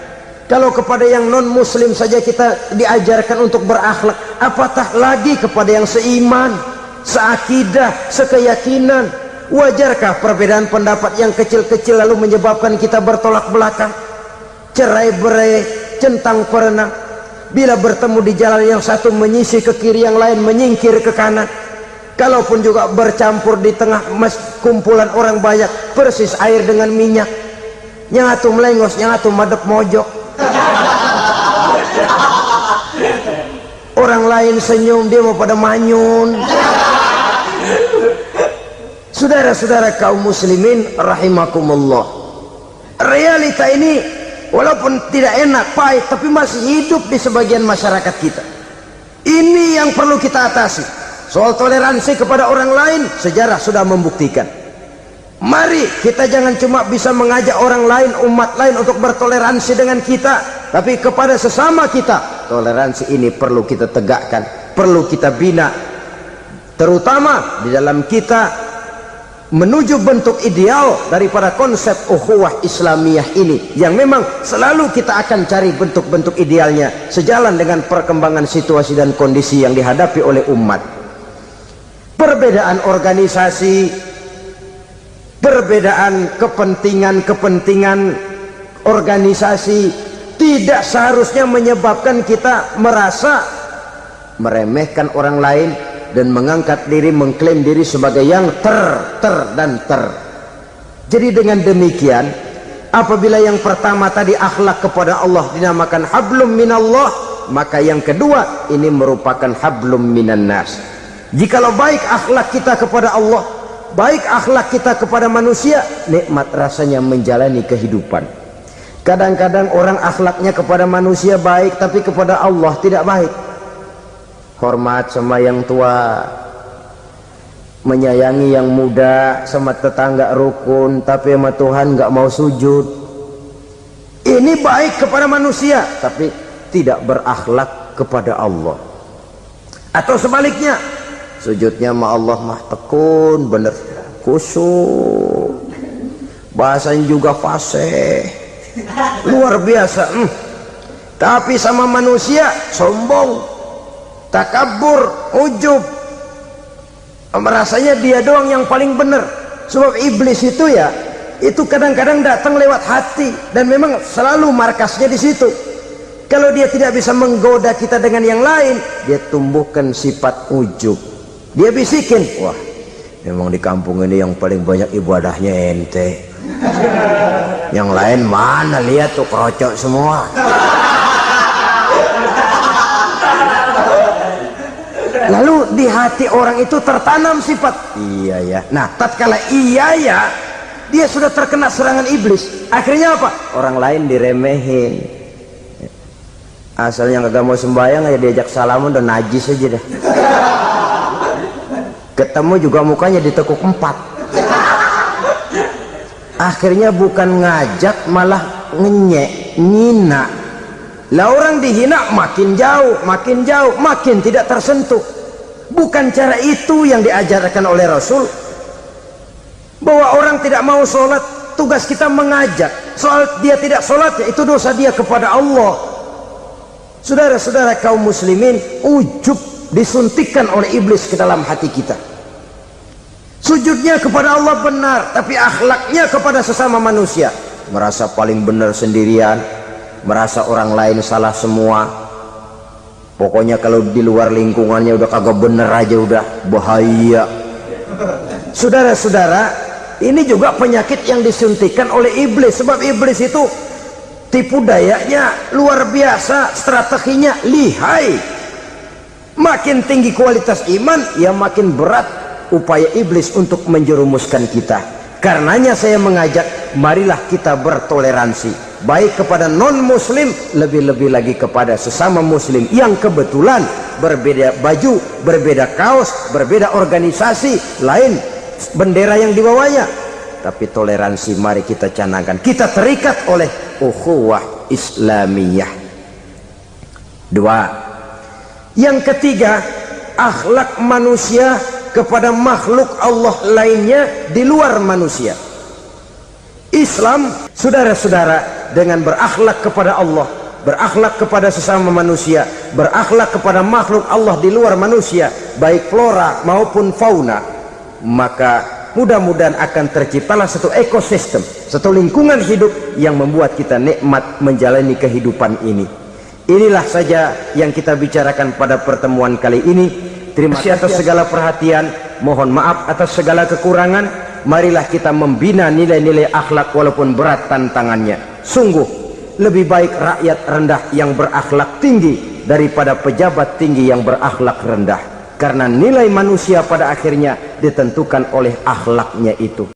Kalau kepada yang non muslim saja kita diajarkan untuk berakhlak, apatah lagi kepada yang seiman, seakidah, sekeyakinan. Wajarkah perbedaan pendapat yang kecil-kecil lalu menyebabkan kita bertolak belakang? cerai-berai, centang perenang. Bila bertemu di jalan, yang satu menyisi ke kiri, yang lain menyingkir ke kanan. Kalaupun juga bercampur di tengah kumpulan orang banyak, persis air dengan minyak. Yang satu melengos, yang satu madep mojok. Orang lain senyum, dia mau pada manyun. Saudara-saudara kaum muslimin rahimakumullah, realita ini walaupun tidak enak, pahit, tapi masih hidup di sebagian masyarakat kita. Ini yang perlu kita atasi. Soal toleransi kepada orang lain, sejarah sudah membuktikan. Mari kita jangan cuma bisa mengajak orang lain, umat lain untuk bertoleransi dengan kita, tapi kepada sesama kita. Toleransi ini perlu kita tegakkan, perlu kita bina, terutama di dalam kita menuju bentuk ideal daripada konsep ukhuwah Islamiyah ini, yang memang selalu kita akan cari bentuk-bentuk idealnya sejalan dengan perkembangan situasi dan kondisi yang dihadapi oleh umat. Perbedaan organisasi, perbedaan kepentingan organisasi tidak seharusnya menyebabkan kita merasa meremehkan orang lain dan mengangkat diri, mengklaim diri sebagai yang ter. Jadi dengan demikian, apabila yang pertama tadi akhlak kepada Allah dinamakan hablum minallah, maka yang kedua ini merupakan hablum minan nas. Jikalau baik akhlak kita kepada Allah, baik akhlak kita kepada manusia, nikmat rasanya menjalani kehidupan. Kadang-kadang orang akhlaknya kepada manusia baik, tapi kepada Allah tidak baik. Hormat sama yang tua, menyayangi yang muda, sama tetangga rukun, tapi sama Tuhan nggak mau sujud. Ini baik kepada manusia, tapi tidak berakhlak kepada Allah. Atau sebaliknya, sujudnya sama Allah mah tekun, bener, khusyuk, bahasanya juga fasih, luar biasa. Tapi sama manusia sombong, takabur, ujub, merasanya dia doang yang paling benar. Sebab iblis itu ya, itu kadang-kadang datang lewat hati, dan memang selalu markasnya di situ. Kalau dia tidak bisa menggoda kita dengan yang lain, dia tumbuhkan sifat ujub. Dia bisikin, wah memang di kampung ini yang paling banyak ibadahnya ente, yang lain mana, lihat tuh kerocok semua. Lalu di hati orang itu tertanam sifat iya ya. Nah, tatkala iya ya, dia sudah terkena serangan iblis. Akhirnya apa? Orang lain diremehin. Asalnya kagak mau sembahyang aja diajak salaman udah najis aja dah. Ketemu juga mukanya ditekuk 4. Akhirnya bukan ngajak, malah ngenyek, ngina. Lah orang dihina makin jauh, makin tidak tersentuh. Bukan cara itu yang diajarkan oleh Rasul. Bahwa orang tidak mau sholat, tugas kita mengajak. Soal dia tidak sholat, ya itu dosa dia kepada Allah. Saudara-saudara kaum muslimin, ujub disuntikkan oleh iblis ke dalam hati kita. Sujudnya kepada Allah benar, tapi akhlaknya kepada sesama manusia merasa paling benar sendirian, merasa orang lain salah semua. Pokoknya kalau di luar lingkungannya udah kagak bener aja udah bahaya. Saudara-saudara, ini juga penyakit yang disuntikan oleh iblis. Sebab iblis itu tipu dayanya luar biasa, strateginya lihai. Makin tinggi kualitas iman, ya makin berat upaya iblis untuk menjerumuskan kita. Karenanya saya mengajak, marilah kita bertoleransi, baik kepada non muslim, lebih-lebih lagi kepada sesama muslim yang kebetulan berbeda baju, berbeda kaos, berbeda organisasi, lain bendera yang dibawanya. Tapi toleransi mari kita canangkan. Kita terikat oleh ukhuwah Islamiyah. 2. Yang ketiga, akhlak manusia kepada makhluk Allah lainnya di luar manusia. Islam, saudara-saudara, dengan berakhlak kepada Allah, berakhlak kepada sesama manusia, berakhlak kepada makhluk Allah di luar manusia, baik flora maupun fauna, maka mudah-mudahan akan terciptalah satu ekosistem, satu lingkungan hidup yang membuat kita nikmat menjalani kehidupan ini. Inilah saja yang kita bicarakan pada pertemuan kali ini. Terima kasih atas segala perhatian, mohon maaf atas segala kekurangan. Marilah kita membina nilai-nilai akhlak walaupun berat tantangannya. Sungguh lebih baik rakyat rendah yang berakhlak tinggi daripada pejabat tinggi yang berakhlak rendah. Karena nilai manusia pada akhirnya ditentukan oleh akhlaknya itu.